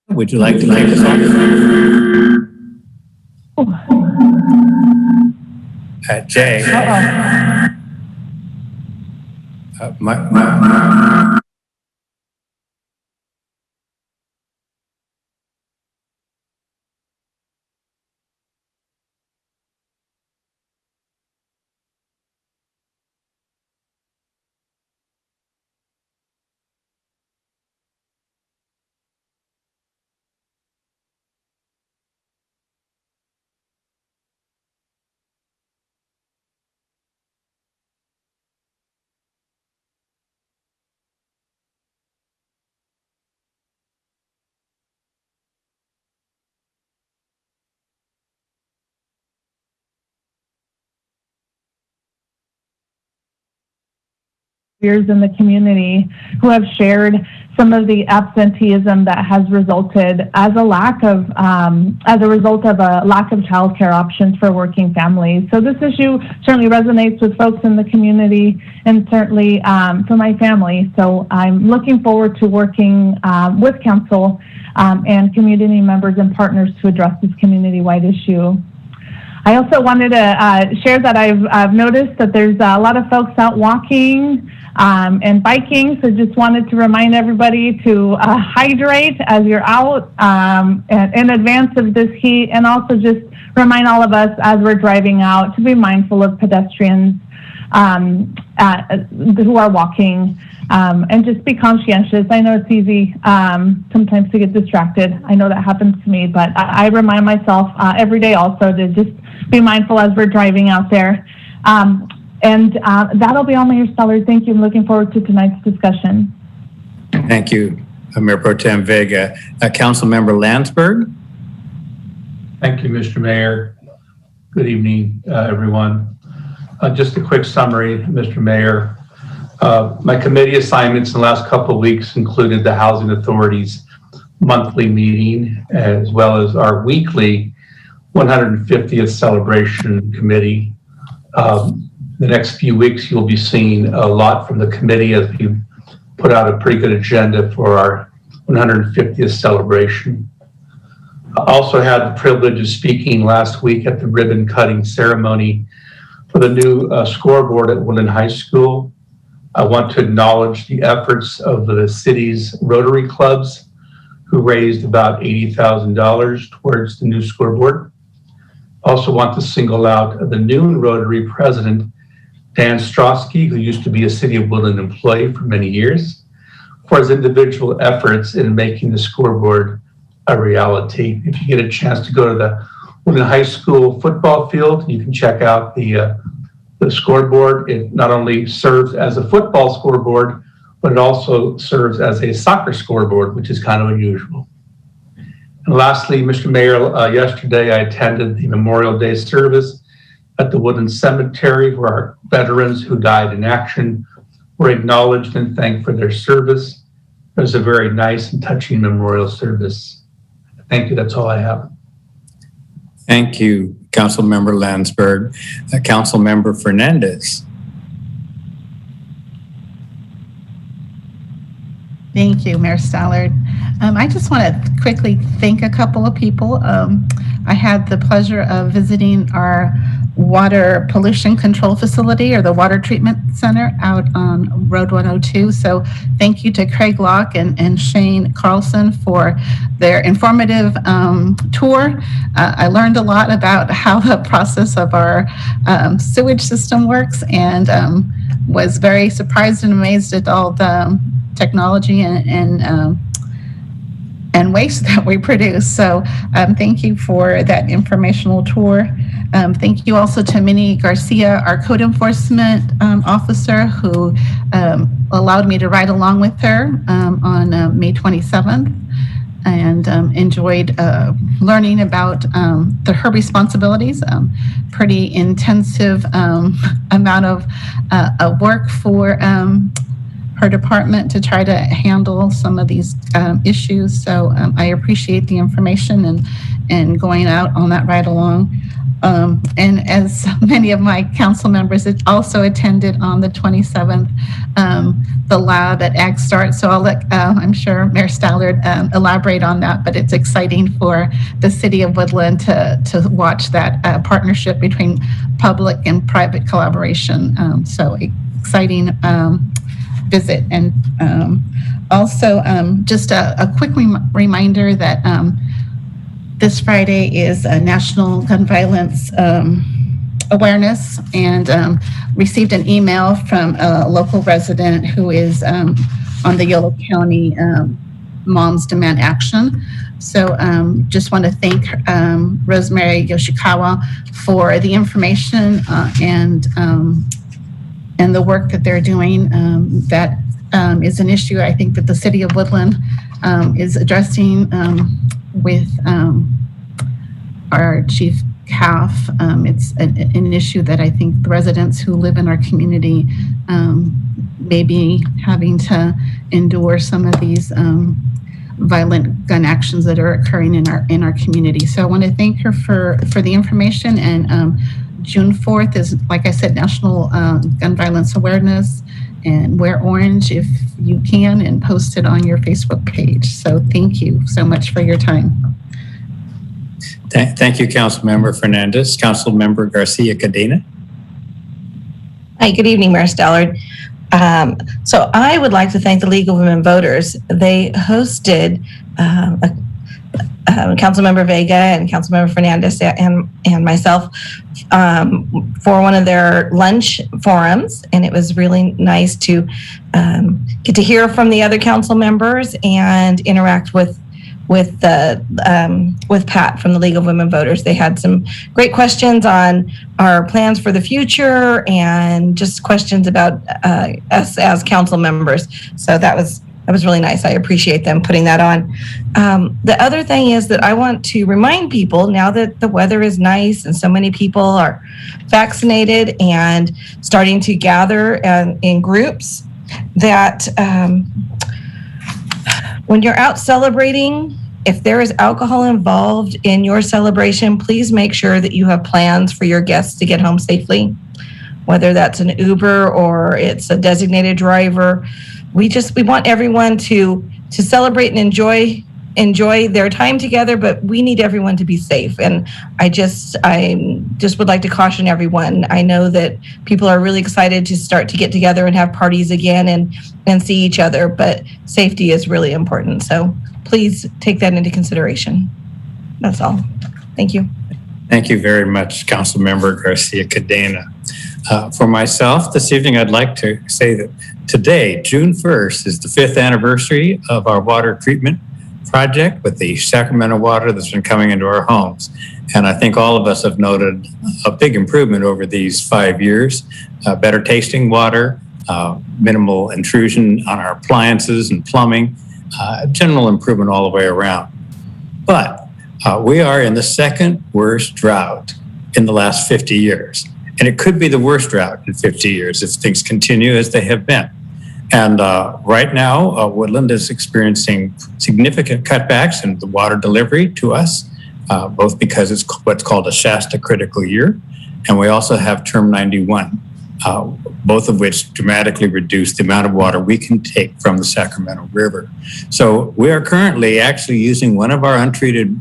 Would you like to lead us off? Jay. Peers in the community who have shared some of the absenteeism that has resulted as a result of a lack of childcare options for working families. So this issue certainly resonates with folks in the community and certainly for my family. So I'm looking forward to working with council and community members and partners to address this community-wide issue. I also wanted to share that I've noticed that there's a lot of folks out walking and biking, so just wanted to remind everybody to hydrate as you're out in advance of this heat, and also just remind all of us as we're driving out to be mindful of pedestrians who are walking, and just be conscientious. I know it's easy sometimes to get distracted. I know that happens to me, but I remind myself every day also to just be mindful as we're driving out there. And that'll be all, Mayor Stellar. Thank you. I'm looking forward to tonight's discussion. Thank you, Mayor Pro Tem Vega. Councilmember Landsberg. Thank you, Mr. Mayor. Good evening, everyone. Just a quick summary, Mr. Mayor. My committee assignments in the last couple of weeks included the Housing Authority's monthly meeting, as well as our weekly 150th celebration committee. The next few weeks, you'll be seeing a lot from the committee as we put out a pretty good agenda for our 150th celebration. I also had the privilege of speaking last week at the ribbon cutting ceremony for the new scoreboard at Woodland High School. I want to acknowledge the efforts of the city's Rotary clubs, who raised about $80,000 towards the new scoreboard. Also want to single out the new Rotary president, Dan Strosky, who used to be a City of Woodland employee for many years, for his individual efforts in making the scoreboard a reality. If you get a chance to go to the Woodland High School football field, you can check out the scoreboard. It not only serves as a football scoreboard, but it also serves as a soccer scoreboard, which is kind of unusual. And lastly, Mr. Mayor, yesterday I attended the Memorial Day service at the Woodland Cemetery, where our veterans who died in action were acknowledged and thanked for their service. It was a very nice and touching memorial service. Thank you. That's all I have. Thank you, Councilmember Landsberg. Councilmember Fernandez. Thank you, Mayor Stallard. I just want to quickly thank a couple of people. I had the pleasure of visiting our water pollution control facility, or the water treatment center, out on Road 102. So thank you to Craig Locke and Shane Carlson for their informative tour. I learned a lot about how the process of our sewage system works, and was very surprised and amazed at all the technology and waste that we produce. So thank you for that informational tour. Thank you also to Minnie Garcia, our code enforcement officer, who allowed me to ride along with her on May 27th, and enjoyed learning about her responsibilities. Pretty intensive amount of work for her department to try to handle some of these issues. So I appreciate the information and going out on that ride along. And as many of my council members also attended on the 27th, the lab at Ag Start. So I'll let, I'm sure Mayor Stallard elaborate on that, but it's exciting for the city of Woodland to watch that partnership between public and private collaboration. So exciting visit. And also just a quick reminder that this Friday is a National Gun Violence Awareness, and received an email from a local resident who is on the Yolo County Moms Demand Action. So just want to thank Rosemary Yoshikawa for the information and the work that they're doing. That is an issue I think that the city of Woodland is addressing with our chief CAF. It's an issue that I think the residents who live in our community may be having to endure some of these violent gun actions that are occurring in our community. So I want to thank her for the information. And June 4th is, like I said, National Gun Violence Awareness. And wear orange if you can, and post it on your Facebook page. So thank you so much for your time. Thank you, Councilmember Fernandez. Councilmember Garcia Cadena. Hi, good evening, Mayor Stallard. So I would like to thank the League of Women Voters. They hosted Councilmember Vega and Councilmember Fernandez and myself for one of their lunch forums, and it was really nice to get to hear from the other council members and interact with Pat from the League of Women Voters. They had some great questions on our plans for the future and just questions about us as council members. So that was really nice. I appreciate them putting that on. The other thing is that I want to remind people, now that the weather is nice and so many people are vaccinated and starting to gather in groups, that when you're out celebrating, if there is alcohol involved in your celebration, please make sure that you have plans for your guests to get home safely, whether that's an Uber or it's a designated driver. We want everyone to celebrate and enjoy their time together, but we need everyone to be safe. And I just would like to caution everyone. I know that people are really excited to start to get together and have parties again and see each other, but safety is really important. So please take that into consideration. That's all. Thank you. Thank you very much, Councilmember Garcia Cadena. For myself, this evening, I'd like to say that today, June 1st, is the 5th anniversary of our water treatment project with the Sacramento water that's been coming into our homes. And I think all of us have noted a big improvement over these 5 years, better tasting water, minimal intrusion on our appliances and plumbing, general improvement all the way around. But we are in the second worst drought in the last 50 years. And it could be the worst drought in 50 years if things continue as they have been. And right now, Woodland is experiencing significant cutbacks in the water delivery to us, both because it's what's called a Shasta critical year, and we also have Term 91, both of which dramatically reduce the amount of water we can take from the Sacramento River. So we are currently actually using one of our untreated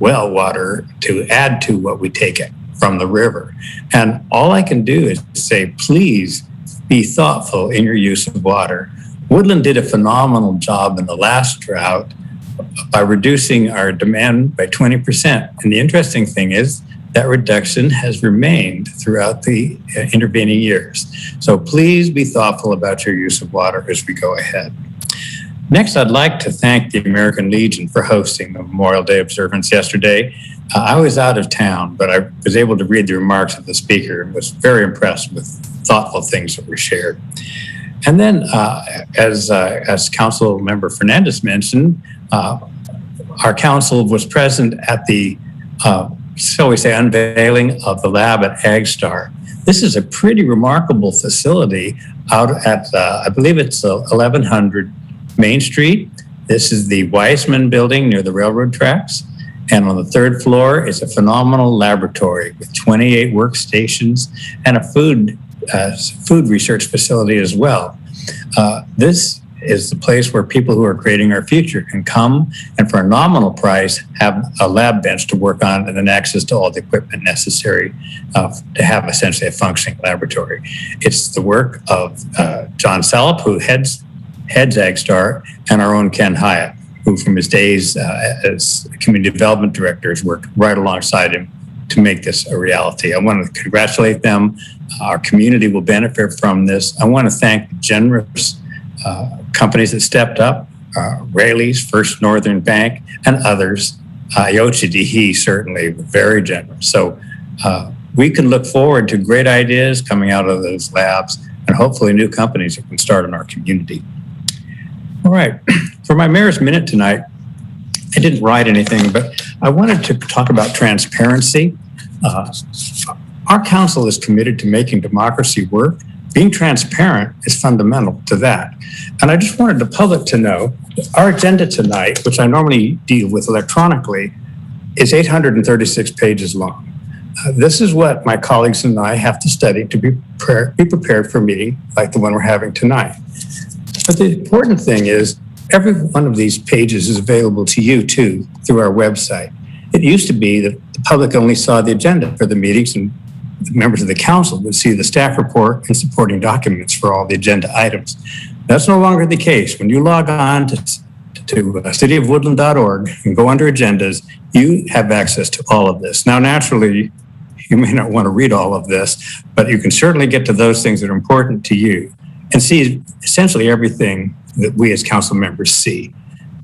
well water to add to what we take it from the river. And all I can do is say, please be thoughtful in your use of water. Woodland did a phenomenal job in the last drought by reducing our demand by 20%. And the interesting thing is that reduction has remained throughout the intervening years. So please be thoughtful about your use of water as we go ahead. Next, I'd like to thank the American Legion for hosting the Memorial Day Observance yesterday. I was out of town, but I was able to read the remarks of the speaker and was very impressed with thoughtful things that were shared. And then, as Council Member Fernandez mentioned, our council was present at the, shall we say, unveiling of the lab at AgStar. This is a pretty remarkable facility out at, I believe it's 1100 Main Street. This is the Weissman building near the railroad tracks. And on the third floor is a phenomenal laboratory with 28 workstations and a food research facility as well. This is the place where people who are creating our future can come and for a nominal price have a lab bench to work on and then access to all the equipment necessary to have essentially a functioning laboratory. It's the work of John Salop, who heads AgStar, and our own Ken Hyatt, who from his days as community development director has worked right alongside him to make this a reality. I want to congratulate them. Our community will benefit from this. I want to thank the generous companies that stepped up, Rayleigh's, First Northern Bank, and others. Yochi certainly very generous. So we can look forward to great ideas coming out of those labs and hopefully new companies that can start in our community. All right, for my Mayor's Minute tonight, I didn't write anything, but I wanted to talk about transparency. Our council is committed to making democracy work. Being transparent is fundamental to that. And I just wanted the public to know that our agenda tonight, which I normally deal with electronically, is 836 pages long. This is what my colleagues and I have to study to be prepared for a meeting like the one we're having tonight. But the important thing is every one of these pages is available to you too through our website. It used to be that the public only saw the agenda for the meetings and the members of the council would see the staff report and supporting documents for all the agenda items. That's no longer the case. When you log on to cityofwoodland.org and go under agendas, you have access to all of this. Now, naturally, you may not want to read all of this, but you can certainly get to those things that are important to you and see essentially everything that we as council members see.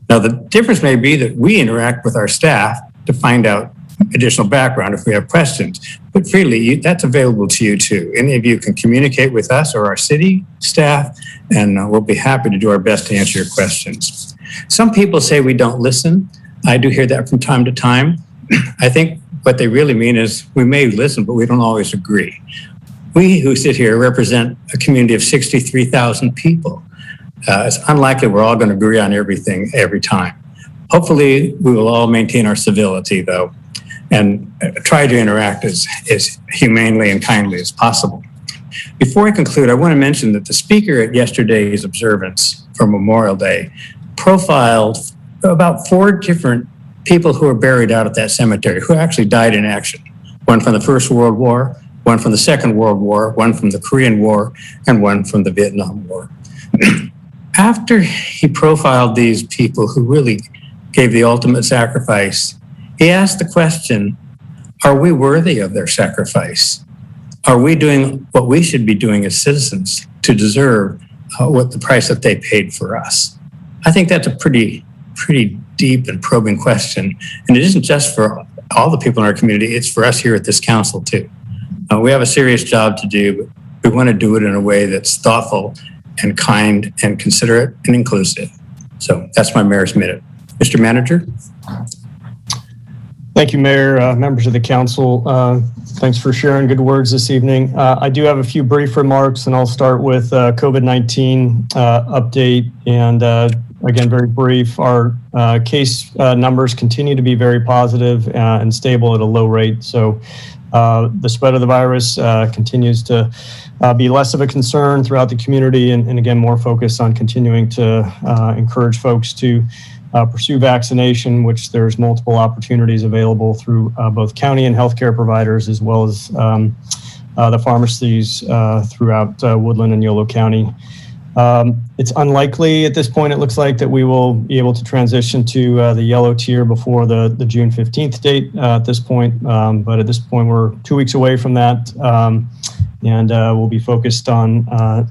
Now, the difference may be that we interact with our staff to find out additional background if we have questions, but freely, that's available to you too. Any of you can communicate with us or our city staff, and we'll be happy to do our best to answer your questions. Some people say we don't listen. I do hear that from time to time. I think what they really mean is we may listen, but we don't always agree. We who sit here represent a community of 63,000 people. It's unlikely we're all going to agree on everything every time. Hopefully, we will all maintain our civility, though, and try to interact as humanely and kindly as possible. Before I conclude, I want to mention that the speaker at yesterday's observance for Memorial Day profiled about 4 different people who were buried out at that cemetery who actually died in action. One from the First World War, one from the Second World War, one from the Korean War, and one from the Vietnam War. After he profiled these people who really gave the ultimate sacrifice, he asked the question, are we worthy of their sacrifice? Are we doing what we should be doing as citizens to deserve what the price that they paid for us? I think that's a pretty deep and probing question. And it isn't just for all the people in our community, it's for us here at this council too. We have a serious job to do, but we want to do it in a way that's thoughtful and kind and considerate and inclusive. So that's my Mayor's Minute. Mr. Manager? Thank you, Mayor, members of the council. Thanks for sharing good words this evening. I do have a few brief remarks, and I'll start with COVID-19 update. And again, very brief. Our case numbers continue to be very positive and stable at a low rate. So the spread of the virus continues to be less of a concern throughout the community, and again, more focused on continuing to encourage folks to pursue vaccination, which there's multiple opportunities available through both county and healthcare providers, as well as the pharmacies throughout Woodland and Yolo County. It's unlikely at this point, it looks like, that we will be able to transition to the yellow tier before the June 15th date at this point. But at this point, we're 2 weeks away from that. And we'll be focused on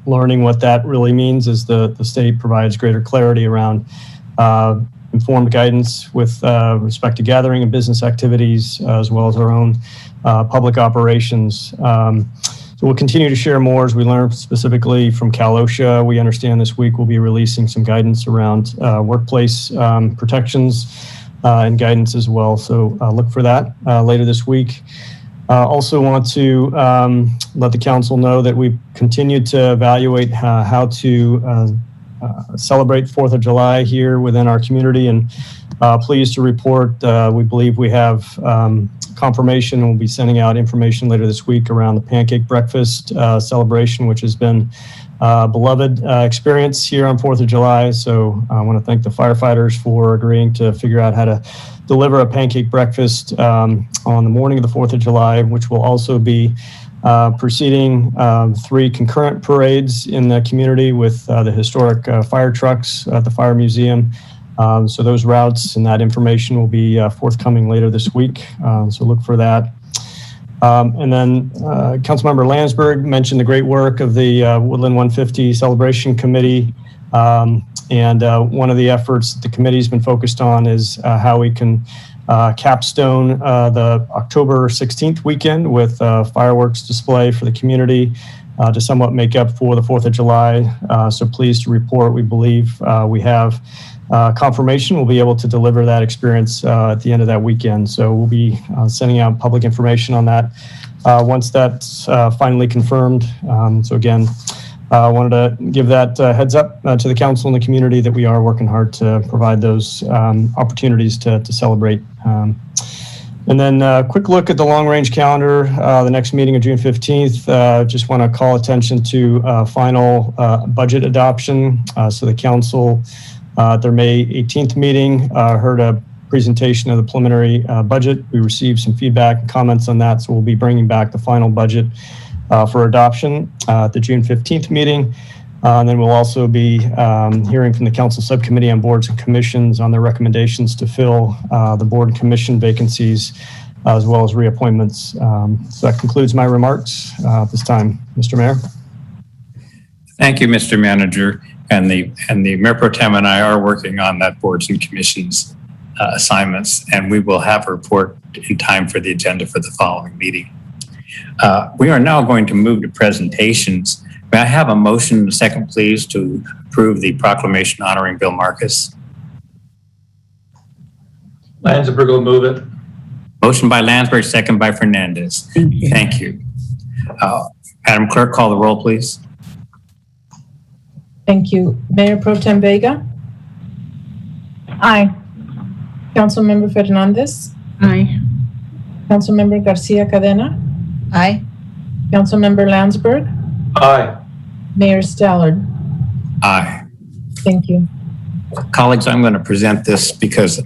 learning what that really means as the state provides greater clarity around informed guidance with respect to gathering and business activities, as well as our own public operations. So we'll continue to share more as we learn specifically from Cal OSHA. We understand this week we'll be releasing some guidance around workplace protections and guidance as well. So look for that later this week. Also want to let the council know that we've continued to evaluate how to celebrate 4th of July here within our community. And Pleased to report, we believe we have confirmation. We'll be sending out information later this week around the pancake breakfast celebration, which has been a beloved experience here on 4th of July. So I want to thank the firefighters for agreeing to figure out how to deliver a pancake breakfast on the morning of the 4th of July, which will also be preceding 3 concurrent parades in the community with the historic fire trucks at the Fire Museum. So those routes and that information will be forthcoming later this week. So look for that. And then Councilmember Landsberg mentioned the great work of the Woodland 150 Celebration Committee. And one of the efforts that the committee's been focused on is how we can capstone the October 16th weekend with fireworks display for the community to somewhat make up for the 4th of July. So pleased to report, we believe we have confirmation we'll be able to deliver that experience at the end of that weekend. So we'll be sending out public information on that once that's finally confirmed. So again, I wanted to give that heads up to the council and the community that we are working hard to provide those opportunities to celebrate. And then a quick look at the long-range calendar, the next meeting of June 15th. Just want to call attention to final budget adoption. So the council, their May 18th meeting, heard a presentation of the preliminary budget. We received some feedback and comments on that, so we'll be bringing back the final budget for adoption at the June 15th meeting. And then we'll also be hearing from the council subcommittee on boards and commissions on their recommendations to fill the board and commission vacancies, as well as reappointments. So that concludes my remarks at this time. Mr. Mayor. Thank you, Mr. Manager. And the Mayor Pro Tem and I are working on that boards and commissions assignments, and we will have a report in time for the agenda for the following meeting. We are now going to move to presentations. May I have a motion and a second, please, to approve the proclamation honoring Bill Marcus? Landsberg will move it. Motion by Landsberg, second by Fernandez. Thank you. Madam Clerk, call the roll, please. Thank you. Mayor Pro Tem Vega, Aye. Councilmember Fernandez, Aye. Councilmember Garcia Cadena, Aye. Councilmember Landsberg, Aye. Mayor Stallard. Aye. Thank you. Colleagues, I'm going to present this because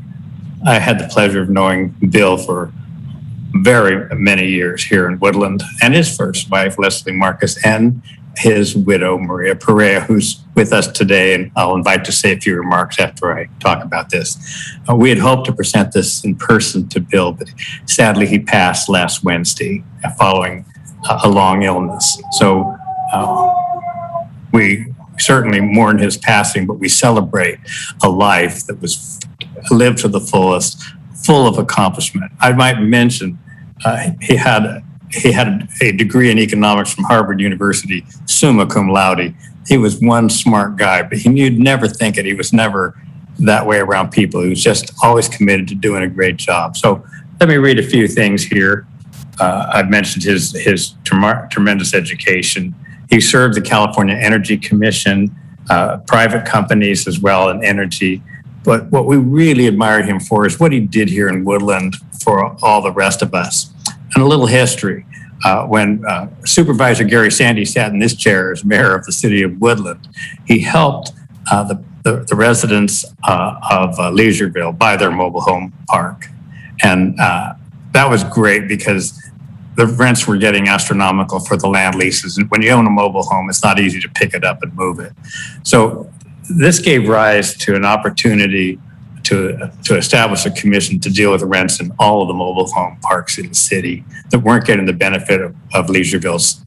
I had the pleasure of knowing Bill for very many years here in Woodland, and his first wife, Leslie Marcus, and his widow, Maria Perea, who's with us today, and I'll invite to say a few remarks after I talk about this. We had hoped to present this in person to Bill, but sadly he passed last Wednesday following a long illness. So we certainly mourn his passing, but we celebrate a life that was lived to the fullest, full of accomplishment. I might mention he had a degree in economics from Harvard University, summa cum laude. He was one smart guy, but you'd never think it. He was never that way around people. He was just always committed to doing a great job. So let me read a few things here. I've mentioned his tremendous education. He served the California Energy Commission, private companies as well in energy. But what we really admired him for is what he did here in Woodland for all the rest of us. And a little history. When Supervisor Gary Sandy sat in this chair as mayor of the city of Woodland, he helped the residents of Leisureville buy their mobile home park. And that was great because the rents were getting astronomical for the land leases. And when you own a mobile home, it's not easy to pick it up and move it. So this gave rise to an opportunity to establish a commission to deal with the rents in all of the mobile home parks in the city that weren't getting the benefit of Leisureville's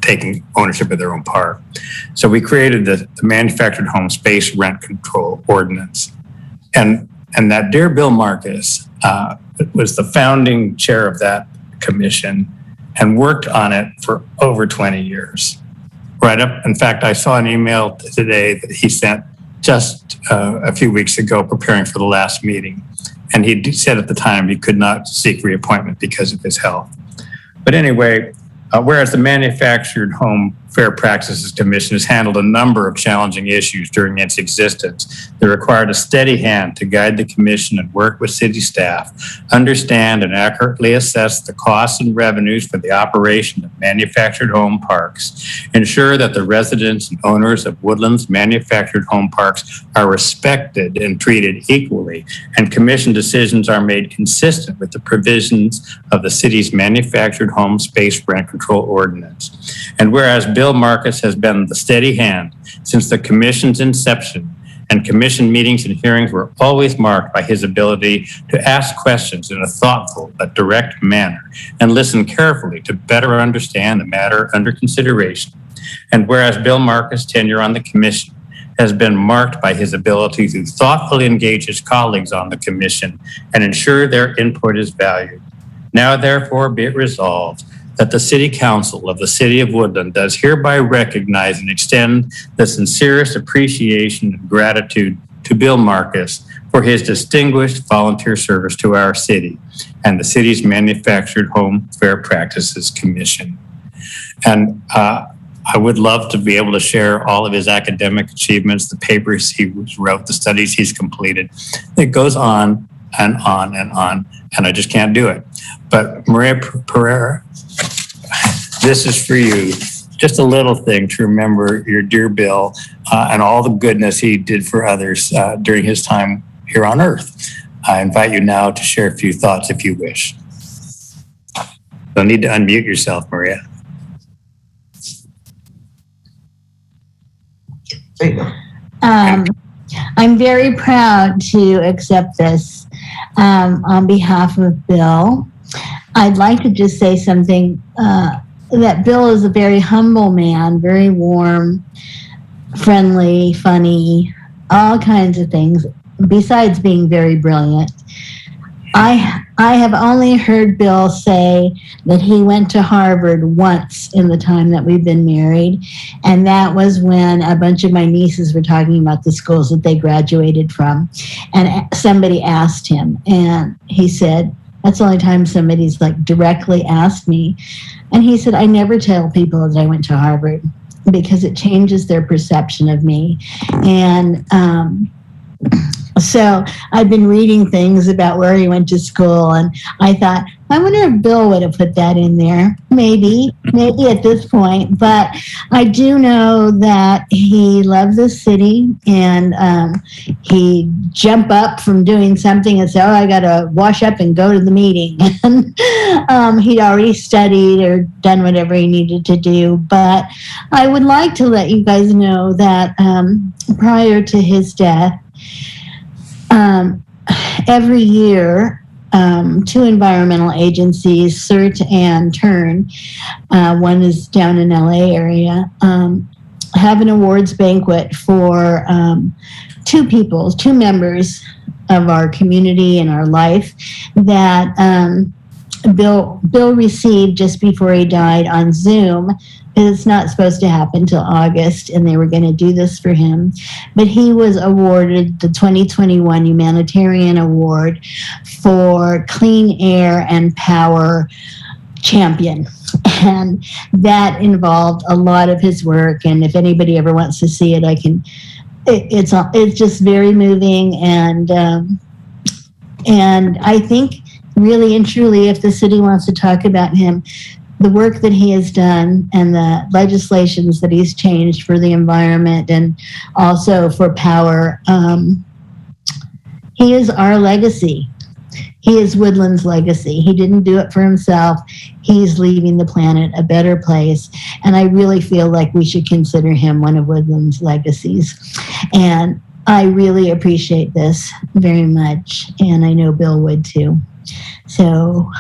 taking ownership of their own park. So we created the Manufactured Home Space Rent Control Ordinance. And that dear Bill Marcus was the founding chair of that commission and worked on it for over 20 years. Right up. In fact, I saw an email today that he sent just a few weeks ago preparing for the last meeting. And he said at the time he could not seek reappointment because of his health. But anyway, whereas the Manufactured Home Fair Practices Commission has handled a number of challenging issues during its existence that required a steady hand to guide the commission and work with city staff, understand and accurately assess the costs and revenues for the operation of manufactured home parks, ensure that the residents and owners of Woodland's manufactured home parks are respected and treated equally, and commission decisions are made consistent with the provisions of the city's manufactured home space rent control ordinance. And whereas Bill Marcus has been the steady hand since the commission's inception, and commission meetings and hearings were always marked by his ability to ask questions in a thoughtful but direct manner and listen carefully to better understand the matter under consideration. And whereas Bill Marcus' tenure on the commission has been marked by his ability to thoughtfully engage his colleagues on the commission and ensure their input is valued. Now, therefore, be it resolved that the City Council of the City of Woodland does hereby recognize and extend the sincerest appreciation and gratitude to Bill Marcus for his distinguished volunteer service to our city and the city's Manufactured Home Fair Practices Commission. And I would love to be able to share all of his academic achievements, the papers he wrote, the studies he's completed. It goes on and on and on, and I just can't do it. But Maria Pereira, this is for you. Just a little thing to remember your dear Bill and all the goodness he did for others during his time here on Earth. I invite you now to share a few thoughts if you wish. You'll need to unmute yourself, Maria. There you go. I'm very proud to accept this on behalf of Bill. I'd like to just say something that Bill is a very humble man, very warm, friendly, funny, all kinds of things, besides being very brilliant. I have only heard Bill say that he went to Harvard once in the time that we've been married, and that was when a bunch of my nieces were talking about the schools that they graduated from, and somebody asked him, and he said, that's the only time somebody's like directly asked me. And he said, I never tell people that I went to Harvard because it changes their perception of me. And so I've been reading things about where he went to school, and I thought, I wonder if Bill would have put that in there. Maybe at this point. But I do know that he loved the city, and he'd jump up from doing something and say, oh, I got to wash up and go to the meeting. And he'd already studied or done whatever he needed to do. But I would like to let you guys know that prior to his death, every year, two environmental agencies, CERT and TURN, one is down in LA area, have an awards banquet for two members of our community and our life that Bill received just before he died on Zoom. It's not supposed to happen till August, and they were going to do this for him. But he was awarded the 2021 Humanitarian Award for Clean Air and Power Champion. And that involved a lot of his work. And if anybody ever wants to see it, it's just very moving. And I think really and truly, if the city wants to talk about him, the work that he has done and the legislations that he's changed for the environment and also for power, he is our legacy. He is Woodland's legacy. He didn't do it for himself. He's leaving the planet a better place. And I really feel like we should consider him one of Woodland's legacies. And I really appreciate this very much. And I know Bill would too. So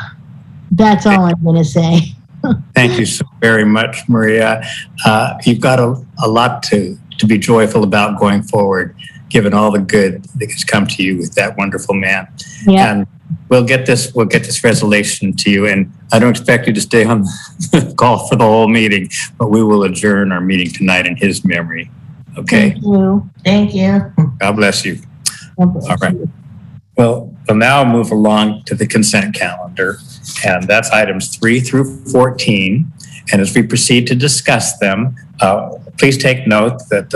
that's all I'm going to say. Thank you so very much, Maria. You've got a lot to be joyful about going forward, given all the good that has come to you with that wonderful man. Yeah. And we'll get this resolution to you. And I don't expect you to stay on the call for the whole meeting, but we will adjourn our meeting tonight in his memory. Okay. Thank you. Thank you. God bless you. God bless All right. you. Well, we'll now move along to the consent calendar, and that's items 3 through 14. And as we proceed to discuss them, please take note that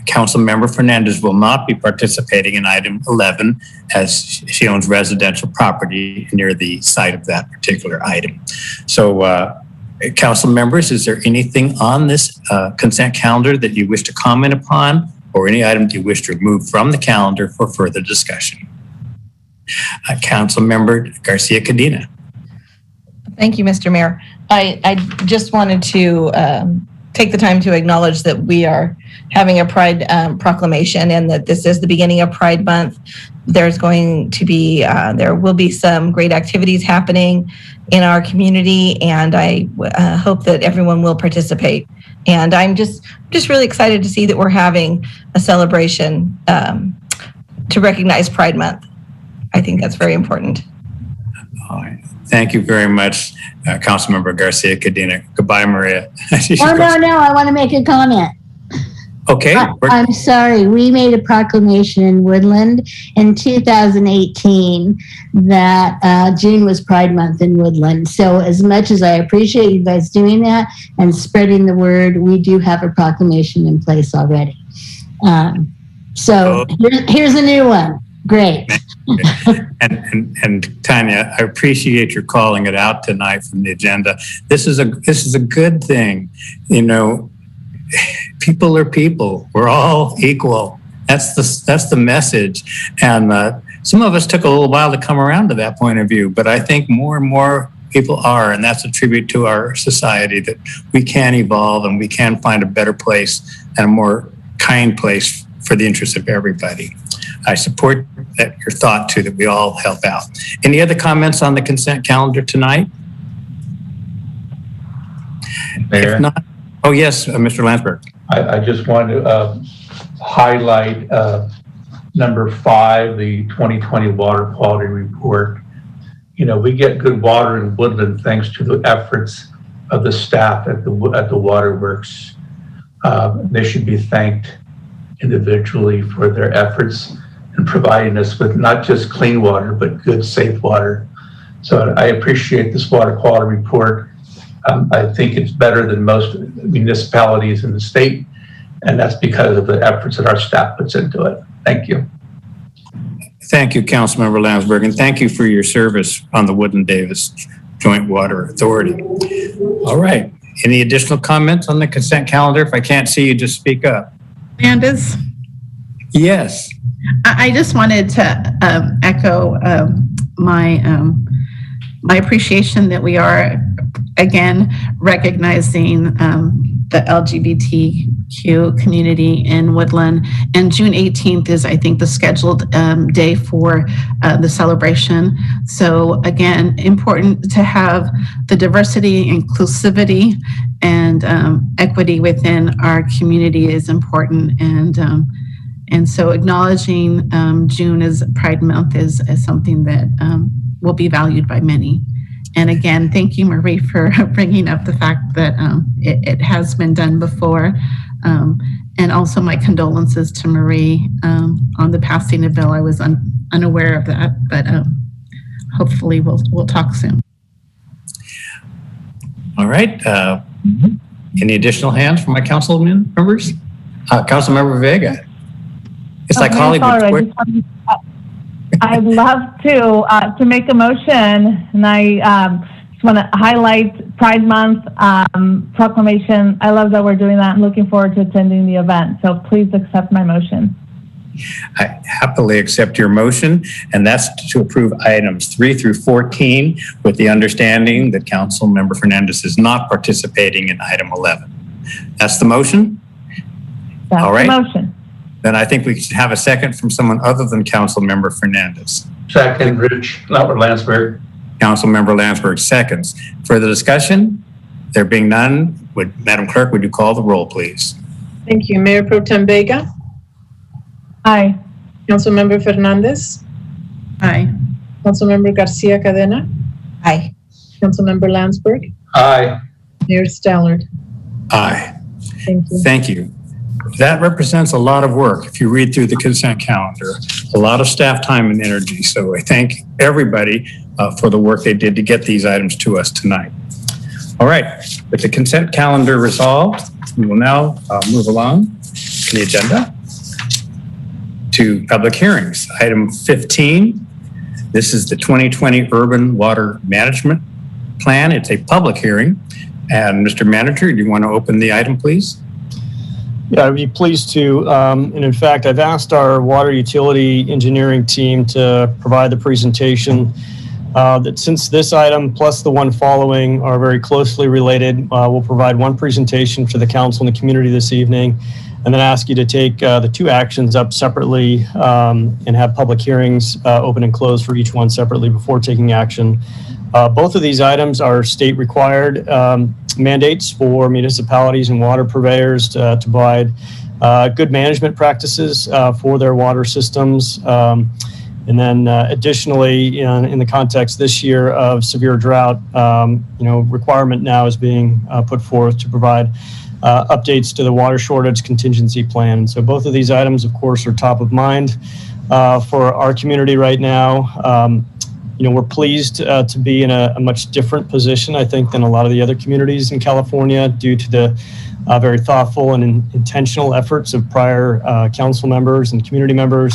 Councilmember Fernandez will not be participating in item 11 as she owns residential property near the site of that particular item. So, council members, is there anything on this consent calendar that you wish to comment upon, or any item that you wish to remove from the calendar for further discussion? Councilmember Garcia Cadena. Thank you, Mr. Mayor. I just wanted to take the time to acknowledge that we are having a Pride proclamation, and that this is the beginning of Pride Month. There's going to be, there will be some great activities happening in our community, and I hope that everyone will participate. And I'm just really excited to see that we're having a celebration to recognize Pride Month. I think that's very important. All right. Thank you very much, Councilmember Garcia Cadena. Goodbye, Maria. Oh, no, I want to make a comment. Okay. I'm sorry. We made a proclamation in Woodland in 2018 that June was Pride Month in Woodland. So as much as I appreciate you guys doing that and spreading the word, we do have a proclamation in place already. So here's a new one. Great. And Tanya, I appreciate your calling it out tonight from the agenda. This is a good thing. You know, people are people. We're all equal. That's the message. And some of us took a little while to come around to that point of view, but I think more and more people are, and that's a tribute to our society, that we can evolve and we can find a better place and a more kind place for the interest of everybody. I support your thought too, that we all help out. Any other comments on the consent calendar tonight? Mayor? If not, oh yes, Mr. Landsberg. I just want to highlight number 5, the 2020 water quality report. You know, we get good water in Woodland thanks to the efforts of the staff at the waterworks. They should be thanked individually for their efforts in providing us with not just clean water, but good, safe water. So I appreciate this water quality report. I think it's better than most municipalities in the state, and that's because of the efforts that our staff puts into it. Thank you. Thank you, Councilmember Landsberg, and thank you for your service on the Woodland Davis Joint Water Authority. All right. Any additional comments on the consent calendar? If I can't see you, just speak up. Landis? Yes. I just wanted to echo my appreciation that we are again recognizing the LGBTQ community in Woodland, and June 18th is, I think, the scheduled day for the celebration. So again, important to have the diversity, inclusivity, and equity within our community is important, and so acknowledging June as Pride Month is something that will be valued by many. And again, thank you, Marie, for bringing up the fact that it has been done before. And also my condolences to Marie on the passing of Bill. I was unaware of that, but hopefully we'll talk soon. All right. Any additional hands from my council members? Councilmember Vega. It's like Hollywood. I'd love to make a motion, and I just want to highlight Pride Month proclamation. I love that we're doing that. I'm looking forward to attending the event. So please accept my motion. I happily accept your motion, and that's to approve items 3 through 14 with the understanding that Councilmember Fernandez is not participating in item 11. That's the motion? That's all right. The motion. Then I think we should have a second from someone other than Councilmember Fernandez. Second, Rich Landsberg. Councilmember Landsberg seconds. Further discussion? There being none, Madam Clerk, would you call the roll, please? Thank you. Mayor Pro Tem Vega? Aye. Councilmember Fernandez? Aye. Councilmember Garcia Cadena? Aye. Councilmember Landsberg? Aye. Mayor Stallard? Aye. Thank you. Thank you. That represents a lot of work. If you read through the consent calendar, a lot of staff time and energy. So I thank everybody for the work they did to get these items to us tonight. All right, with the consent calendar resolved, we will now move along to the agenda to public hearings. Item 15, this is the 2020 Urban Water Management Plan. It's a public hearing. And Mr. Manager, do you want to open the item, please? Yeah, I'd be pleased to. And in fact, I've asked our water utility engineering team to provide the presentation. That since this item plus the one following are very closely related, we'll provide one presentation for the council and the community this evening, and then ask you to take the two actions up separately and have public hearings open and closed for each one separately before taking action. Both of these items are state required mandates for municipalities and water purveyors to provide good management practices for their water systems. And then additionally, in the context this year of severe drought, requirement now is being put forth to provide updates to the water shortage contingency plan. And so both of these items, of course, are top of mind for our community right now. We're pleased to be in a much different position, I think, than a lot of the other communities in California due to the very thoughtful and intentional efforts of prior council members and community members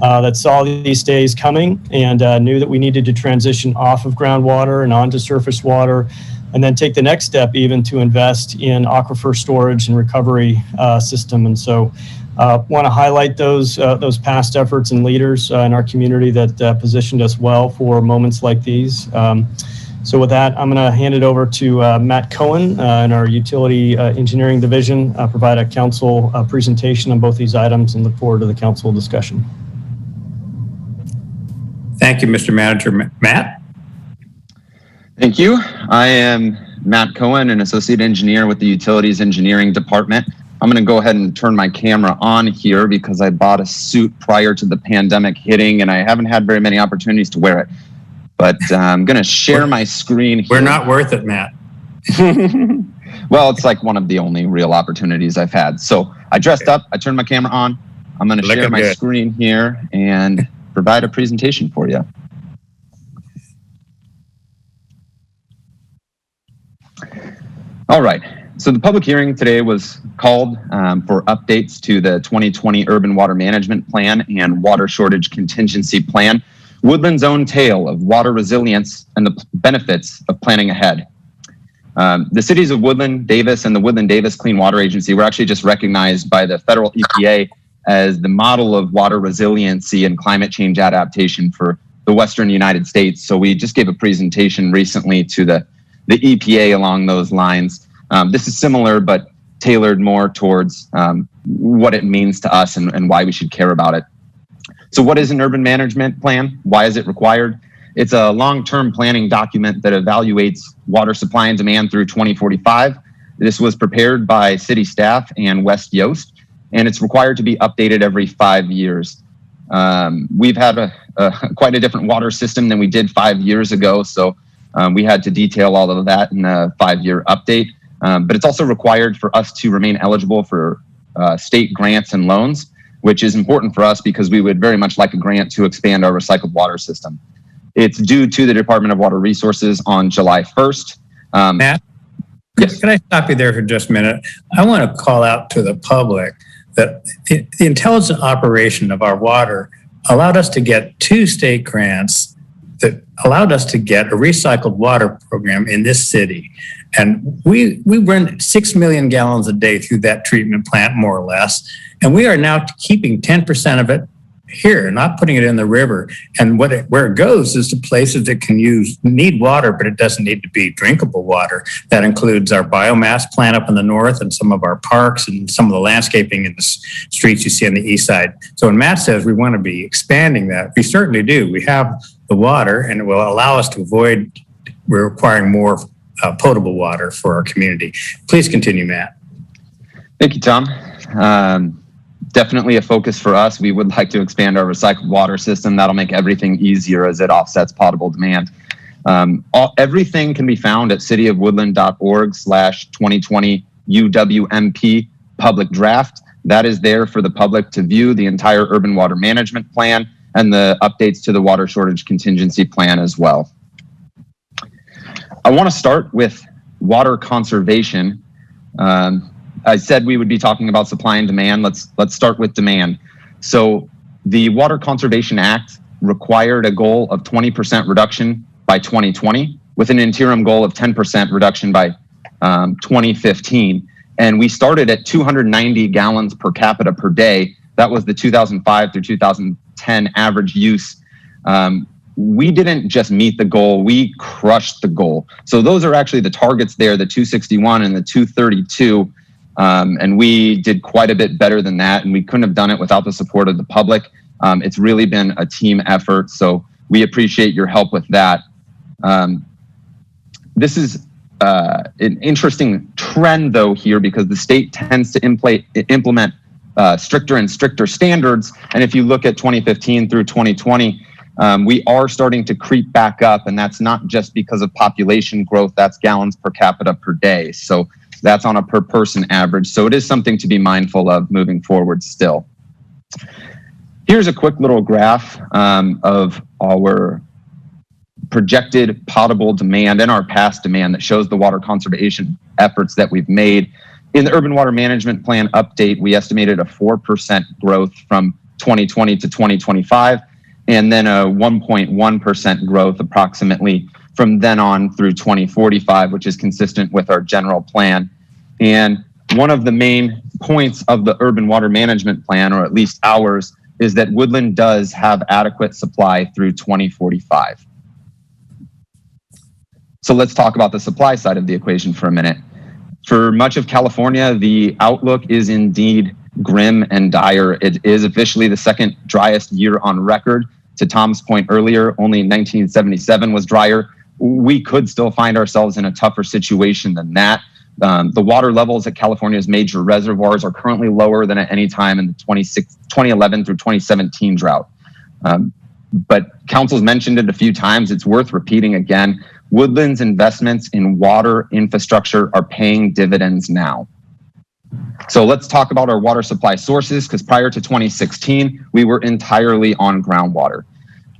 that saw these days coming and knew that we needed to transition off of groundwater and onto surface water, and then take the next step even to invest in aquifer storage and recovery system. And so want to highlight those past efforts and leaders in our community that positioned us well for moments like these. So with that, I'm going to hand it over to Matt Cohen in our Utility Engineering Division, provide a council presentation on both these items, and look forward to the council discussion. Thank you, Mr. Manager. Matt? Thank you. I am Matt Cohen, an associate engineer with the Utilities Engineering Department. I'm going to go ahead and turn my camera on here because I bought a suit prior to the pandemic hitting, and I haven't had very many opportunities to wear it. But I'm going to share my screen here. We're not worth it, Matt. Well, it's like one of the only real opportunities I've had. So I dressed up, I turned my camera on. I'm going to share my screen here and provide a presentation for you. All right. So the public hearing today was called for updates to the 2020 Urban Water Management Plan and Water Shortage Contingency Plan, Woodland's own tale of water resilience and the benefits of planning ahead. The cities of Woodland, Davis, and the Woodland-Davis Clean Water Agency were actually just recognized by the federal EPA as the model of water resiliency and climate change adaptation for the Western United States. So we just gave a presentation recently to the EPA along those lines. This is similar, but tailored more towards what it means to us and why we should care about it. So what is an urban management plan? Why is it required? It's a long-term planning document that evaluates water supply and demand through 2045. This was prepared by city staff and West Yost, and it's required to be updated every 5 years. We've had quite a different water system than we did 5 years ago, so we had to detail all of that in a 5-year update. But it's also required for us to remain eligible for state grants and loans, which is important for us because we would very much like a grant to expand our recycled water system. It's due to the Department of Water Resources on July 1st. Matt, yes. Can I stop you there for just a minute? I want to call out to the public that the intelligent operation of our water allowed us to get 2 state grants that allowed us to get a recycled water program in this city. And we run 6 million gallons a day through that treatment plant, more or less. And we are now keeping 10% of it here, not putting it in the river. And where it goes is to places that need water, but it doesn't need to be drinkable water. That includes our biomass plant up in the north and some of our parks and some of the landscaping in the streets you see on the east side. So when Matt says we want to be expanding that, we certainly do. We have the water, and it will allow us to avoid requiring more potable water for our community. Please continue, Matt. Thank you, Tom. Definitely a focus for us. We would like to expand our recycled water system. That'll make everything easier as it offsets potable demand. Everything can be found at cityofwoodland.org/2020 UWMP public draft. That is there for the public to view the entire urban water management plan and the updates to the water shortage contingency plan as well. I want to start with water conservation. I said we would be talking about supply and demand. Let's start with demand. So the Water Conservation Act required a goal of 20% reduction by 2020 with an interim goal of 10% reduction by 2015. And we started at 290 gallons per capita per day. That was the 2005 through 2010 average use. We didn't just meet the goal, we crushed the goal. So those are actually the targets there, the 261 and the 232. And we did quite a bit better than that, and we couldn't have done it without the support of the public. It's really been a team effort, so we appreciate your help with that. This is an interesting trend, though, here, because the state tends to implement stricter and stricter standards. And if you look at 2015 through 2020, we are starting to creep back up, and that's not just because of population growth, that's gallons per capita per day. So that's on a per person average. So it is something to be mindful of moving forward still. Here's a quick little graph of our projected potable demand and our past demand that shows the water conservation efforts that we've made. In the Urban Water Management Plan update, we estimated a 4% growth from 2020 to 2025, and then a 1.1% growth approximately from then on through 2045, which is consistent with our general plan. And one of the main points of the Urban Water Management Plan, or at least ours, is that Woodland does have adequate supply through 2045. So let's talk about the supply side of the equation for a minute. For much of California, the outlook is indeed grim and dire. It is officially the second driest year on record. To Tom's point earlier, only 1977 was drier. We could still find ourselves in a tougher situation than that. The water levels at California's major reservoirs are currently lower than at any time in the 2011 through 2017 drought. But council's mentioned it a few times. It's worth repeating again. Woodland's investments in water infrastructure are paying dividends now. So let's talk about our water supply sources, because prior to 2016, we were entirely on groundwater.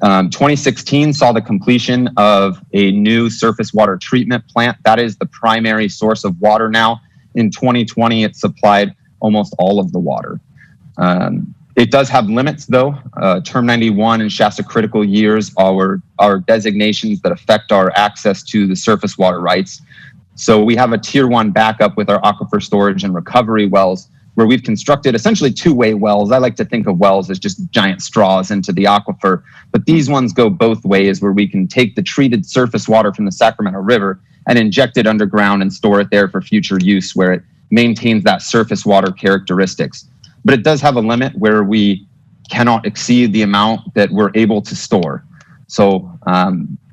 2016 saw the completion of a new surface water treatment plant. That is the primary source of water now. In 2020, it supplied almost all of the water. It does have limits, though. Term 91 and Shasta critical years are designations that affect our access to the surface water rights. So we have a tier 1 backup with our aquifer storage and recovery wells, where we've constructed essentially two-way wells. I like to think of wells as just giant straws into the aquifer, but these ones go both ways, where we can take the treated surface water from the Sacramento River and inject it underground and store it there for future use, where it maintains that surface water characteristics. But it does have a limit where we cannot exceed the amount that we're able to store. So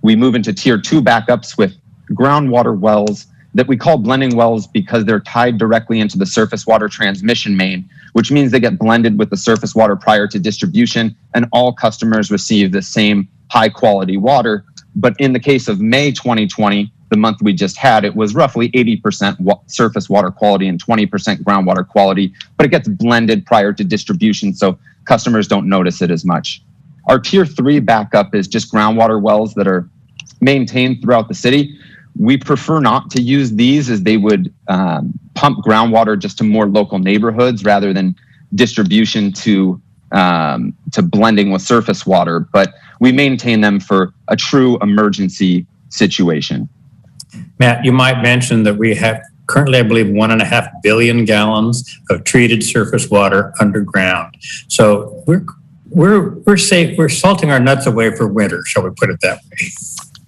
we move into tier 2 backups with groundwater wells that we call blending wells because they're tied directly into the surface water transmission main, which means they get blended with the surface water prior to distribution, and all customers receive the same high quality water. But in the case of May 2020, the month we just had, it was roughly 80% surface water quality and 20% groundwater quality, but it gets blended prior to distribution, so customers don't notice it as much. Our tier 3 backup is just groundwater wells that are maintained throughout the city. We prefer not to use these, as they would pump groundwater just to more local neighborhoods rather than distribution to blending with surface water, but we maintain them for a true emergency situation. Matt, you might mention that we have currently, I believe, 1.5 billion gallons of treated surface water underground. So we're safe. We're salting our nuts away for winter, shall we put it that way?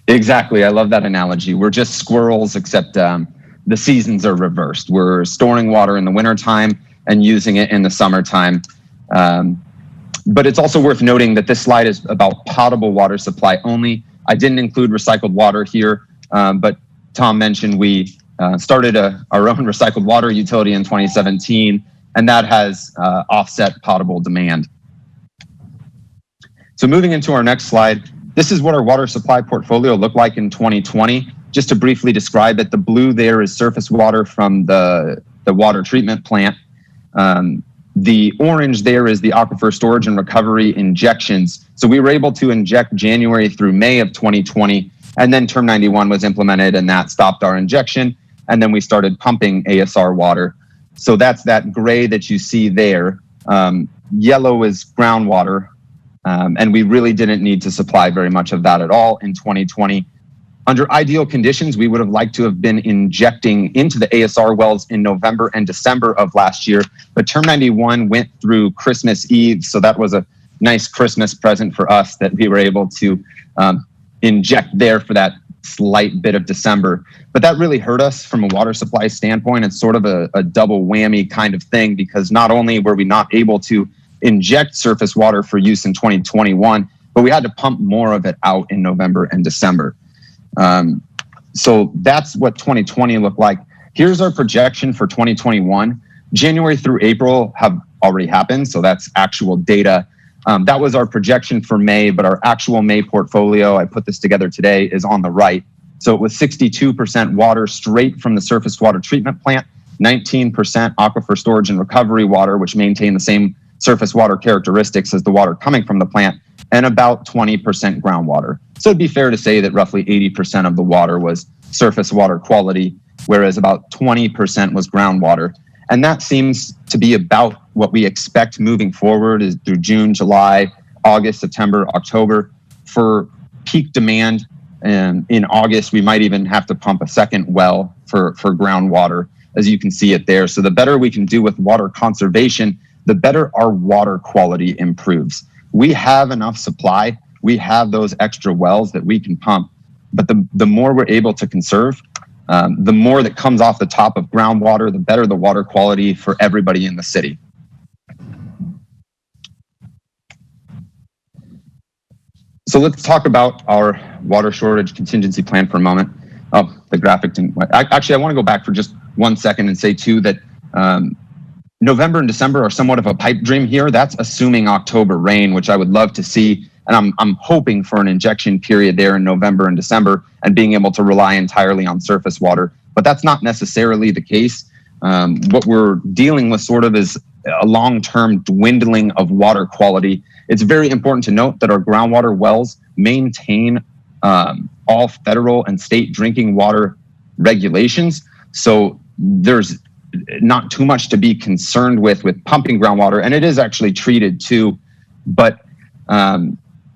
Exactly. I love that analogy. We're just squirrels, except the seasons are reversed. We're storing water in the wintertime and using it in the summertime. But it's also worth noting that this slide is about potable water supply only. I didn't include recycled water here, but Tom mentioned we started our own recycled water utility in 2017, and that has offset potable demand. So moving into our next slide, this is what our water supply portfolio looked like in 2020. Just to briefly describe it, the blue there is surface water from the water treatment plant. The orange there is the aquifer storage and recovery injections. So we were able to inject January through May of 2020, and then Term 91 was implemented, and that stopped our injection. and then we started pumping ASR water. So that's that gray that you see there. Yellow is groundwater, and we really didn't need to supply very much of that at all in 2020. Under ideal conditions, we would have liked to have been injecting into the ASR wells in November and December of last year, but Term 91 went through Christmas Eve, so that was a nice Christmas present for us that we were able to inject there for that slight bit of December. But that really hurt us from a water supply standpoint. It's sort of a double whammy kind of thing, because not only were we not able to inject surface water for use in 2021, but we had to pump more of it out in November and December. So that's what 2020 looked like. Here's our projection for 2021. January through April have already happened, so that's actual data. That was our projection for May, but our actual May portfolio, I put this together today, is on the right. So it was 62% water straight from the surface water treatment plant, 19% aquifer storage and recovery water, which maintain the same surface water characteristics as the water coming from the plant, and about 20% groundwater. So it'd be fair to say that roughly 80% of the water was surface water quality, whereas about 20% was groundwater. And that seems to be about what we expect moving forward is through June, July, August, September, October. For peak demand, in August, we might even have to pump a second well for groundwater, as you can see it there. So the better we can do with water conservation, the better our water quality improves. We have enough supply. We have those extra wells that we can pump. But the more we're able to conserve, the more that comes off the top of groundwater, the better the water quality for everybody in the city. So let's talk about our water shortage contingency plan for a moment. Oh, the graphic didn't. Actually, I want to go back for just 1 second and say too that November and December are somewhat of a pipe dream here. That's assuming October rain, which I would love to see. And I'm hoping for an injection period there in November and December and being able to rely entirely on surface water. But that's not necessarily the case. What we're dealing with sort of is a long-term dwindling of water quality. It's very important to note that our groundwater wells maintain all federal and state drinking water regulations. So there's not too much to be concerned with pumping groundwater, and it is actually treated too. But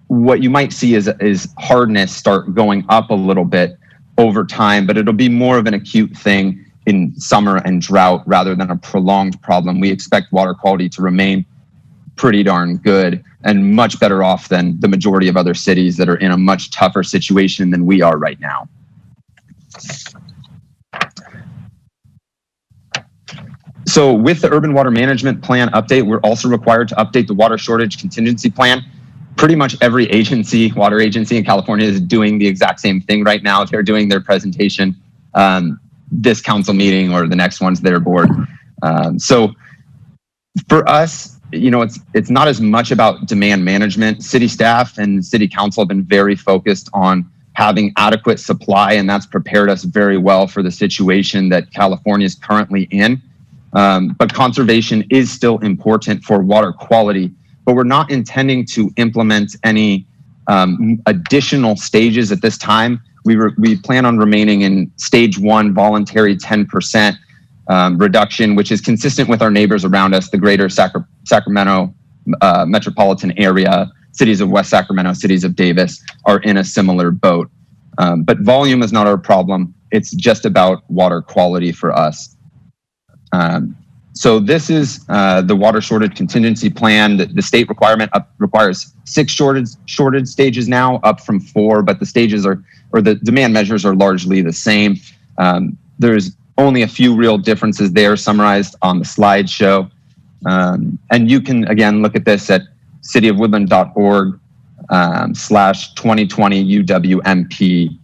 what you might see is hardness start going up a little bit over time, but it'll be more of an acute thing in summer and drought rather than a prolonged problem. We expect water quality to remain pretty darn good and much better off than the majority of other cities that are in a much tougher situation than we are right now. So with the Urban Water Management Plan update, we're also required to update the Water Shortage Contingency Plan. Pretty much every agency, water agency in California is doing the exact same thing right now. They're doing their presentation this council meeting or the next one's their board. So for us, you know, it's not as much about demand management. City staff and city council have been very focused on having adequate supply, and that's prepared us very well for the situation that California is currently in. But conservation is still important for water quality, but we're not intending to implement any additional stages at this time. We plan on remaining in stage 1 voluntary 10% reduction, which is consistent with our neighbors around us, the greater Sacramento metropolitan area. Cities of West Sacramento, cities of Davis are in a similar boat. But volume is not our problem. It's just about water quality for us. So this is the water shortage contingency plan. The state requirement requires 6 shortage stages now, up from 4, but the stages or the demand measures are largely the same. There's only a few real differences there summarized on the slideshow. And you can, again, look at this at cityofwoodland.org /2020 UWMP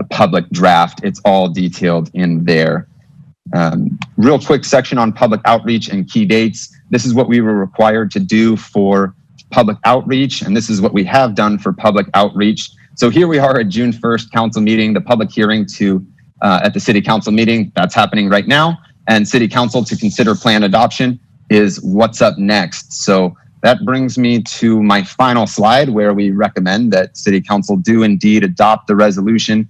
public draft. It's all detailed in there. Real quick section on public outreach and key dates. This is what we were required to do for public outreach, and this is what we have done for public outreach. So here we are at June 1st council meeting, the public hearing at the city council meeting. That's happening right now. And city council to consider plan adoption is what's up next. So that brings me to my final slide, where we recommend that city council do indeed adopt the resolution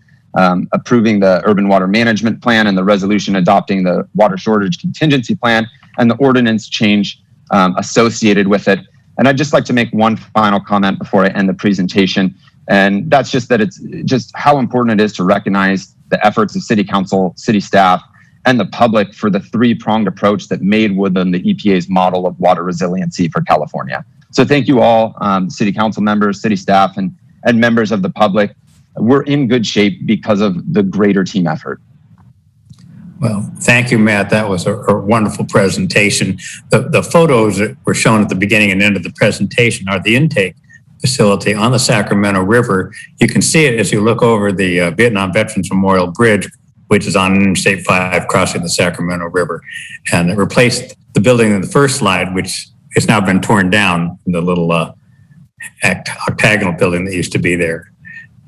approving the urban water management plan and the resolution adopting the water shortage contingency plan and the ordinance change associated with it. And I'd just like to make one final comment before I end the presentation. And that's just that it's just how important it is to recognize the efforts of City Council, city staff, and the public for the three-pronged approach that made Woodland the EPA's model of water resiliency for California. So thank you all, City Council members, city staff, and members of the public. We're in good shape because of the greater team effort. Well, thank you, Matt. That was a wonderful presentation. The photos that were shown at the beginning and end of the presentation are the intake facility on the Sacramento River. You can see it as you look over the Vietnam Veterans Memorial Bridge, which is on Interstate 5 crossing the Sacramento River. And it replaced the building in the first slide, which has now been torn down, the little octagonal building that used to be there.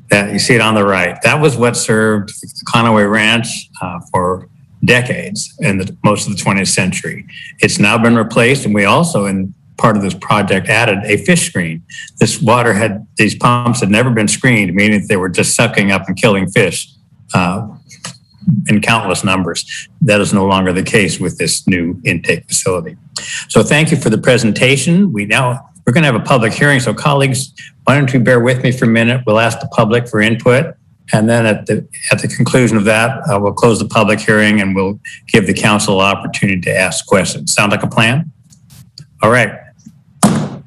That you see it on the right. That was what served the Conaway Ranch for decades in most of the 20th century. It's now been replaced, and we also, in part of this project, added a fish screen. These pumps had never been screened, meaning that they were just sucking up and killing fish in countless numbers. That is no longer the case with this new intake facility. So thank you for the presentation. We're going to have a public hearing. So colleagues, why don't you bear with me for a minute? We'll ask the public for input. And then at the conclusion of that, we'll close the public hearing and we'll give the council an opportunity to ask questions. Sound like a plan? All right.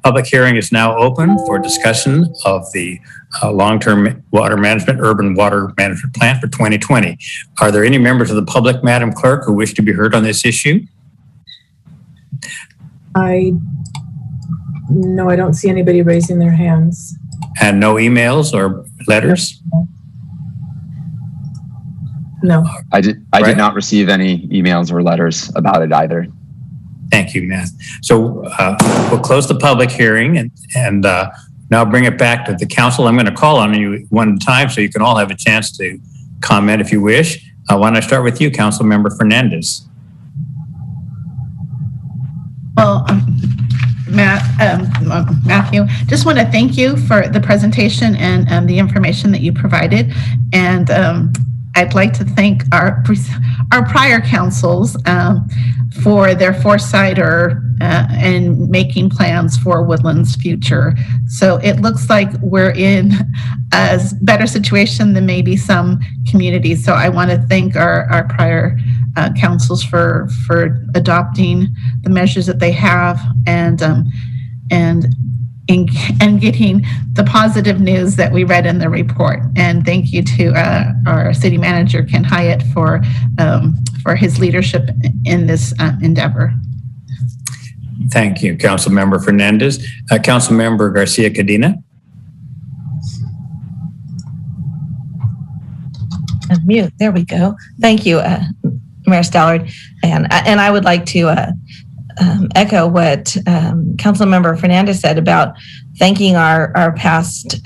Public hearing is now open for discussion of the long-term water management, urban water management plan for 2020. Are there any members of the public, Madam Clerk, who wish to be heard on this issue? No, I don't see anybody raising their hands. And no emails or letters? No. I did not receive any emails or letters about it either. Thank you, Matt. So we'll close the public hearing and now bring it back to the council. I'm going to call on you one time so you can all have a chance to comment if you wish. Why don't I start with you, Council Member Fernandez? Well, Matthew, just want to thank you for the presentation and the information that you provided. And I'd like to thank our prior councils for their foresight and making plans for Woodland's future. So it looks like we're in a better situation than maybe some communities. So I want to thank our prior councils for adopting the measures that they have and getting the positive news that we read in the report. And thank you to our city manager, Ken Hyatt, for his leadership in this endeavor. Thank you, Council Member Fernandez. Council Member Garcia Cadena. Unmute. There we go. Thank you, Mayor Stallard. And I would like to echo what Councilmember Fernandez said about thanking our past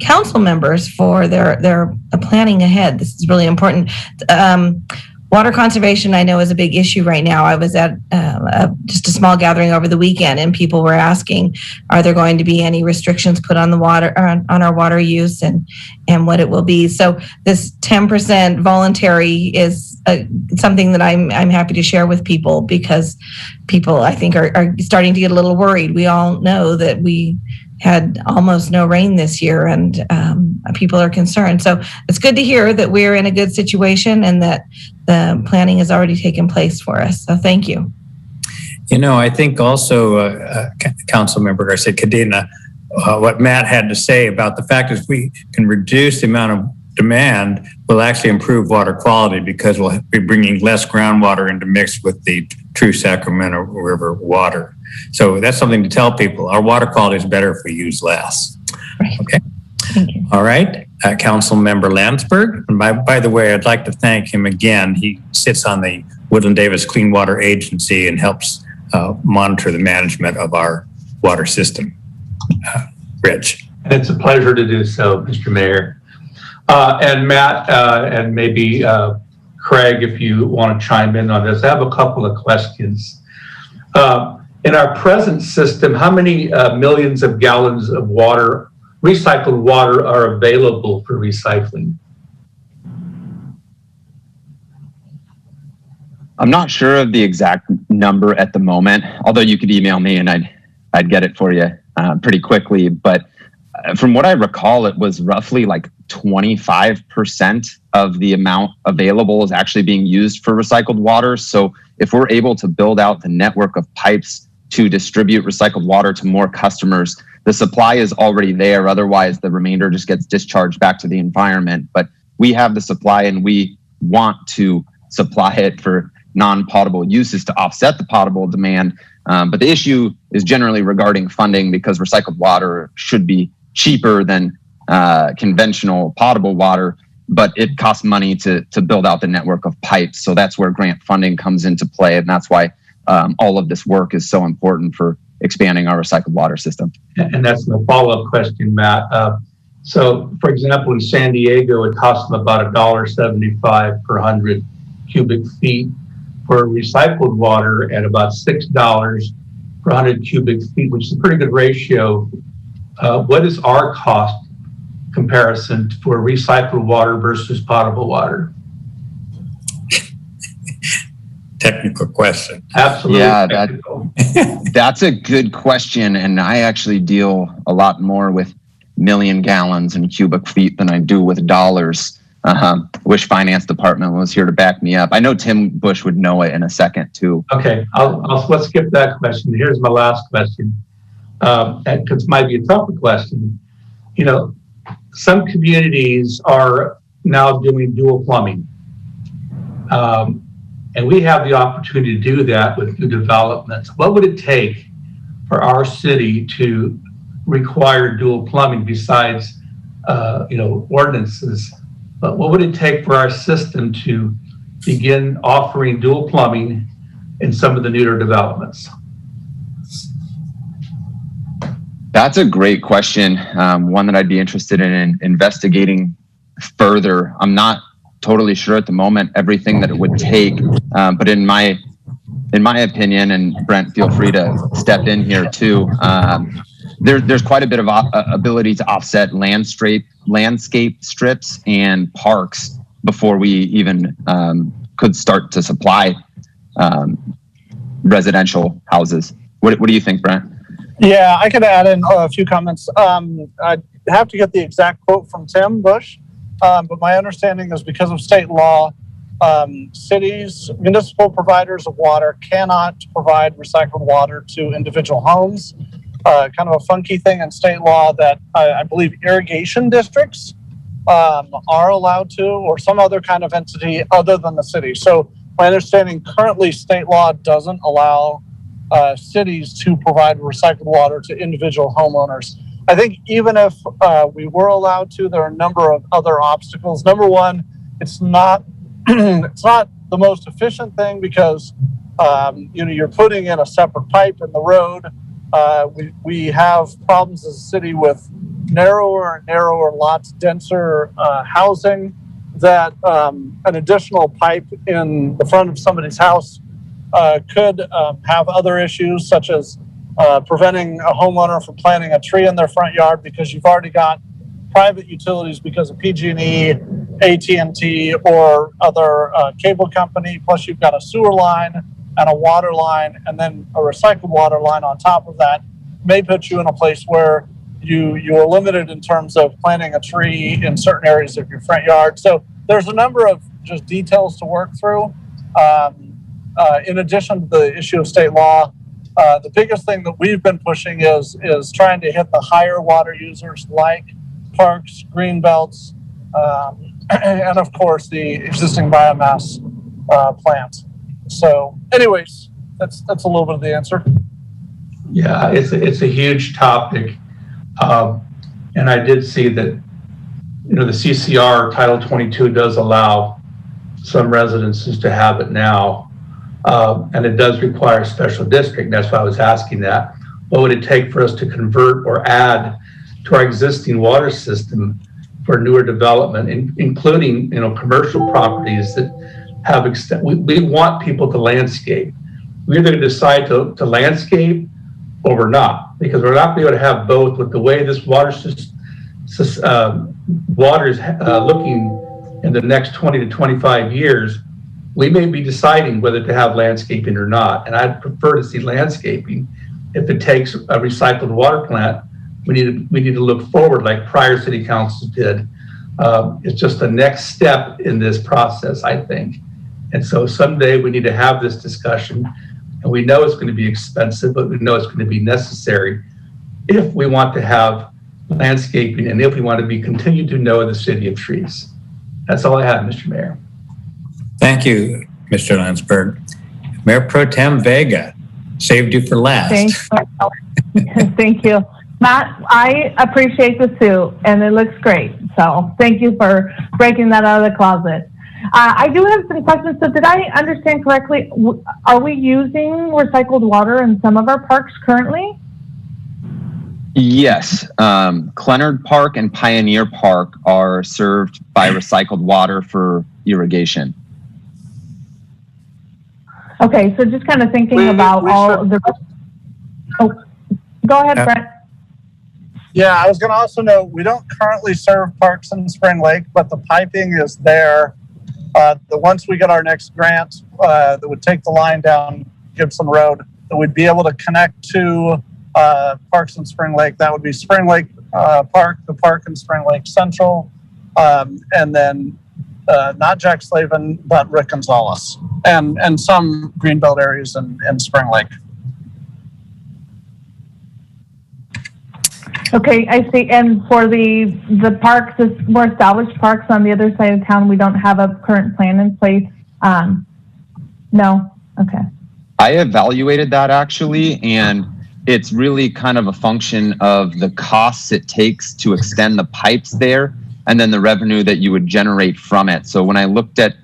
council members for their planning ahead. This is really important. Water conservation, I know, is a big issue right now. I was at just a small gathering over the weekend, and people were asking, are there going to be any restrictions put on the water, on our water use, and what it will be? So this 10% voluntary is something that I'm happy to share with people, because people, I think, are starting to get a little worried. We all know that we had almost no rain this year, and people are concerned. So it's good to hear that we're in a good situation and that the planning has already taken place for us. So thank you. You know, I think also, Council Member Garcia Cadena, what Matt had to say about the fact is we can reduce the amount of demand will actually improve water quality, because we'll be bringing less groundwater into mix with the true Sacramento River water. So that's something to tell people. Our water quality is better if we use less. Right. Okay. Thank you. All right. Council Member Landsberg. And by the way, I'd like to thank him again. He sits on the Woodland Davis Clean Water Agency and helps monitor the management of our water system. Rich. And it's a pleasure to do so, Mr. Mayor. And Matt, and maybe Craig, if you want to chime in on this, I have a couple of questions. In our present system, how many millions of gallons of water, recycled water, are available for recycling? I'm not sure of the exact number at the moment, although you could email me and I'd get it for you pretty quickly. But from what I recall, it was roughly like 25% of the amount available is actually being used for recycled water. So if we're able to build out the network of pipes to distribute recycled water to more customers, the supply is already there. Otherwise, the remainder just gets discharged back to the environment. But we have the supply and we want to supply it for non-potable uses to offset the potable demand. But the issue is generally regarding funding, because recycled water should be cheaper than conventional potable water, but it costs money to build out the network of pipes. So that's where grant funding comes into play. And that's why all of this work is so important for expanding our recycled water system. And that's my follow-up question, Matt. So, for example, in San Diego, it costs them about $1.75 per 100 cubic feet. For recycled water at about $6 per 100 cubic feet, which is a pretty good ratio. What is our cost comparison for recycled water versus potable water? Technical question. Absolutely. Yeah, that's a good question. And I actually deal a lot more with million gallons and cubic feet than I do with dollars. Wish finance department was here to back me up. I know Tim Bush would know it in a second too. Okay, let's skip that question. Here's my last question, because it might be a tougher question. You know, some communities are now doing dual plumbing. And we have the opportunity to do that with new developments. What would it take for our city to require dual plumbing besides, ordinances? But what would it take for our system to begin offering dual plumbing in some of the newer developments? That's a great question. One that I'd be interested in investigating further. I'm not totally sure at the moment everything that it would take, but in my opinion, and Brent, feel free to step in here too. There's quite a bit of ability to offset landscape strips and parks before we even could start to supply residential houses. What do you think, Brent? Yeah, I could add in a few comments. I'd have to get the exact quote from Tim Bush, but my understanding is because of state law, cities, municipal providers of water cannot provide recycled water to individual homes. Kind of a funky thing in state law that I believe irrigation districts are allowed to, or some other kind of entity other than the city. So my understanding currently state law doesn't allow cities to provide recycled water to individual homeowners. I think even if we were allowed to, there are a number of other obstacles. Number one, it's not it's not the most efficient thing because you're putting in a separate pipe in the road. We have problems as a city with narrower and narrower lots, denser housing, that an additional pipe in the front of somebody's house could have other issues, such as preventing a homeowner from planting a tree in their front yard because you've already got private utilities because of PG&E, AT&T, or other cable company, plus you've got a sewer line and a water line, and then a recycled water line on top of that may put you in a place where you are limited in terms of planting a tree in certain areas of your front yard. So there's a number of just details to work through. In addition to the issue of state law, the biggest thing that we've been pushing is trying to hit the higher water users like parks, green belts, and of course the existing biomass plants. So anyways, that's a little bit of the answer. Yeah, it's a huge topic. And I did see that, the CCR Title 22 does allow some residences to have it now. And it does require a special district. That's why I was asking that. What would it take for us to convert or add to our existing water system for newer development, including, commercial properties that have we want people to landscape. We either decide to landscape or we're not, because we're not able to have both with the way this water is looking in the next 20 to 25 years. we may be deciding whether to have landscaping or not. And I'd prefer to see landscaping. If it takes a recycled water plant, we need to look forward like prior city councils did. It's just the next step in this process, I think. And so someday we need to have this discussion, and we know it's going to be expensive, but we know it's going to be necessary if we want to have landscaping and if we want to continue to know the city of trees. That's all I have, Mr. Mayor. Thank you, Mr. Landsberg. Mayor Pro Tem Vega, saved you for last. Thanks. Thank you. Matt, I appreciate the suit and it looks great. So thank you for breaking that out of the closet. I do have some questions. So did I understand correctly? Are we using recycled water in some of our parks currently? Yes. Clenard Park and Pioneer Park are served by recycled water for irrigation. Okay, so just kind of thinking about all of the... Oh, go ahead, Brett. Yeah, I was going to also note, we don't currently serve parks in Spring Lake, but the piping is there. Once we get our next grant that would take the line down Gibson Road, that we'd be able to connect to parks in Spring Lake. That would be Spring Lake Park, the park in Spring Lake Central, and then not Jack Slavin, but Rick Gonzalez, and some greenbelt areas in Spring Lake. Okay, I see. And for the parks, the more established parks on the other side of town, we don't have a current plan in place? No? Okay. I evaluated that actually, and it's really kind of a function of the costs it takes to extend the pipes there and then the revenue that you would generate from it. So when I looked at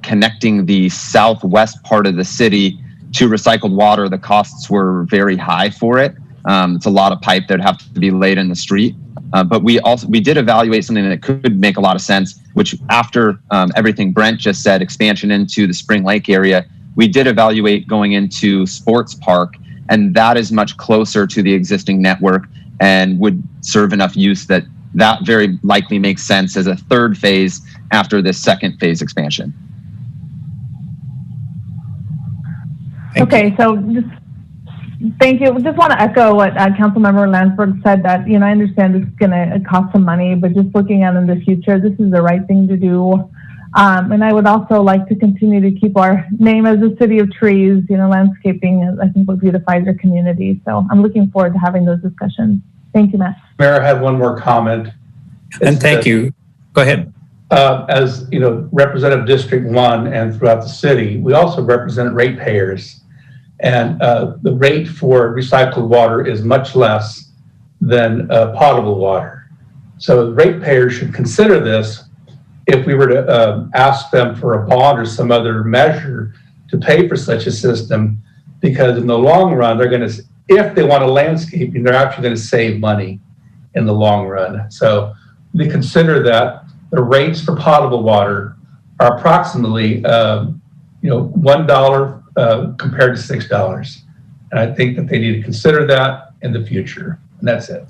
connecting the southwest part of the city to recycled water, the costs were very high for it. It's a lot of pipe that would have to be laid in the street. But we did evaluate something that could make a lot of sense, which after everything Brent just said, expansion into the Spring Lake area, we did evaluate going into Sports Park, and that is much closer to the existing network and would serve enough use that very likely makes sense as a third phase after this second phase expansion. Okay, so just thank you. Just want to echo what Councilmember Landsberg said, that, I understand this is going to cost some money, but just looking out in the future, this is the right thing to do. And I would also like to continue to keep our name as the city of trees. Landscaping, I think, will beautify your community. So I'm looking forward to having those discussions. Thank you, Matt. Mayor, I have one more comment. And thank you. Go ahead. As Representative District 1 and throughout the city, we also represent ratepayers. And the rate for recycled water is much less than potable water. So ratepayers should consider this if we were to ask them for a bond or some other measure to pay for such a system, because in the long run, they're going to, if they want a landscaping, they're actually going to save money in the long run. So they consider that the rates for potable water are approximately, $1 compared to $6. And I think that they need to consider that in the future. And that's it.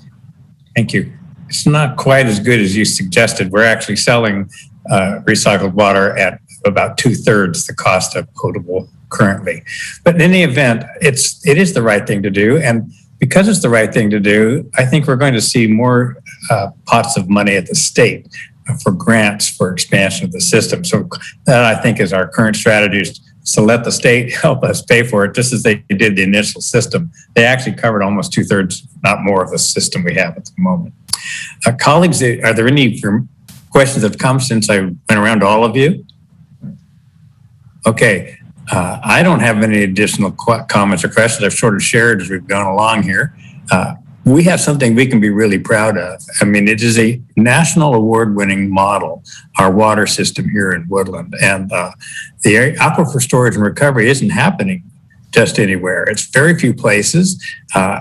Thank you. It's not quite as good as you suggested. We're actually selling recycled water at about 2/3 the cost of potable currently. But in any event, it is the right thing to do. And because it's the right thing to do, I think we're going to see more pots of money at the state for grants for expansion of the system. So that, I think, is our current strategy, is to let the state help us pay for it, just as they did the initial system. They actually covered almost 2/3, not more, of the system we have at the moment. Colleagues, are there any questions that have come since I went around to all of you? Okay. I don't have any additional comments or questions. I've sort of shared as we've gone along here. We have something we can be really proud of. I mean, it is a national award-winning model, our water system here in Woodland. And the aquifer storage and recovery isn't happening just anywhere. It's very few places.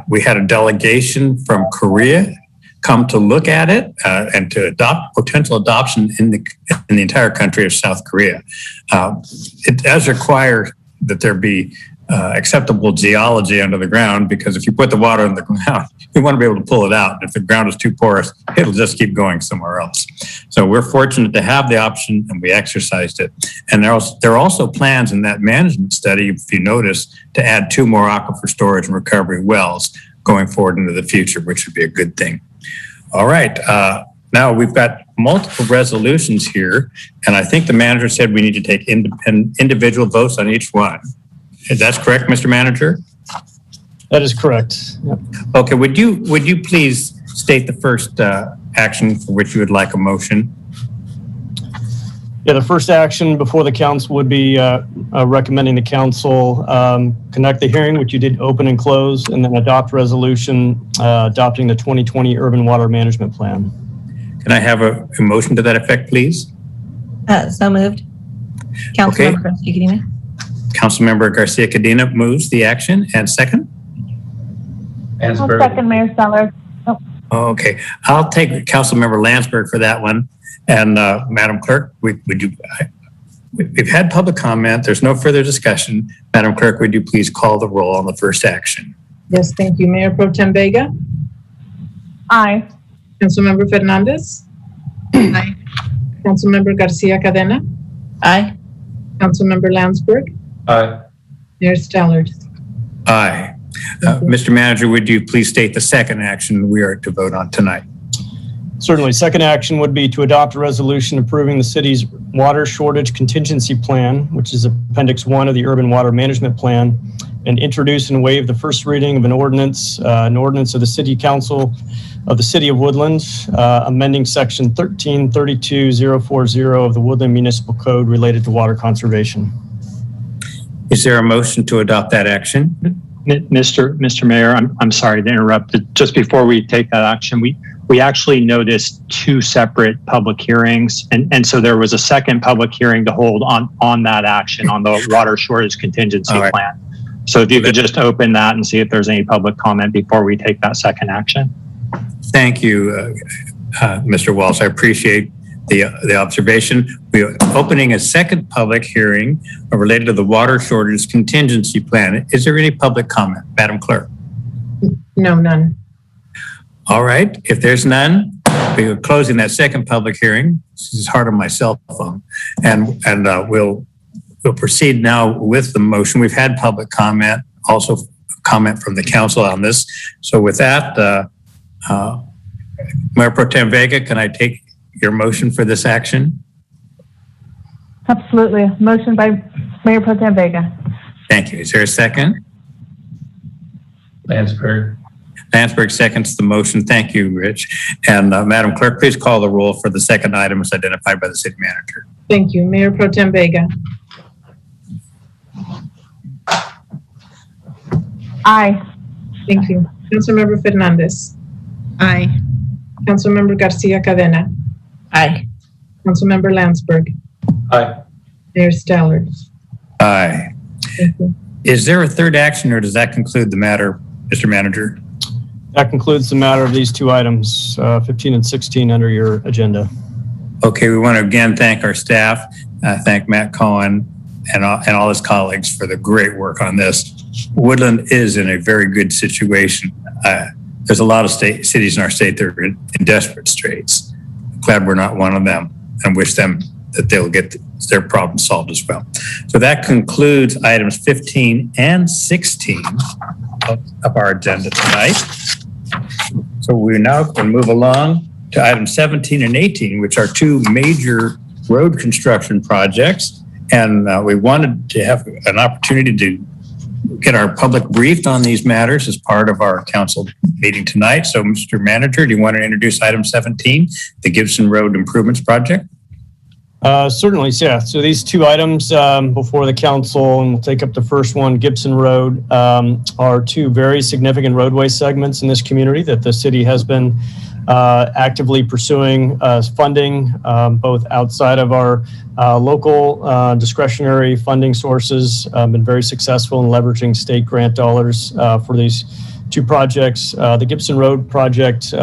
We had a delegation from Korea come to look at it and to adopt potential adoption in the entire country of South Korea. It does require that there be acceptable geology under the ground, because if you put the water in the ground, you want to be able to pull it out. If the ground is too porous, it'll just keep going somewhere else. So we're fortunate to have the option, and we exercised it. And there are also plans in that management study, if you notice, to add 2 more aquifer storage and recovery wells going forward into the future, which would be a good thing. All right. Now we've got multiple resolutions here, and I think the manager said we need to take individual votes on each one. That's correct, Mr. Manager? That is correct. Yep. Okay, would you please state the first action for which you would like a motion? Yeah, the first action before the council would be recommending the council conduct the hearing, which you did open and close, and then adopt resolution adopting the 2020 Urban Water Management Plan. Can I have a motion to that effect, please? So moved. Councilmember Garcia-Cadena. Councilmember Garcia-Cadena moves the action, and second? I'll Lansberg. second, Mayor Stallard. Okay, I'll take Councilmember Landsberg for that one. And Madam Clerk, we've had public comment. There's no further discussion. Madam Clerk, would you please call the roll on the first action? Yes, thank you. Mayor Pro Tem Vega, Aye. Councilmember Fernandez, Aye. Councilmember Garcia Cadena, Aye. Councilmember Landsberg, Aye. Mayor Stallard. Aye. Mr. Manager, would you please state the second action we are to vote on tonight? Certainly. Second action would be to adopt a resolution approving the city's water shortage contingency plan, which is Appendix 1 of the Urban Water Management Plan, and introduce and waive the first reading of an ordinance of the City Council of the City of Woodland, amending Section 1332040 of the Woodland Municipal Code related to water conservation. Is there a motion to adopt that action? Mr. Mayor, I'm sorry to interrupt. Just before we take that action, we actually noticed 2 separate public hearings, and so there was a second public hearing to hold on that action on the water shortage contingency plan. So if you could just open that and see if there's any public comment before we take that second action. Thank you, Mr. Walsh. I appreciate the observation. We are opening a second public hearing related to the water shortage contingency plan. Is there any public comment, Madam Clerk? No, none. All right. If there's none, we are closing that second public hearing. This is hard on my cell phone, and we'll proceed now with the motion. We've had public comment, also comment from the council on this. So with that, Mayor Pro Tem Vega, can I take your motion for this action? Absolutely. Motion by Mayor Pro Tem Vega. Thank you. Is there a second? Lansberg. Landsberg seconds the motion. Thank you, Rich. And Madam Clerk, please call the roll for the second item as identified by the city manager. Thank you. Mayor Pro Tem Vega, Aye. thank you. Councilmember Fernandez, Aye. Councilmember Garcia Cadena, Aye. Councilmember Landsberg, Aye. Mayor Stallard. Aye. Thank you. Is there a third action, or does that conclude the matter, Mr. Manager? That concludes the matter of these 2 items, 15 and 16 under your agenda. Okay, we want to again thank our staff, thank Matt Cohen and all his colleagues for the great work on this. Woodland is in a very good situation. There's a lot of cities in our state that are in desperate straits. Glad we're not one of them, and wish them that they'll get their problem solved as well. So that concludes items 15 and 16 of our agenda tonight. So we now can move along to items 17 and 18, which are 2 major road construction projects. And we wanted to have an opportunity to get our public briefed on these matters as part of our council meeting tonight. So Mr. Manager, do you want to introduce item 17, the Gibson Road Improvements Project? Certainly, yeah. So these 2 items before the council, and we'll take up the first one, Gibson Road, are 2 very significant roadway segments in this community that the city has been actively pursuing funding, both outside of our local discretionary funding sources, been very successful in leveraging state grant dollars for these 2 projects. The Gibson Road project,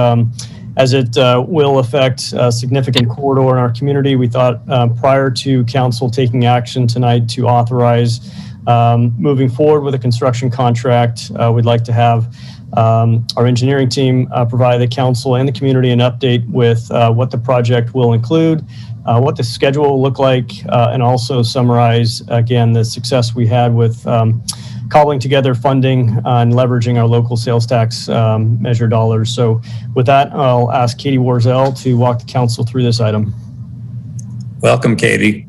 as it will affect a significant corridor in our community, we thought prior to council taking action tonight to authorize Moving forward with a construction contract, we'd like to have our engineering team provide the council and the community an update with what the project will include, what the schedule will look like, and also summarize, again, the success we had with cobbling together funding and leveraging our local sales tax measure dollars. So with that, I'll ask Katie Warzel to walk the council through this item. Welcome, Katie.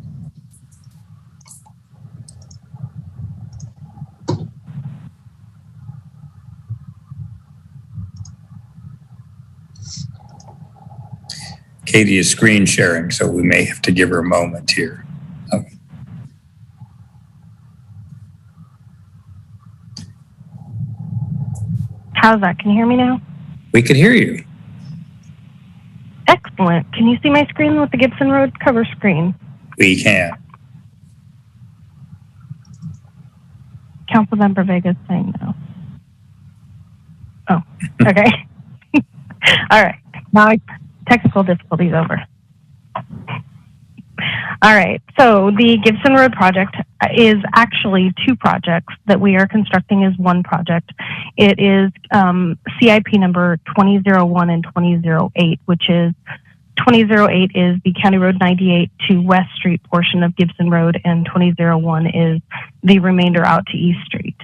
Katie is screen sharing, so we may have to give her a moment here. Okay. How's that? Can you hear me now? We could hear you. Excellent. Can you see my screen with the Gibson Road cover screen? We can. Councilmember Vega's saying no. Oh, okay. All right. Now technical difficulties over. All right. So the Gibson Road project is actually two projects that we are constructing as one project. It is CIP number 2001 and 2008, which is 2008 is the County Road 98 to West Street portion of Gibson Road, and 2001 is the remainder out to East Street.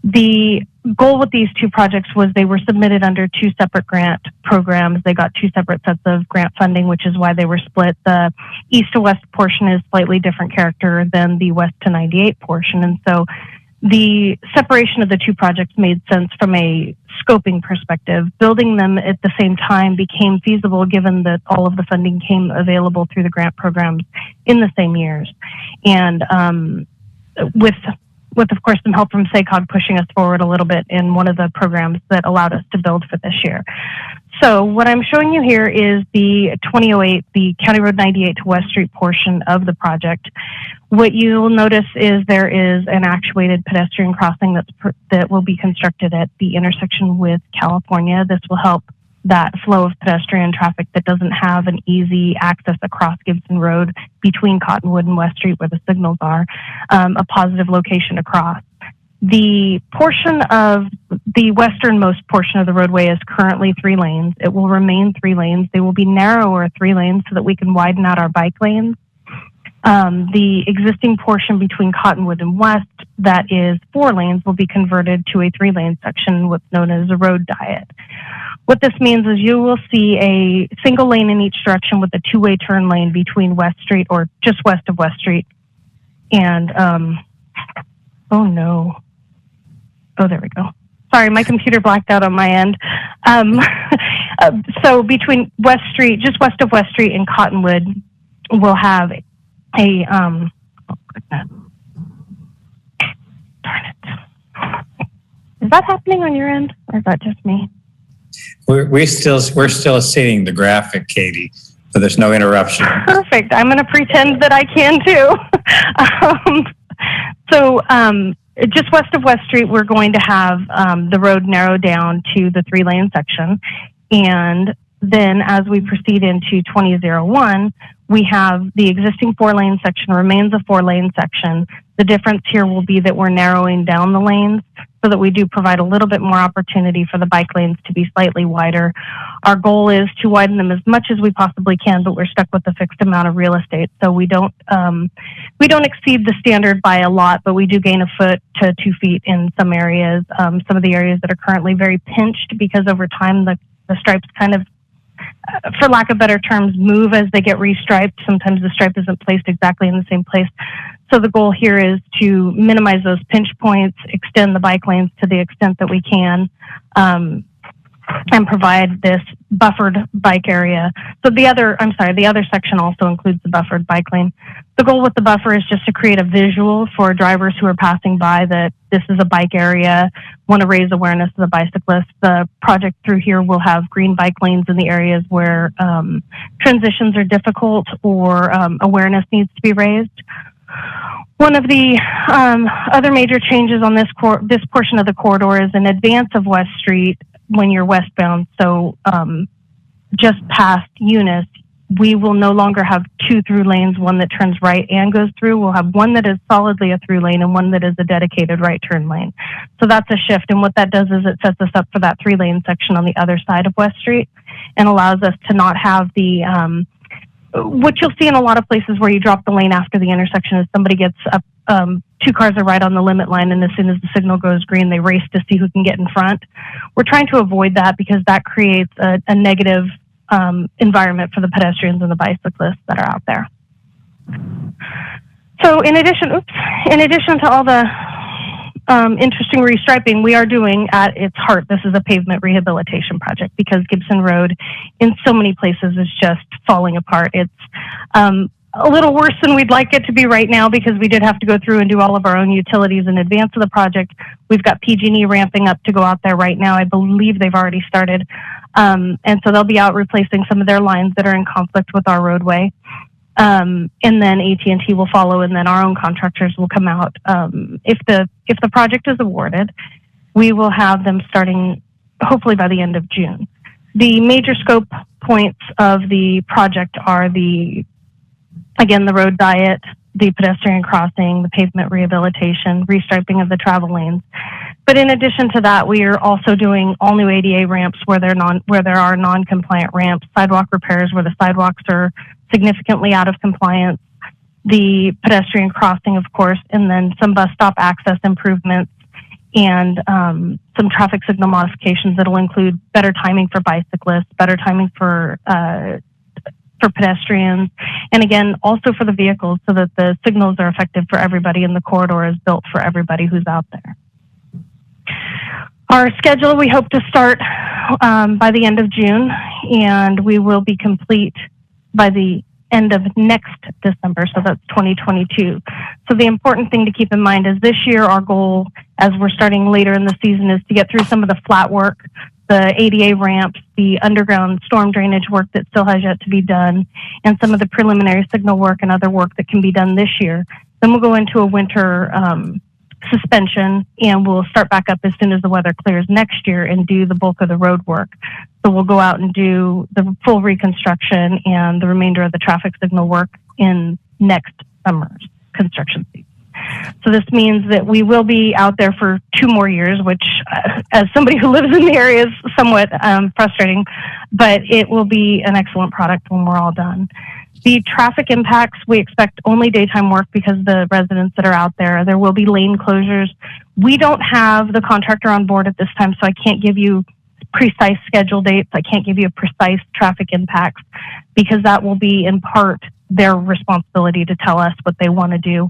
The goal with these two projects was they were submitted under two separate grant programs. They got two separate sets of grant funding, which is why they were split. The east to west portion is slightly different character than the west to 98 portion. And so the separation of the two projects made sense from a scoping perspective. Building them at the same time became feasible given that all of the funding came available through the grant programs in the same years. And with of course some help from SACOG pushing us forward a little bit in one of the programs that allowed us to build for this year. So what I'm showing you here is the 2008, the County Road 98 to West Street portion of the project. What you'll notice is there is an actuated pedestrian crossing that will be constructed at the intersection with California. This will help that flow of pedestrian traffic that doesn't have an easy access across Gibson Road between Cottonwood and West Street where the signals are, a positive location across. The portion of the westernmost portion of the roadway is currently 3 lanes. It will remain 3 lanes. They will be narrower 3 lanes so that we can widen out our bike lanes. The existing portion between Cottonwood and West that is 4 lanes will be converted to a 3-lane section, what's known as a road diet. What this means is you will see a single lane in each direction with a 2-way turn lane between West Street or just west of West Street. And, oh no. Oh, there we go. Sorry, my computer blacked out on my end. So between West Street, just west of West Street and Cottonwood, we'll have a, oh goodness. Darn it. Is that happening on your end or is that just me? We're still seeing the graphic, Katie, so there's no interruption. Perfect. I'm going to pretend that I can too. Just west of West Street, we're going to have the road narrowed down to the 3-lane section. And then as we proceed into 2001, we have the existing 4-lane section remains a 4-lane section. The difference here will be that we're narrowing down the lanes so that we do provide a little bit more opportunity for the bike lanes to be slightly wider. Our goal is to widen them as much as we possibly can, but we're stuck with a fixed amount of real estate. So we don't exceed the standard by a lot, but we do gain a foot to 2 feet in some areas. Some of the areas that are currently very pinched because over time the stripes kind of, for lack of better terms, move as they get restriped. Sometimes the stripe isn't placed exactly in the same place. So the goal here is to minimize those pinch points, extend the bike lanes to the extent that we can, and provide this buffered bike area. So the other section also includes the buffered bike lane. The goal with the buffer is just to create a visual for drivers who are passing by that this is a bike area, want to raise awareness of the bicyclists. The project through here will have green bike lanes in the areas where transitions are difficult or awareness needs to be raised. One of the other major changes on this portion of the corridor is in advance of West Street when you're westbound. So just past Eunice, we will no longer have two through lanes, one that turns right and goes through. We'll have one that is solidly a through lane and one that is a dedicated right turn lane. So that's a shift. And what that does is it sets us up for that 3-lane section on the other side of West Street and allows us to not have the, what you'll see in a lot of places where you drop the lane after the intersection is somebody gets up, 2 cars are right on the limit line, and as soon as the signal goes green, they race to see who can get in front. We're trying to avoid that because that creates a negative environment for the pedestrians and the bicyclists that are out there. So in addition to all the interesting restriping we are doing, at its heart, this is a pavement rehabilitation project because Gibson Road in so many places is just falling apart. It's a little worse than we'd like it to be right now because we did have to go through and do all of our own utilities in advance of the project. We've got PG&E ramping up to go out there right now. I believe they've already started. And so they'll be out replacing some of their lines that are in conflict with our roadway. And then AT&T will follow, and then our own contractors will come out. If the project is awarded, we will have them starting hopefully by the end of June. The major scope points of the project are the road diet, the pedestrian crossing, the pavement rehabilitation, restriping of the travel lanes. But in addition to that, we are also doing all new ADA ramps where there are non-compliant ramps, sidewalk repairs where the sidewalks are significantly out of compliance, the pedestrian crossing, of course, and then some bus stop access improvements and some traffic signal modifications that will include better timing for bicyclists, better timing for pedestrians, and again, also for the vehicles so that the signals are effective for everybody and the corridor is built for everybody who's out there. Our schedule, we hope to start by the end of June, and we will be complete by the end of next December, so that's 2022. So the important thing to keep in mind is this year our goal, as we're starting later in the season, is to get through some of the flat work, the ADA ramps, the underground storm drainage work that still has yet to be done, and some of the preliminary signal work and other work that can be done this year. Then we'll go into a winter suspension, and we'll start back up as soon as the weather clears next year and do the bulk of the road work. So we'll go out and do the full reconstruction and the remainder of the traffic signal work in next summer's construction season. So this means that we will be out there for 2 more years, which as somebody who lives in the area is somewhat frustrating, but it will be an excellent product when we're all done. The traffic impacts, we expect only daytime work because the residents that are out there. There will be lane closures. We don't have the contractor on board at this time, so I can't give you precise schedule dates. I can't give you a precise traffic impacts because that will be in part their responsibility to tell us what they want to do.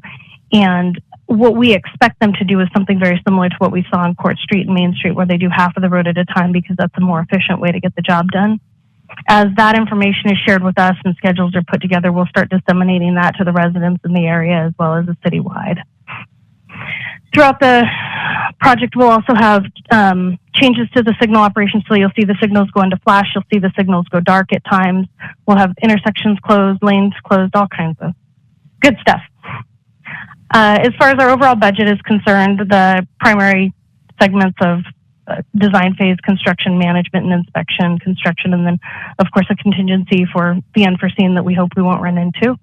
And what we expect them to do is something very similar to what we saw on Court Street and Main Street, where they do half of the road at a time because that's a more efficient way to get the job done. As that information is shared with us and schedules are put together, we'll start disseminating that to the residents in the area as well as the citywide. Throughout the project, we'll also have changes to the signal operation. So you'll see the signals go into flash. You'll see the signals go dark at times. We'll have intersections closed, lanes closed, all kinds of good stuff. As far as our overall budget is concerned, the primary segments of design phase, construction, management, and inspection, construction, and then, of course, a contingency for the unforeseen that we hope we won't run into,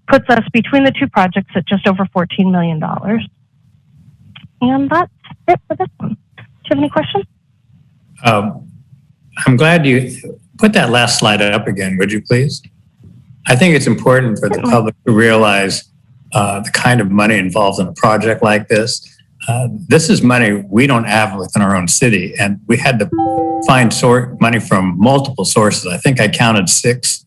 puts us between the 2 projects at just over $14 million. And that's it for this one. Do you have any questions? I'm glad you put that last slide up again, would you please? I think it's important for the public to realize the kind of money involved in a project like this. This is money we don't have within our own city, and we had to find money from multiple sources. I think I counted six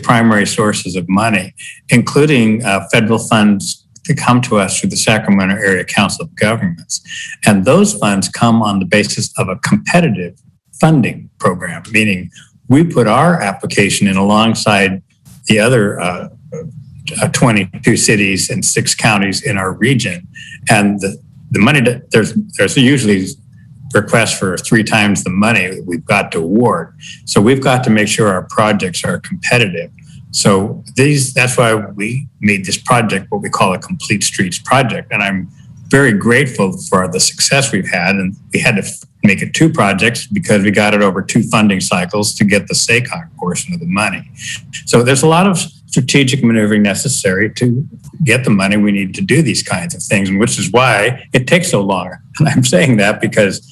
primary sources of money, including federal funds to come to us through the Sacramento Area Council of Governments. And those funds come on the basis of a competitive funding program, meaning we put our application in alongside the other 22 cities and 6 counties in our region. And the money that there's usually requests for 3 times the money that we've got to award. So we've got to make sure our projects are competitive. So that's why we made this project what we call a Complete Streets project. And I'm very grateful for the success we've had. And we had to make it 2 projects because we got it over 2 funding cycles to get the SACOG portion of the money. So there's a lot of strategic maneuvering necessary to get the money we need to do these kinds of things, which is why it takes so long. And I'm saying that because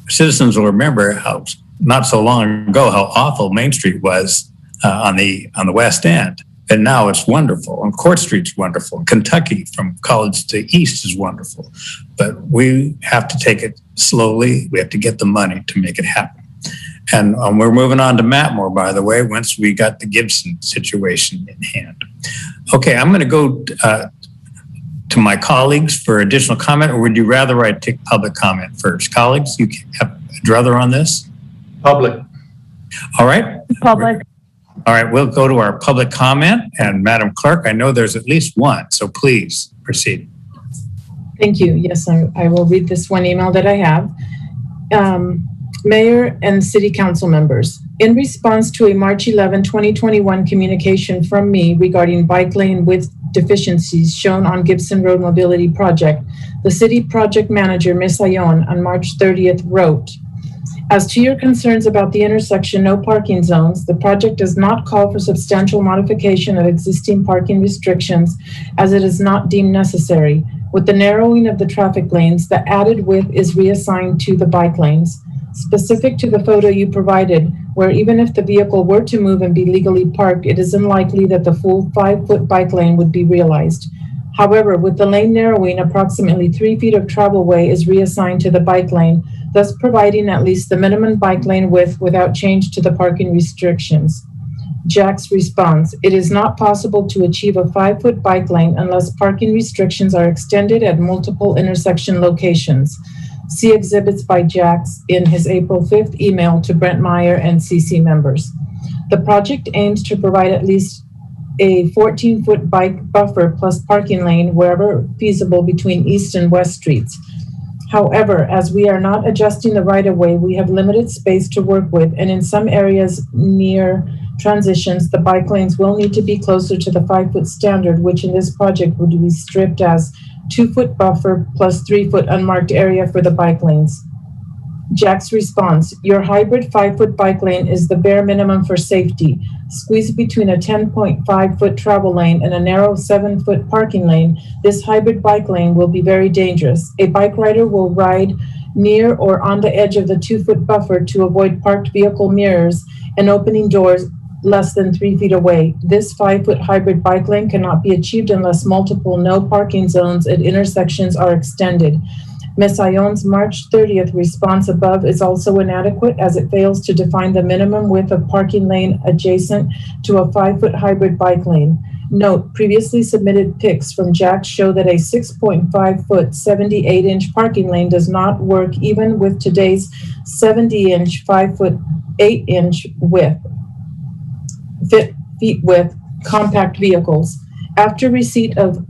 citizens will remember how not so long ago how awful Main Street was on the West End. And now it's wonderful. And Court Street's wonderful. Kentucky from College to East is wonderful. But we have to take it slowly. We have to get the money to make it happen. And we're moving on to Matmore, by the way, once we got the Gibson situation in hand. Okay, I'm going to go to my colleagues for additional comment, or would you rather I take public comment first? Colleagues, you have a druther on this? Public. All right. Public. All right, we'll go to our public comment. And Madam Clerk, I know there's at least one, so please proceed. Thank you. Yes, I will read this one email that I have. Mayor and City Council members, in response to a March 11, 2021 communication from me regarding bike lane width deficiencies shown on Gibson Road Mobility Project, the City Project Manager, Ms. Ayon, on March 30th wrote, as to your concerns about the intersection no parking zones, the project does not call for substantial modification of existing parking restrictions as it is not deemed necessary. With the narrowing of the traffic lanes, the added width is reassigned to the bike lanes. Specific to the photo you provided, where even if the vehicle were to move and be legally parked, it is unlikely that the full 5-foot bike lane would be realized. However, with the lane narrowing, approximately 3 feet of travelway is reassigned to the bike lane, thus providing at least the minimum bike lane width without change to the parking restrictions. Jack's response, it is not possible to achieve a 5-foot bike lane unless parking restrictions are extended at multiple intersection locations. See exhibits by Jax in his April 5th email to Brent Meyer and CC members. The project aims to provide at least a 14-foot bike buffer plus parking lane wherever feasible between East and West Streets. However, as we are not adjusting the right-of-way, we have limited space to work with, and in some areas near transitions, the bike lanes will need to be closer to the 5-foot standard, which in this project would be stripped as 2-foot buffer plus 3-foot unmarked area for the bike lanes. Jack's response, your hybrid 5-foot bike lane is the bare minimum for safety. Squeezed between a 10.5-foot travel lane and a narrow 7-foot parking lane, this hybrid bike lane will be very dangerous. A bike rider will ride near or on the edge of the 2-foot buffer to avoid parked vehicle mirrors and opening doors less than 3 feet away. This 5-foot hybrid bike lane cannot be achieved unless multiple no parking zones at intersections are extended. Ms. Ayon's March 30th response above is also inadequate as it fails to define the minimum width of parking lane adjacent to a 5-foot hybrid bike lane. Note, previously submitted pics from Jack show that a 6.5-foot, 78-inch parking lane does not work even with today's 70-inch, 5-foot, 8-inch width, feet width compact vehicles. After receipt of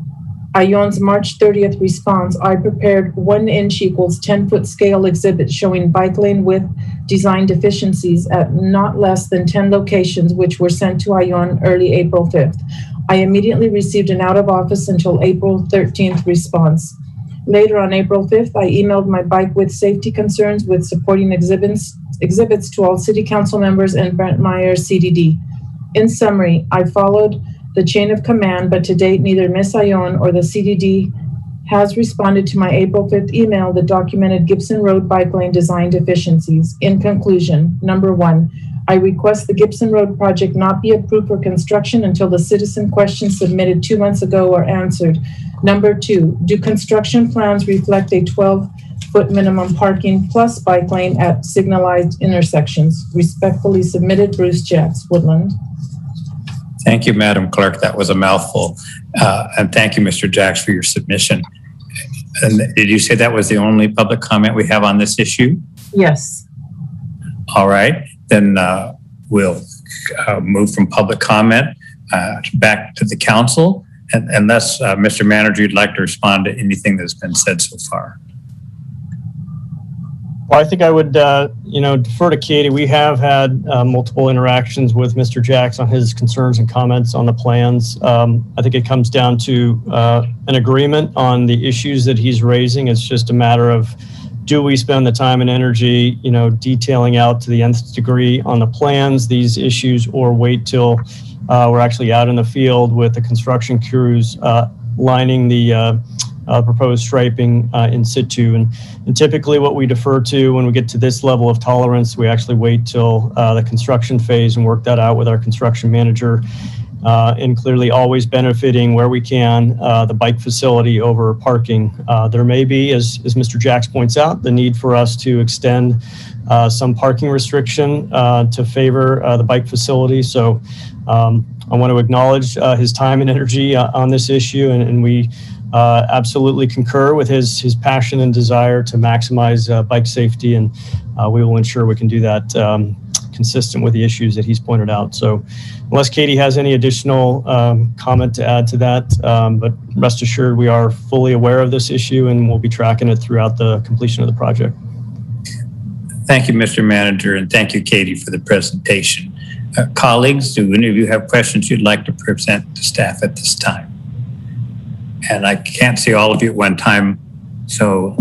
Ayon's March 30th response, I prepared 1-inch equals 10-foot scale exhibit showing bike lane width design deficiencies at not less than 10 locations, which were sent to Ayon early April 5th. I immediately received an out of office until April 13th response. Later on April 5th, I emailed my bike width safety concerns with supporting exhibits to all city council members and Brent Meyer, CDD. In summary, I followed the chain of command, but to date, neither Ms. Ayon or the CDD has responded to my April 5th email that documented Gibson Road bike lane design deficiencies. In conclusion, number 1, I request the Gibson Road project not be approved for construction until the citizen questions submitted 2 months ago are answered. Number 2, do construction plans reflect a 12-foot minimum parking plus bike lane at signalized intersections? Respectfully submitted, Bruce Jacks, Woodland. Thank you, Madam Clerk. That was a mouthful. And thank you, Mr. Jacks, for your submission. And did you say that was the only public comment we have on this issue? Yes. All right. Then we'll move from public comment back to the council. And unless, Mr. Manager, you'd like to respond to anything that's been said so far. Well, I think I would, defer to Katie. We have had multiple interactions with Mr. Jacks on his concerns and comments on the plans. I think it comes down to an agreement on the issues that he's raising. It's just a matter of do we spend the time and energy, detailing out to the nth degree on the plans these issues, or wait till we're actually out in the field with the construction crews lining the proposed striping in situ. And typically what we defer to when we get to this level of tolerance, we actually wait till the construction phase and work that out with our construction manager. And clearly always benefiting where we can the bike facility over parking. There may be, as Mr. Jacks points out, the need for us to extend some parking restriction to favor the bike facility. So I want to acknowledge his time and energy on this issue, and we absolutely concur with his passion and desire to maximize bike safety, and we will ensure we can do that consistent with the issues that he's pointed out. So unless Katie has any additional comment to add to that, but rest assured we are fully aware of this issue and we'll be tracking it throughout the completion of the project. Thank you, Mr. Manager, and thank you, Katie, for the presentation. Colleagues, do any of you have questions you'd like to present to staff at this time? And I can't see all of you at one time, so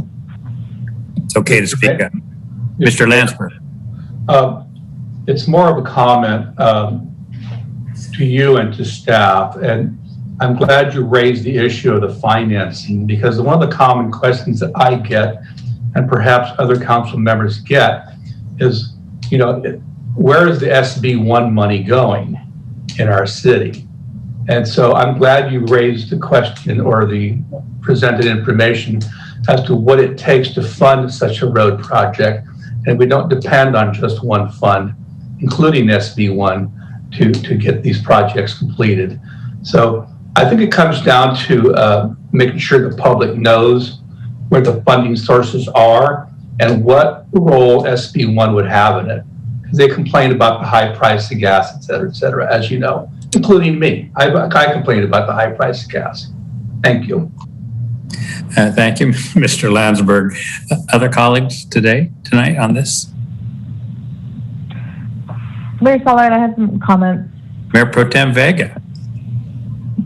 it's okay to speak up. Mr. Landsberg. It's more of a comment to you and to staff, and I'm glad you raised the issue of the financing, because one of the common questions that I get, and perhaps other council members get, is, where is the SB1 money going in our city? And so I'm glad you raised the question or the presented information as to what it takes to fund such a road project. And we don't depend on just one fund, including SB1, to get these projects completed. So I think it comes down to making sure the public knows where the funding sources are and what role SB1 would have in it. Because they complain about the high price of gas, et cetera, as you know, including me. I complained about the high price of gas. Thank you. Thank you, Mr. Landsberg. Other colleagues tonight on this? Mayor Stallard, I have some comments. Mayor Pro Tem Vega.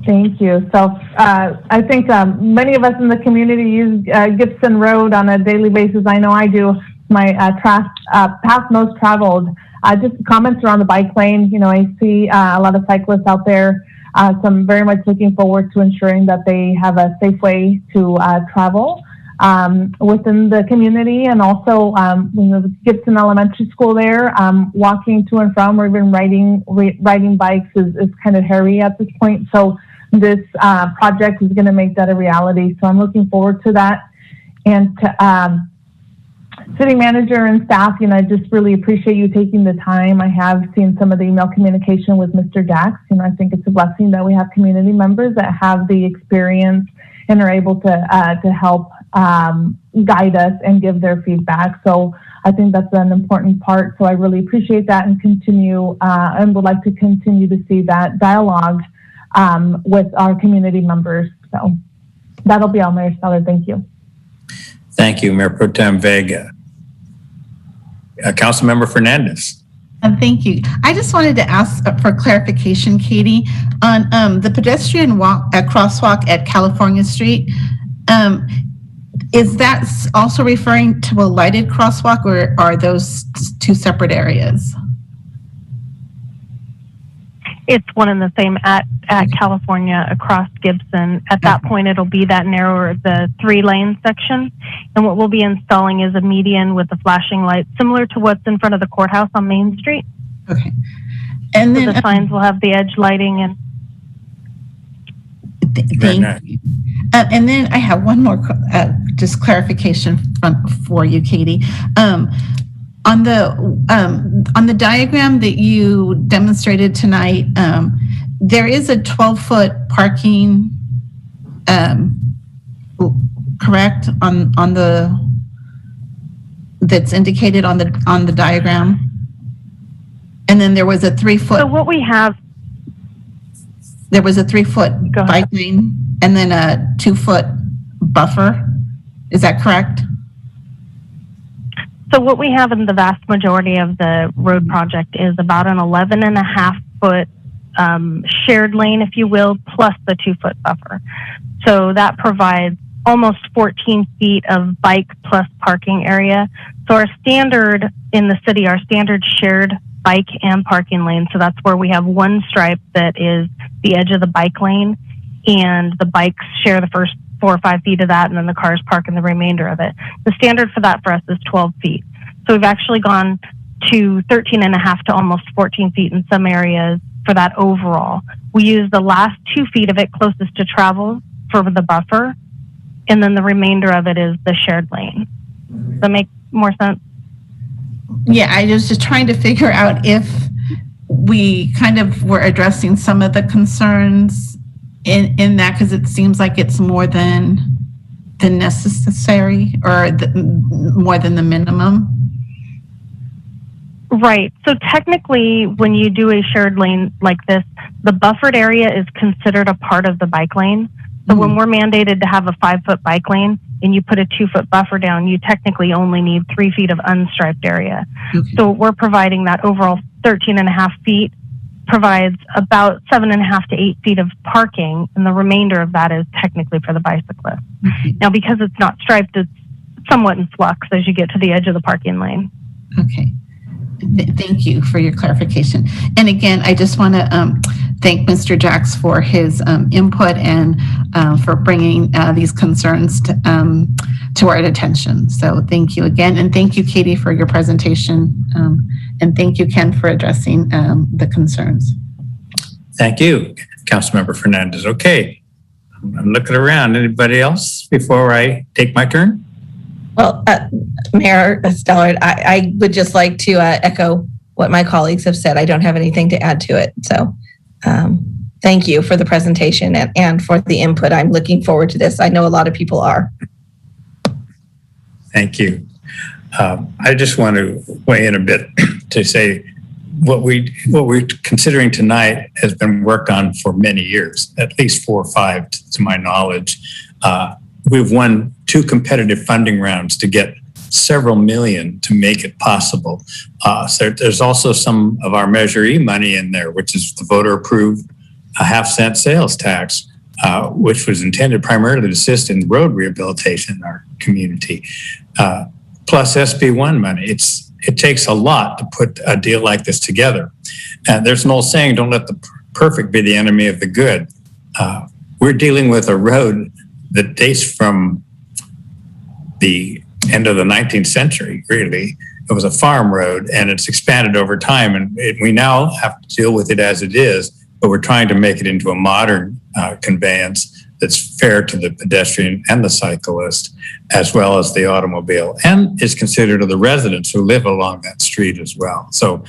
Thank you. So I think many of us in the community use Gibson Road on a daily basis. I know I do. My path most traveled. Just comments around the bike lane. I see a lot of cyclists out there. So I'm very much looking forward to ensuring that they have a safe way to travel within the community, and also Gibson Elementary School there, walking to and from, or even riding bikes is kind of hairy at this point. So this project is going to make that a reality. So I'm looking forward to that. And to City Manager and staff, I just really appreciate you taking the time. I have seen some of the email communication with Mr. Jacks. I think it's a blessing that we have community members that have the experience and are able to help guide us and give their feedback. So I think that's an important part. So I really appreciate that, and would like to continue to see that dialogue with our community members. So that'll be all, Mayor Steller. Thank you. Thank you, Mayor Pro Tem Vega. Councilmember Fernandez. Thank you. I just wanted to ask for clarification, Katie, on the pedestrian crosswalk at California Street. Is that also referring to a lighted crosswalk, or are those two separate areas? It's one and the same at California across Gibson. At that point, it'll be that narrower, the 3-lane section. And what we'll be installing is a median with a flashing light, similar to what's in front of the courthouse on Main Street. Okay. And so then the signs will have the edge lighting. And thank you. And then I have one more just clarification for you, Katie. On the diagram that you demonstrated tonight, there is a 12-foot parking, correct, on the that's indicated on the diagram, and then there was a 3-foot. So what we have, there was a 3-foot bike lane, and then a 2-foot buffer. Is that correct? So what we have in the vast majority of the road project is about an 11.5-foot shared lane, if you will, plus the 2-foot buffer. So that provides almost 14 feet of bike plus parking area. So our standard in the city, our standard shared bike and parking lane. So that's where we have one stripe that is the edge of the bike lane, and the bikes share the first 4 or 5 feet of that, and then the cars park in the remainder of it. The standard for that for us is 12 feet. So we've actually gone to 13 and a half to almost 14 feet in some areas for that overall. We use the last 2 feet of it closest to travel for the buffer, and then the remainder of it is the shared lane. Does that make more sense? Yeah, I was just trying to figure out if we kind of were addressing some of the concerns in that, because it seems like it's more than necessary, or more than the minimum. Right. So technically, when you do a shared lane like this, the buffered area is considered a part of the bike lane. So when we're mandated to have a 5-foot bike lane and you put a 2-foot buffer down, you technically only need 3 feet of unstriped area. Okay. So we're providing that overall 13 and a half feet provides about 7.5 to 8 feet of parking, and the remainder of that is technically for the bicyclist. Okay. Now, because it's not striped, it's somewhat in flux as you get to the edge of the parking lane. Okay. Thank you for your clarification. And again, I just want to thank Mr. Jacks for his input and for bringing these concerns to our attention. So thank you again. And thank you, Katie, for your presentation. And thank you, Ken, for addressing the concerns. Thank you, Councilmember Fernandez. Okay, I'm looking around. Anybody else before I take my turn? Well, Mayor Stallard, I would just like to echo what my colleagues have said. I don't have anything to add to it. So thank you for the presentation and for the input. I'm looking forward to this. I know a lot of people are. Thank you. I just want to weigh in a bit to say what we're considering tonight has been worked on for many years, at least 4 or 5 to my knowledge. We've won 2 competitive funding rounds to get several million to make it possible. So there's also some of our Measure E money in there, which is the voter approved a 0.5-cent sales tax, which was intended primarily to assist in road rehabilitation in our community, plus SB1 money. It takes a lot to put a deal like this together. And there's an old saying, don't let the perfect be the enemy of the good. We're dealing with a road that dates from the end of the 19th century, really. It was a farm road, and it's expanded over time, and we now have to deal with it as it is, but we're trying to make it into a modern conveyance that's fair to the pedestrian and the cyclist, as well as the automobile, and is considered to the residents who live along that street as well. So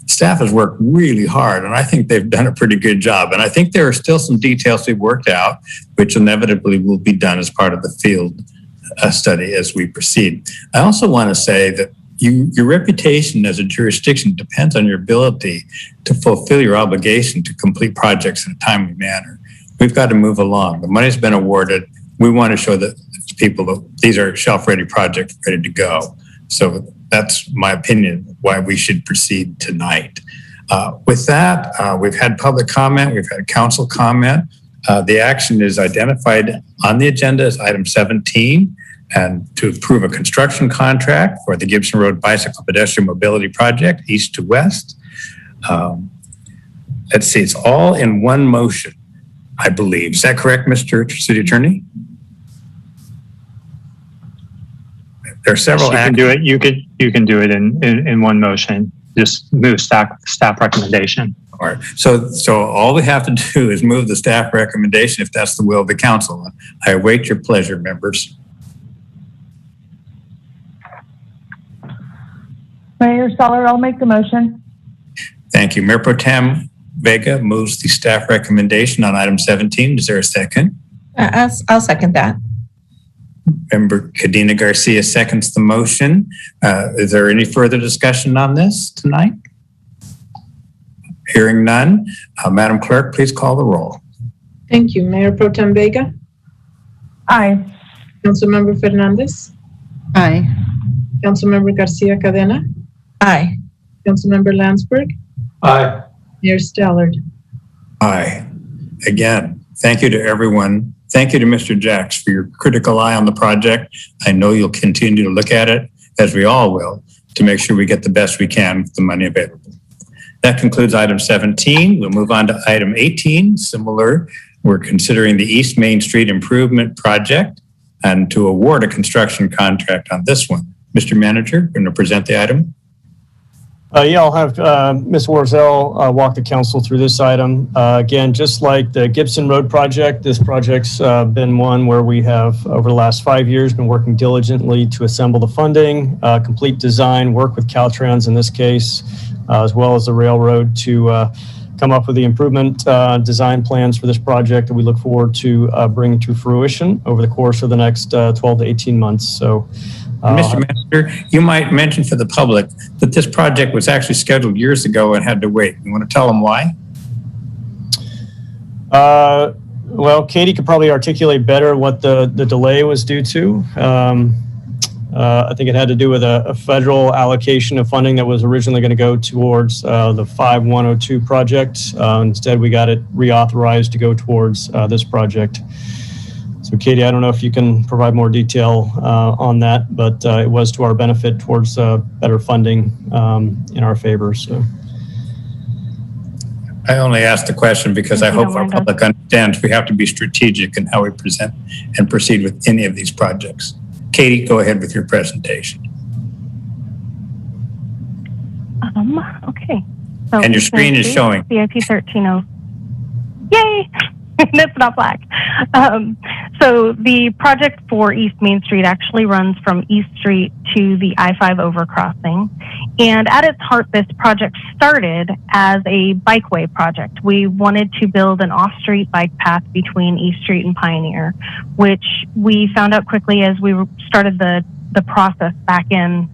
staff has worked really hard, and I think they've done a pretty good job. And I think there are still some details to be worked out, which inevitably will be done as part of the field study as we proceed. I also want to say that your reputation as a jurisdiction depends on your ability to fulfill your obligation to complete projects in a timely manner. We've got to move along. The money's been awarded. We want to show that people that these are shelf-ready projects ready to go. So that's my opinion why we should proceed tonight. With that, we've had public comment, we've had council comment. The action is identified on the agenda as item 17, and to approve a construction contract for the Gibson Road Bicycle Pedestrian Mobility Project, east to west. Let's see, it's all in one motion, I believe. Is that correct, Mr. City Attorney? There are several. You can do it. You can do it in one motion. Just move staff recommendation. All right. So all we have to do is move the staff recommendation if that's the will of the council. I await your pleasure, members. Mayor Stoller, I'll make the motion. Thank you. Mayor Pro Tem Vega moves the staff recommendation on item 17. Is there a second? I'll second that. Member Cadena Garcia seconds the motion. Is there any further discussion on this tonight? Hearing none. Madam Clerk, please call the roll. Thank you. Mayor Pro Tem Vega? Aye. Councilmember Fernandez? Aye. Councilmember Garcia Cadena? Aye. Councilmember Landsberg? Aye. Mayor Stallard? Aye. Again, Thank you to everyone. Thank you to Mr. Jacks for your critical eye on the project. I know you'll continue to look at it, as we all will, to make sure we get the best we can with the money available. That concludes item 17. We'll move on to item 18. Similar, we're considering the East Main Street Improvement Project and to award a construction contract on this one. Mr. Manager, going to present the item. Yeah, I'll have Ms. Warzel walk the council through this item. Again, just like the Gibson Road project, this project's been one where we have, over the last 5 years, been working diligently to assemble the funding, complete design, work with Caltrans in this case, as well as the railroad to come up with the improvement design plans for this project that we look forward to bringing to fruition over the course of the next 12 to 18 months. So, Mr. Manager, you might mention for the public that this project was actually scheduled years ago and had to wait. You want to tell them why? Well, Katie could probably articulate better what the delay was due to. I think it had to do with a federal allocation of funding that was originally going to go towards the 5102 project. Instead, we got it reauthorized to go towards this project. So, Katie, I don't know if you can provide more detail on that, but it was to our benefit towards better funding in our favor. So, I only asked the question because I hope our public understands we have to be strategic in how we present and proceed with any of these projects. Katie, go ahead with your presentation. Okay. So And your screen is showing. CIP 13.0. Yay! It's not black. So the project for East Main Street actually runs from East Street to the I-5 overcrossing. And at its heart, this project started as a bikeway project. We wanted to build an off-street bike path between East Street and Pioneer, which we found out quickly as we started the process back in,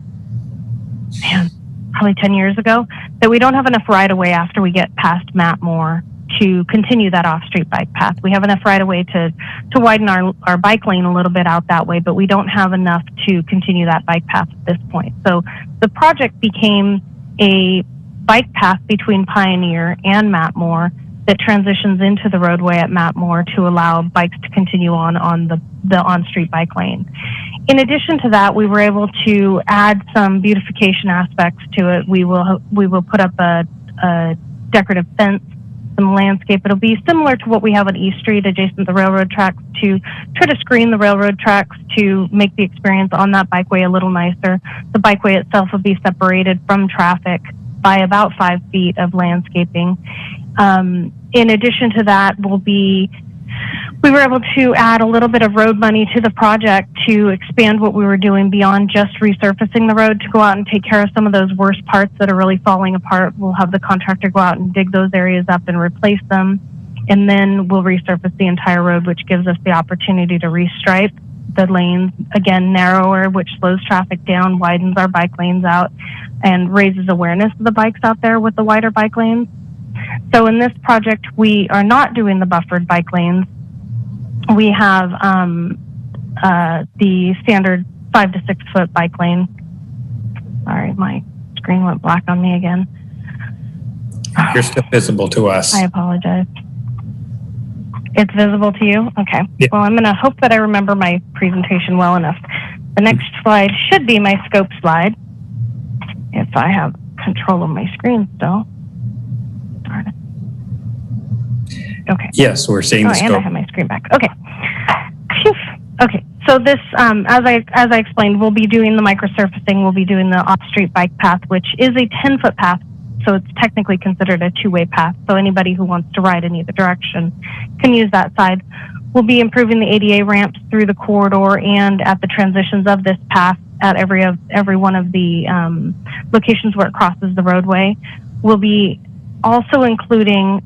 probably 10 years ago, that we don't have enough right-of-way after we get past Mattmore to continue that off-street bike path. We have enough right-of-way to widen our bike lane a little bit out that way, but we don't have enough to continue that bike path at this point. So the project became a bike path between Pioneer and Mattmore that transitions into the roadway at Mattmore to allow bikes to continue on the on-street bike lane. In addition to that, we were able to add some beautification aspects to it. We will put up a decorative fence, some landscape. It'll be similar to what we have on East Street adjacent to the railroad tracks to try to screen the railroad tracks to make the experience on that bikeway a little nicer. The bikeway itself will be separated from traffic by about 5 feet of landscaping. In addition to that, we were able to add a little bit of road money to the project to expand what we were doing beyond just resurfacing the road, to go out and take care of some of those worst parts that are really falling apart. We'll have the contractor go out and dig those areas up and replace them. And then we'll resurface the entire road, which gives us the opportunity to restripe the lanes, again, narrower, which slows traffic down, widens our bike lanes out, and raises awareness of the bikes out there with the wider bike lanes. So in this project, we are not doing the buffered bike lanes. We have the standard 5 to 6 foot bike lane. Sorry, my screen went black on me again. You're still visible to us. I apologize. It's visible to you? Okay. Yeah. Well, I'm going to hope that I remember my presentation well enough. The next slide should be my scope slide, if I have control of my screen still. Darn it. Okay. Yes, we're seeing the and I scope. have my screen back. Okay. Phew. Okay. So this, as I explained, we'll be doing the microsurfacing. We'll be doing the off-street bike path, which is a 10-foot path. So it's technically considered a two-way path. So anybody who wants to ride in either direction can use that side. We'll be improving the ADA ramps through the corridor and at the transitions of this path at every one of the locations where it crosses the roadway. We'll be also including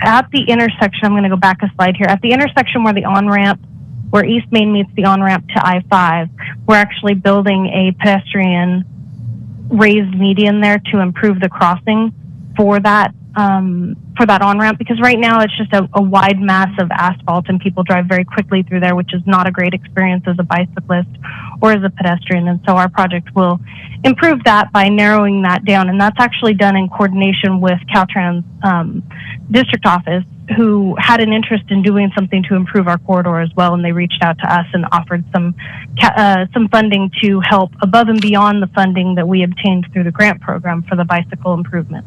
at the intersection, I'm going to go back a slide here, at the intersection where the on-ramp, where East Main meets the on-ramp to I-5, we're actually building a pedestrian raised median there to improve the crossing for that for that on-ramp, because right now it's just a wide mass of asphalt and people drive very quickly through there, which is not a great experience as a bicyclist or as a pedestrian. And so our project will improve that by narrowing that down. And that's actually done in coordination with Caltrans district office, who had an interest in doing something to improve our corridor as well. And they reached out to us and offered some funding to help above and beyond the funding that we obtained through the grant program for the bicycle improvement.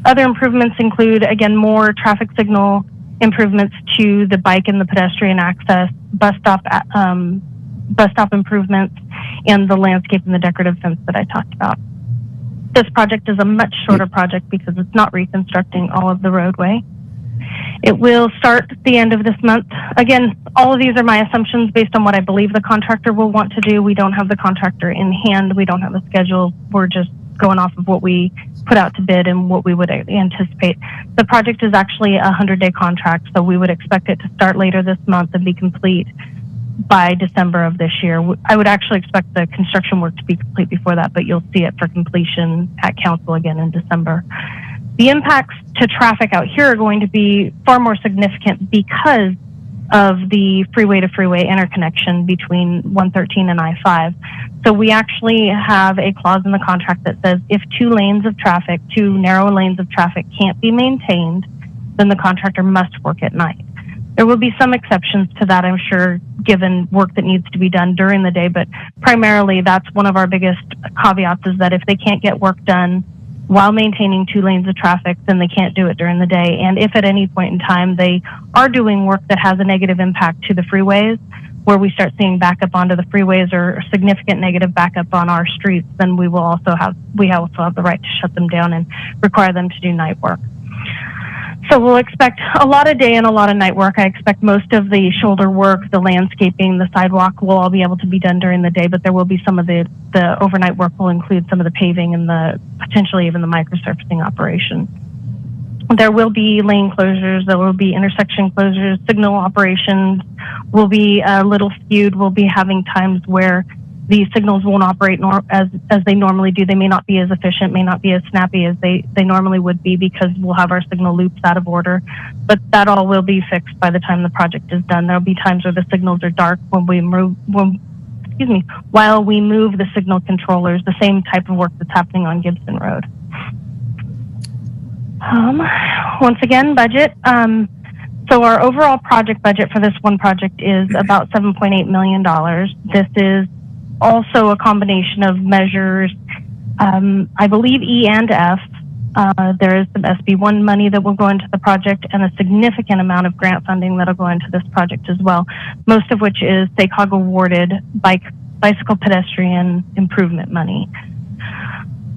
Other improvements include, again, more traffic signal improvements to the bike and the pedestrian access, bus stop improvements, and the landscape and the decorative fence that I talked about. This project is a much shorter project because it's not reconstructing all of the roadway. It will start at the end of this month. Again, all of these are my assumptions based on what I believe the contractor will want to do. We don't have the contractor in hand. We don't have a schedule. We're just going off of what we put out to bid and what we would anticipate. The project is actually a 100-day contract, so we would expect it to start later this month and be complete by December of this year. I would actually expect the construction work to be complete before that, but you'll see it for completion at council again in December. The impacts to traffic out here are going to be far more significant because of the freeway-to-freeway interconnection between 113 and I-5. So we actually have a clause in the contract that says if two narrow lanes of traffic can't be maintained, then the contractor must work at night. There will be some exceptions to that, I'm sure, given work that needs to be done during the day, but primarily that's one of our biggest caveats, is that if they can't get work done while maintaining two lanes of traffic, then they can't do it during the day. And if at any point in time they are doing work that has a negative impact to the freeways, where we start seeing backup onto the freeways or significant negative backup on our streets, then we also have the right to shut them down and require them to do night work. So we'll expect a lot of day and a lot of night work. I expect most of the shoulder work, the landscaping, the sidewalk will all be able to be done during the day, but there will be some of the overnight work will include some of the paving and potentially even the microsurfacing operation. There will be lane closures, there will be intersection closures, signal operations will be a little skewed. We'll be having times where the signals won't operate as they normally do. They may not be as efficient, may not be as snappy as they normally would be, because we'll have our signal loops out of order. But that all will be fixed by the time the project is done. There'll be times where the signals are dark while we move the signal controllers, the same type of work that's happening on Gibson Road. Once again, budget. So our overall project budget for this one project is about $7.8 million. This is also a combination of measures, I believe E and F. There is some SB1 money that will go into the project and a significant amount of grant funding that will go into this project as well, most of which is SACOG awarded bicycle pedestrian improvement money.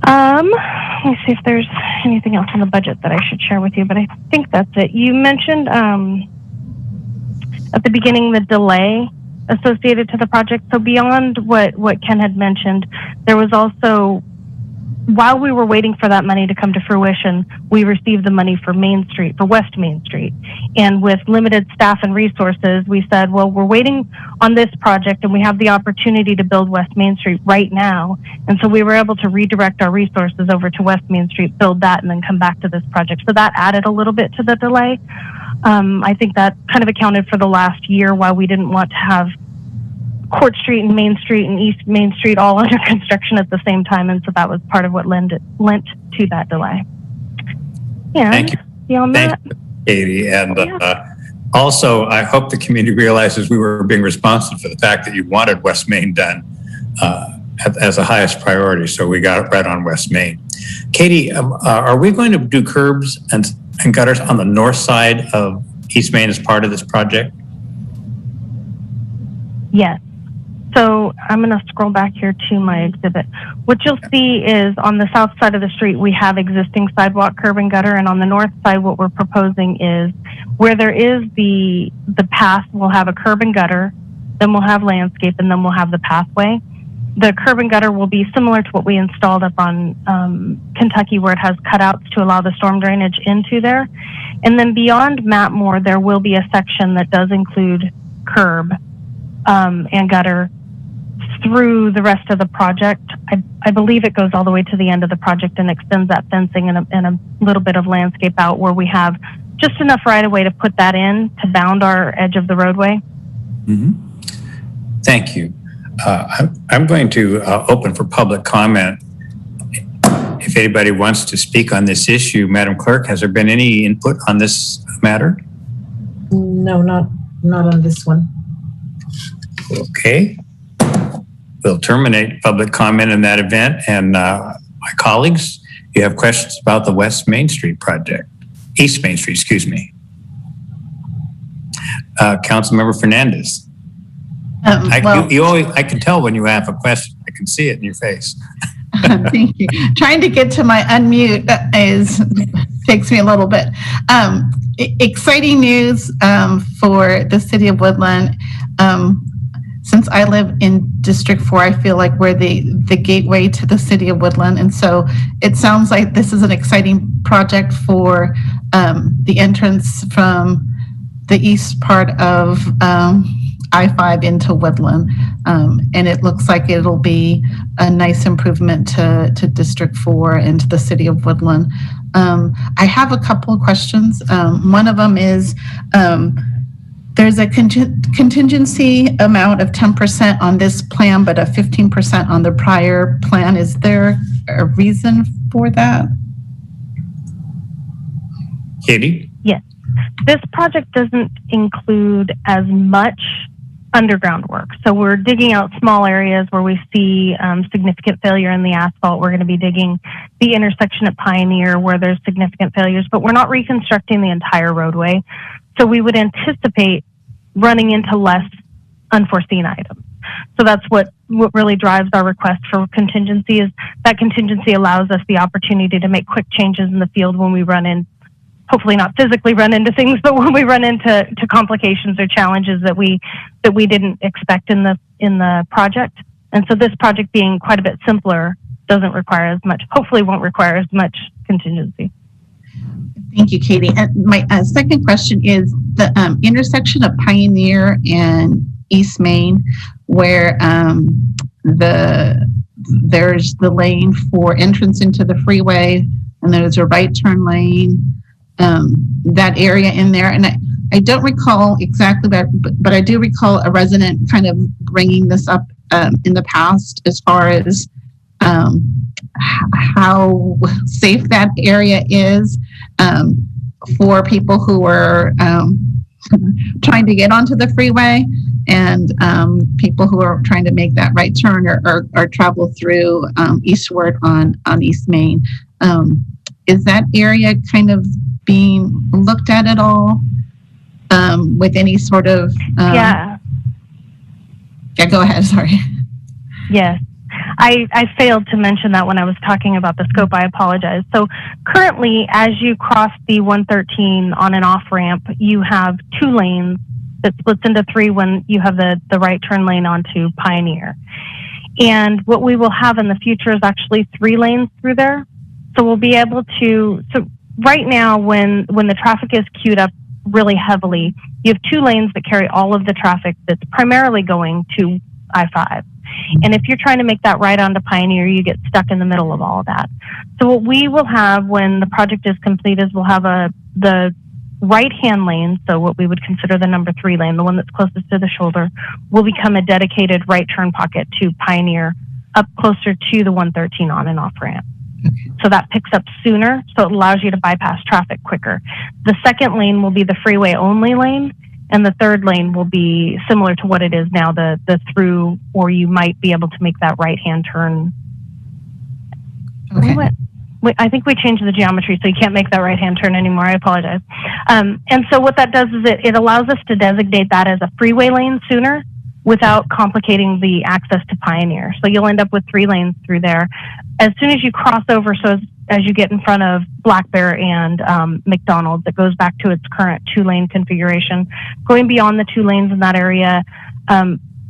Let me see if there's anything else in the budget that I should share with you, but I think that's it. You mentioned at the beginning the delay associated to the project. So beyond what Ken had mentioned, there was also, while we were waiting for that money to come to fruition, we received the money for West Main Street. And with limited staff and resources, we said, well, we're waiting on this project and we have the opportunity to build West Main Street right now. And so we were able to redirect our resources over to West Main Street, build that, and then come back to this project. So that added a little bit to the delay. I think that kind of accounted for the last year why we didn't want to have Court Street and Main Street and East Main Street all under construction at the same time, and so that was part of what lent to that delay. Yeah. Thank you. Thank you, Katie. And also, I hope the community realizes we were being responsive for the fact that you wanted West Main done as the highest priority, so we got it right on West Main. Katie, are we going to do curbs and gutters on the north side of East Main as part of this project? Yes. So I'm going to scroll back here to my exhibit. What you'll see is on the south side of the street, we have existing sidewalk, curb, and gutter. And on the north side, what we're proposing is where there is the path, we'll have a curb and gutter, then we'll have landscape, and then we'll have the pathway. The curb and gutter will be similar to what we installed up on Kentucky, where it has cutouts to allow the storm drainage into there. And then beyond Matmore, there will be a section that does include curb and gutter through the rest of the project. I believe it goes all the way to the end of the project and extends that fencing and a little bit of landscape out where we have just enough right of way to put that in to bound our edge of the roadway. Mm-hmm. Thank you. I'm going to open for public comment. If anybody wants to speak on this issue, Madam Clerk, has there been any input on this matter? No, not on this one. Okay. We'll terminate public comment in that event. And my colleagues, you have questions about the West Main Street project, East Main Street, excuse me. Councilmember Fernandez. I can tell when you have a question. I can see it in your face. Thank you. Trying to get to my unmute takes me a little bit. Exciting news for the city of Woodland. Since I live in District 4, I feel like we're the gateway to the city of Woodland. And so it sounds like this is an exciting project for the entrance from the east part of I-5 into Woodland. And it looks like it'll be a nice improvement to District 4 and to the city of Woodland. I have a couple of questions. One of them is, there's a contingency amount of 10% on this plan, but a 15% on the prior plan. Is there a reason for that? Katie? Yes. This project doesn't include as much underground work. So we're digging out small areas where we see significant failure in the asphalt. We're going to be digging the intersection at Pioneer where there's significant failures, but we're not reconstructing the entire roadway. So we would anticipate running into less unforeseen items. So that's what really drives our request for contingency, is that contingency allows us the opportunity to make quick changes in the field when we run in, hopefully not physically run into things, but when we run into complications or challenges that we didn't expect in the project. And so this project being quite a bit simpler doesn't require as much, hopefully won't require as much contingency. TheThank you, Katie. And my second question is the intersection of Pioneer and East Main, where there's the lane for entrance into the freeway, and there's a right turn lane, that area in there. And I don't recall exactly that, but I do recall a resident kind of bringing this up in the past as far as how safe that area is for people who are trying to get onto the freeway, and people who are trying to make that right turn or travel through eastward on East Main. Is that area kind of being looked at all with any sort of... Yeah, go ahead, sorry. Yes. I failed to mention that when I was talking about the scope. I apologize. So currently, as you cross the 113 on an off ramp, you have 2 lanes that splits into 3 when you have the right turn lane onto Pioneer. And what we will have in the future is actually 3 lanes through there. So we'll be able to, so right now when the traffic is queued up really heavily, you have 2 lanes that carry all of the traffic that's primarily going to I-5. And if you're trying to make that right onto Pioneer, you get stuck in the middle of all of that. So what we will have when the project is complete is we'll have the right-hand lane, so what we would consider the number 3 lane, the one that's closest to the shoulder, will become a dedicated right turn pocket to Pioneer up closer to the 113 on and off ramp. So that picks up sooner, so it allows you to bypass traffic quicker. The second lane will be the freeway only lane, and the third lane will be similar to what it is now, the through, or you might be able to make that right-hand turn. Okay. I think we changed the geometry, so you can't make that right-hand turn anymore. I apologize. And so what that does is it allows us to designate that as a freeway lane sooner without complicating the access to Pioneer. So you'll end up with 3 lanes through there. As soon as you cross over, so as you get in front of Black Bear and McDonald's, it goes back to its current 2-lane configuration. Going beyond the 2 lanes in that area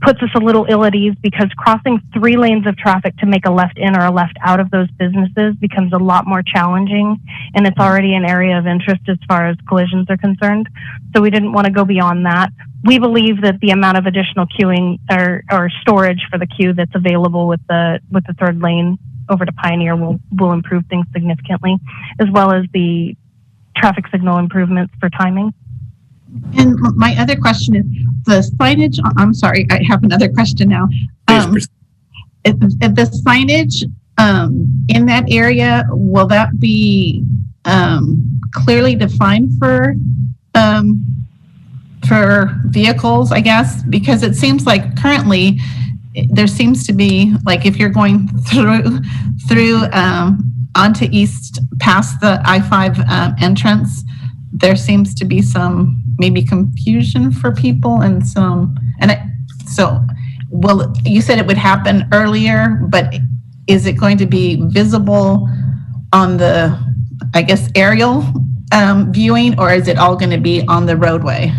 puts us a little ill at ease because crossing 3 lanes of traffic to make a left in or a left out of those businesses becomes a lot more challenging, and it's already an area of interest as far as collisions are concerned. So we didn't want to go beyond that. We believe that the amount of additional queuing or storage for the queue that's available with the 3rd lane over to Pioneer will improve things significantly, as well as the traffic signal improvements for timing. And my other question is the signage. I'm sorry, I have another question now. The signage in that area, will that be clearly defined for vehicles, I guess? Because it seems like currently there seems to be, like, if you're going through onto East past the I-5 entrance, there seems to be some maybe confusion for people and so you said it would happen earlier, but is it going to be visible on the, I guess, aerial viewing, or is it all going to be on the roadway?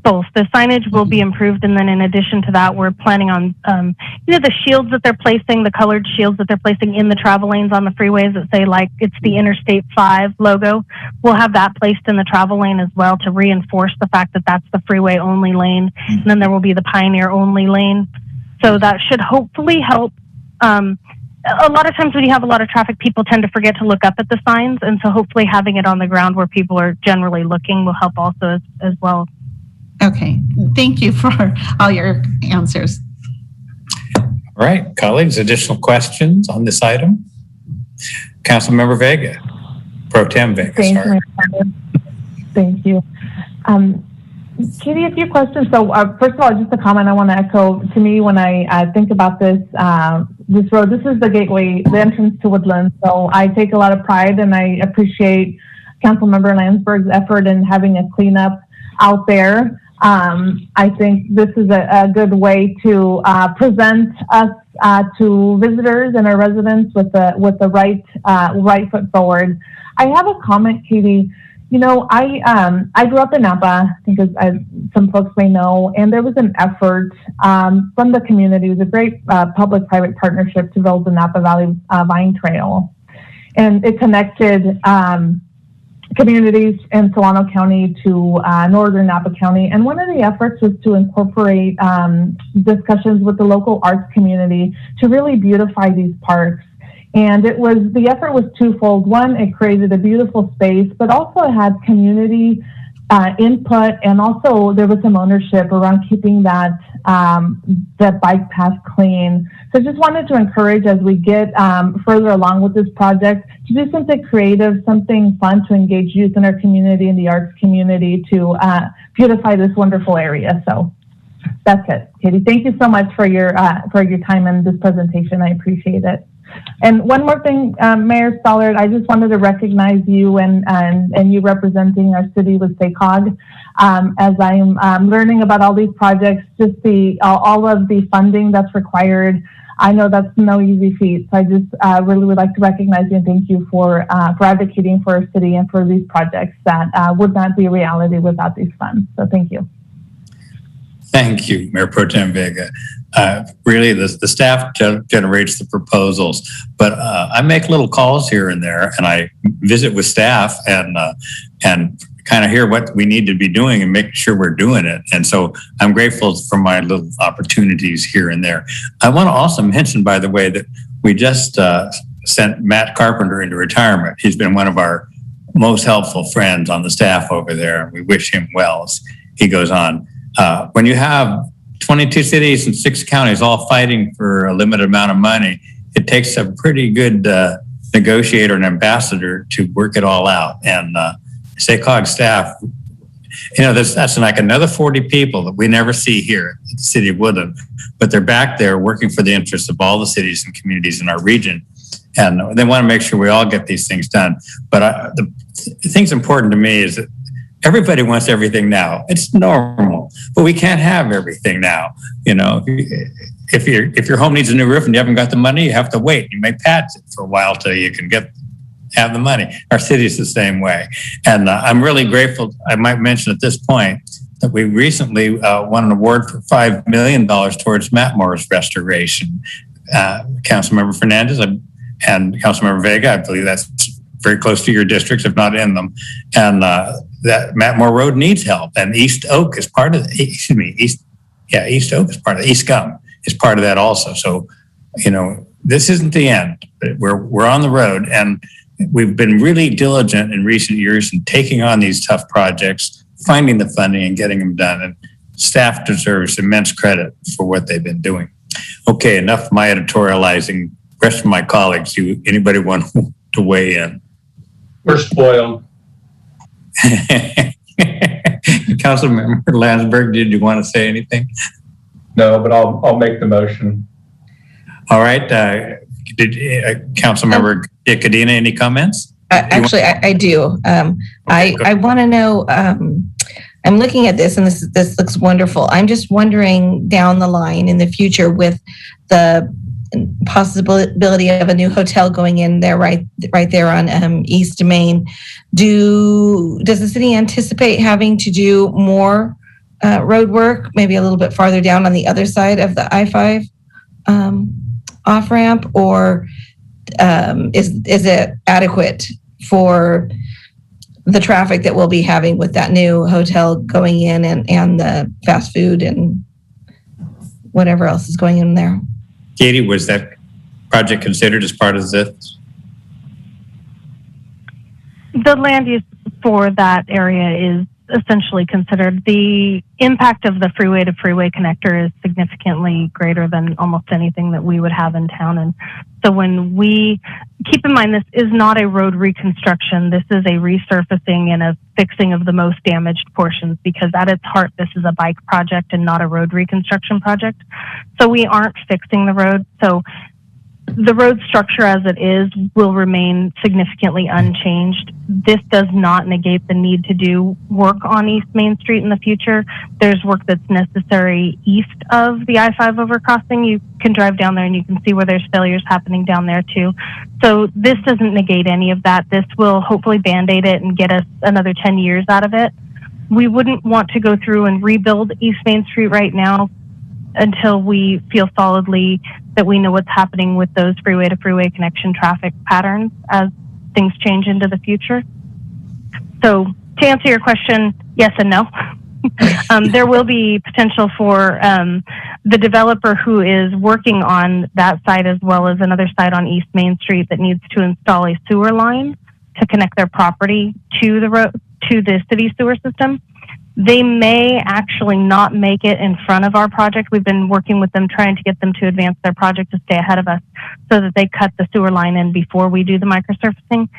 Both. The signage will be improved, and then in addition to that, we're planning on, the shields that they're placing, the colored shields that they're placing in the travel lanes on the freeways that say, like, it's the Interstate 5 logo. We'll have that placed in the travel lane as well to reinforce the fact that that's the freeway only lane, and then there will be the Pioneer only lane. So that should hopefully help. A lot of times when you have a lot of traffic, people tend to forget to look up at the signs, and so hopefully having it on the ground where people are generally looking will help also as well. Okay, thank you for all your answers. All right, colleagues, additional questions on this item? Councilmember Vega, Pro Tem Vega, sorry. Thank you. Katie, a few questions. So first of all, just a comment I want to echo. To me, when I think about this road, this is the gateway, the entrance to Woodland. So I take a lot of pride, and I appreciate Councilmember Landsberg's effort in having a cleanup out there. I think this is a good way to present us to visitors and our residents with the right foot forward. I have a comment, Katie. You know, I grew up in Napa, I think as some folks may know, and there was an effort from the community. It was a great public-private partnership to build the Napa Valley Vine Trail. And it connected communities in Solano County to northern Napa County. And one of the efforts was to incorporate discussions with the local arts community to really beautify these parks. And the effort was twofold. One, it created a beautiful space, but also it had community input, and also there was some ownership around keeping that bike path clean. So just wanted to encourage, as we get further along with this project, to do something creative, something fun to engage youth in our community and the arts community to beautify this wonderful area. So that's it, Katie. Thank you so much for your time in this presentation. I appreciate it. And one more thing, Mayor Stollard, I just wanted to recognize you and you representing our city with SACOG. As I'm learning about all these projects, just all of the funding that's required, I know that's no easy feat. So I just really would like to recognize you and thank you for advocating for our city and for these projects that would not be a reality without these funds. So thank you. Thank you, Mayor Pro Tem Vega. Really, the staff generates the proposals, but I make little calls here and there, and I visit with staff and kind of hear what we need to be doing and make sure we're doing it. And so I'm grateful for my little opportunities here and there. I want to also mention, by the way, that we just sent Matt Carpenter into retirement. He's been one of our most helpful friends on the staff over there. We wish him well as he goes on. When you have 22 cities and 6 counties all fighting for a limited amount of money, it takes a pretty good negotiator and ambassador to work it all out. And SACOG staff, that's like another 40 people that we never see here at the city of Woodland, but they're back there working for the interests of all the cities and communities in our region. And they want to make sure we all get these things done. But the thing's important to me is that everybody wants everything now. It's normal, but we can't have everything now. If your home needs a new roof and you haven't got the money, you have to wait. You may patch it for a while till you can have the money. Our city is the same way. And I'm really grateful. I might mention at this point that we recently won an award for $5 million towards Matmore's restoration. Councilmember Fernandez and Councilmember Vega, I believe that's very close to your districts, if not in them. And that Matmore Road needs help. And East Oak is part of East Oak is part of East Gum is part of that also. So, you know, this isn't the end. We're on the road, and we've been really diligent in recent years in taking on these tough projects, finding the funding and getting them done. And staff deserves immense credit for what they've been doing. Okay, enough of my editorializing. Rest of my colleagues, anybody want to weigh in? We're spoiled. Councilmember Landsberg, did you want to say anything? No, but I'll make the motion. All right. Councilmember Cadena, any comments? Actually, I do. I want to know, I'm looking at this and this looks wonderful. I'm just wondering down the line in the future with the possibility of a new hotel going in there right there on East Main. Does the city anticipate having to do more road work, maybe a little bit farther down on the other side of the I-5 off ramp, or is it adequate for the traffic that we'll be having with that new hotel going in and the fast food and whatever else is going in there? Katie, was that project considered as part of this? The land use for that area is essentially considered. The impact of the freeway to freeway connector is significantly greater than almost anything that we would have in town. And so when we keep in mind, this is not a road reconstruction, this is a resurfacing and a fixing of the most damaged portions, because at its heart, this is a bike project and not a road reconstruction project. So we aren't fixing the road. So the road structure as it is will remain significantly unchanged. This does not negate the need to do work on East Main Street in the future. There's work that's necessary east of the I-5 overcrossing. You can drive down there and you can see where there's failures happening down there too. So this doesn't negate any of that. This will hopefully band-aid it and get us another 10 years out of it. We wouldn't want to go through and rebuild East Main Street right now until we feel solidly that we know what's happening with those freeway to freeway connection traffic patterns as things change into the future. So to answer your question, yes and no. There will be potential for the developer who is working on that site as well as another site on East Main Street that needs to install a sewer line to connect their property to the road, to the city sewer system. They may actually not make it in front of our project. We've been working with them, trying to get them to advance their project to stay ahead of us so that they cut the sewer line in before we do the microsurfacing.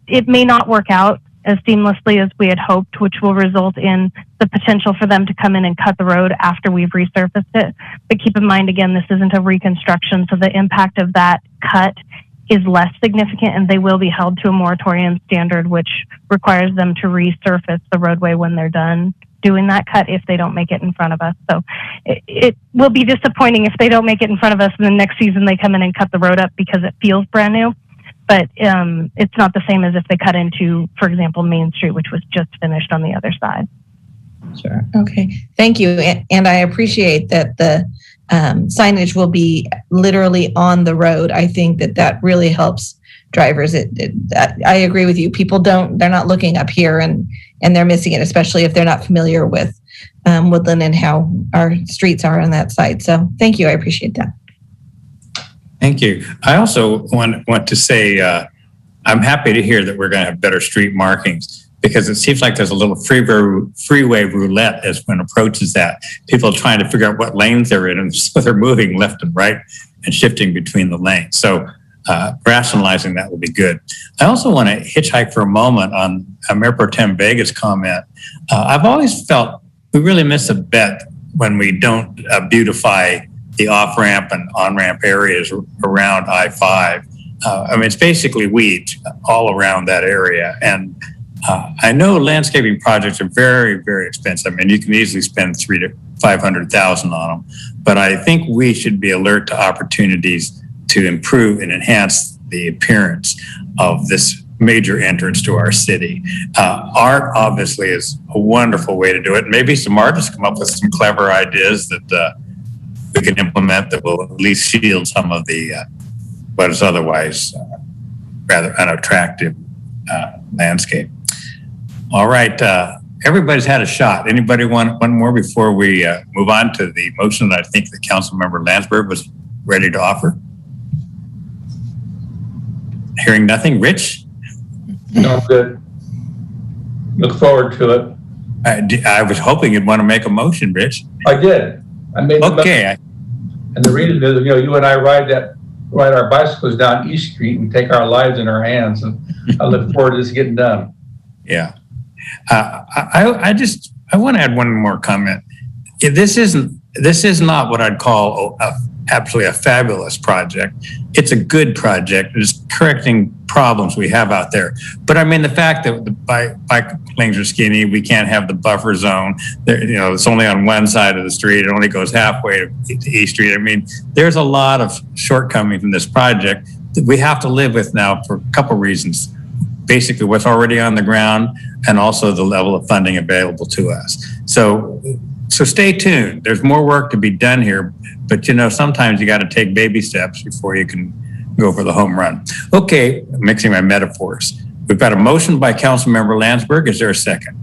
It may not work out as seamlessly as we had hoped, which will result in the potential for them to come in and cut the road after we've resurfaced it. But keep in mind, again, this isn't a reconstruction, so the impact of that cut is less significant, and they will be held to a moratorium standard, which requires them to resurface the roadway when they're done doing that cut if they don't make it in front of us. So it will be disappointing if they don't make it in front of us and then next season they come in and cut the road up because it feels brand new. But it's not the same as if they cut into, for example, Main Street, which was just finished on the other side. Sure. Okay. Thank you. And I appreciate that the signage will be literally on the road. I think that really helps drivers. I agree with you. People they're not looking up here and they're missing it, especially if they're not familiar with Woodland and how our streets are on that side. So thank you. I appreciate that. Thank you. I also want to say I'm happy to hear that we're going to have better street markings, because it seems like there's a little freeway roulette as one approaches that. People are trying to figure out what lanes they're in, and so they're moving left and right and shifting between the lanes. So rationalizing that will be good. I also want to hitchhike for a moment on Mayor Pro Tem Vega's comment. I've always felt we really miss a bet when we don't beautify the off-ramp and on-ramp areas around I-5. I mean, it's basically weeds all around that area. And I know landscaping projects are very, very expensive. I mean, you can easily spend $300,000 to $500,000 on them. But I think we should be alert to opportunities to improve and enhance the appearance of this major entrance to our city. Art obviously is a wonderful way to do it. Maybe some artists come up with some clever ideas that we can implement that will at least shield some of the what is otherwise rather unattractive landscape. All right, everybody's had a shot. Anybody want one more before we move on to the motion that I think that Councilmember Landsberg was ready to offer? Hearing nothing. Rich? No, good. Look forward to it. I was hoping you'd want to make a motion, Rich. I did. I made the Okay. And the reason is, you and I ride our bicycles down East Street and take our lives in our hands, and I look forward to this getting done. Yeah. I want to add one more comment. This is not what I'd call absolutely a fabulous project. It's a good project. It's correcting problems we have out there. But I mean, the fact that the bike lanes are skinny, we can't have the buffer zone. There, it's only on one side of the street. It only goes halfway to East Street. I mean, there's a lot of shortcomings in this project that we have to live with now for a couple reasons. Basically, what's already on the ground, and also the level of funding available to us. So stay tuned. There's more work to be done here, but sometimes you got to take baby steps before you can go for the home run. Okay, mixing my metaphors. We've got a motion by Councilmember Landsberg. Is there a second?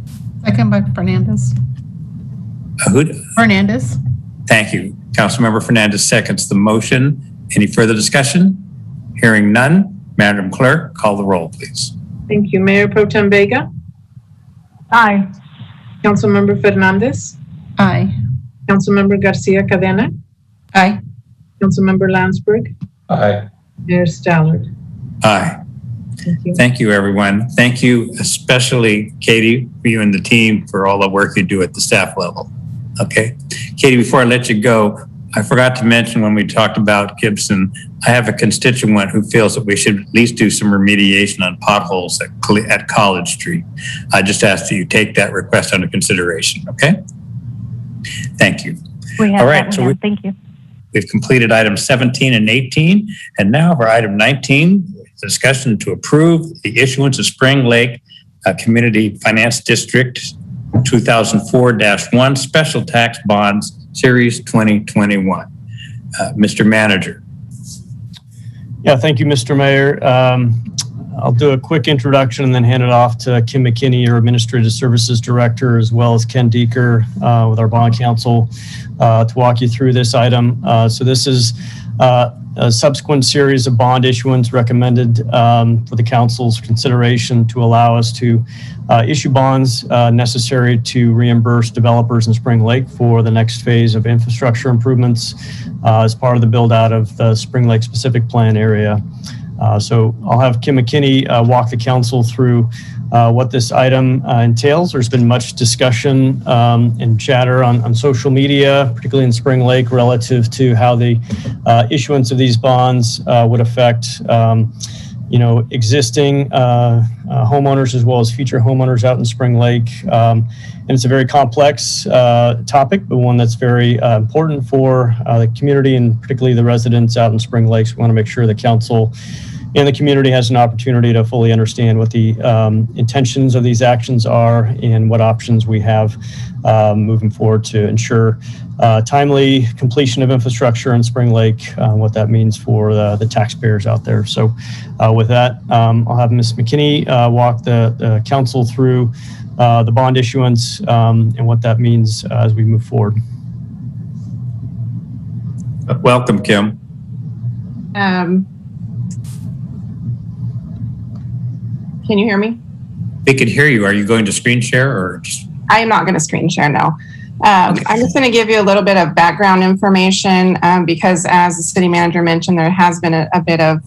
Second by Fernandez. Fernandez. Thank you. Councilmember Fernandez seconds the motion. Any further discussion? Hearing none. Madam Clerk, call the roll, please. Thank you. Mayor Pro Tem Vega? Aye. Councilmember Fernandez? Aye. Councilmember Garcia Cadena? Aye. Councilmember Landsberg? Aye. Mayor Stallard? Aye. Thank you. Thank you, everyone. Thank you, especially Katie, for you and the team for all the work you do at the staff level. Okay. Katie, before I let you go, I forgot to mention when we talked about Gibson, I have a constituent who feels that we should at least do some remediation on potholes at College Street. I just ask that you take that request under consideration, okay? Thank you. We have All right, that so in hand. Thank you. We've completed items 17 and 18, and now for item 19, discussion to approve the issuance of Spring Lake Community Finance District 2004-1 Special Tax Bonds Series 2021. Mr. Manager. Yeah, thank you, Mr. Mayor. I'll do a quick introduction and then hand it off to Kim McKinney, our Administrative Services Director, as well as Ken Deeker with our Bond Counsel to walk you through this item. So this is a subsequent series of bond issuance recommended for the Council's consideration to allow us to issue bonds necessary to reimburse developers in Spring Lake for the next phase of infrastructure improvements as part of the build out of the Spring Lake specific plan area. So I'll have Kim McKinney walk the Council through what this item entails. There's been much discussion and chatter on social media, particularly in Spring Lake, relative to how the issuance of these bonds would affect existing homeowners as well as future homeowners out in Spring Lake. And it's a very complex topic, but one that's very important for the community and particularly the residents out in Spring Lake. So we want to make sure the Council and the community has an opportunity to fully understand what the intentions of these actions are and what options we have moving forward to ensure timely completion of infrastructure in Spring Lake, what that means for the taxpayers out there. So with that, I'll have Ms. McKinney walk the Council through the bond issuance and what that means as we move forward. Welcome, Kim. Can you hear me? We could hear you. Are you going to screen share or just? I am not going to screen share, no. I'm just going to give you a little bit of background information because as the city manager mentioned, there has been a bit of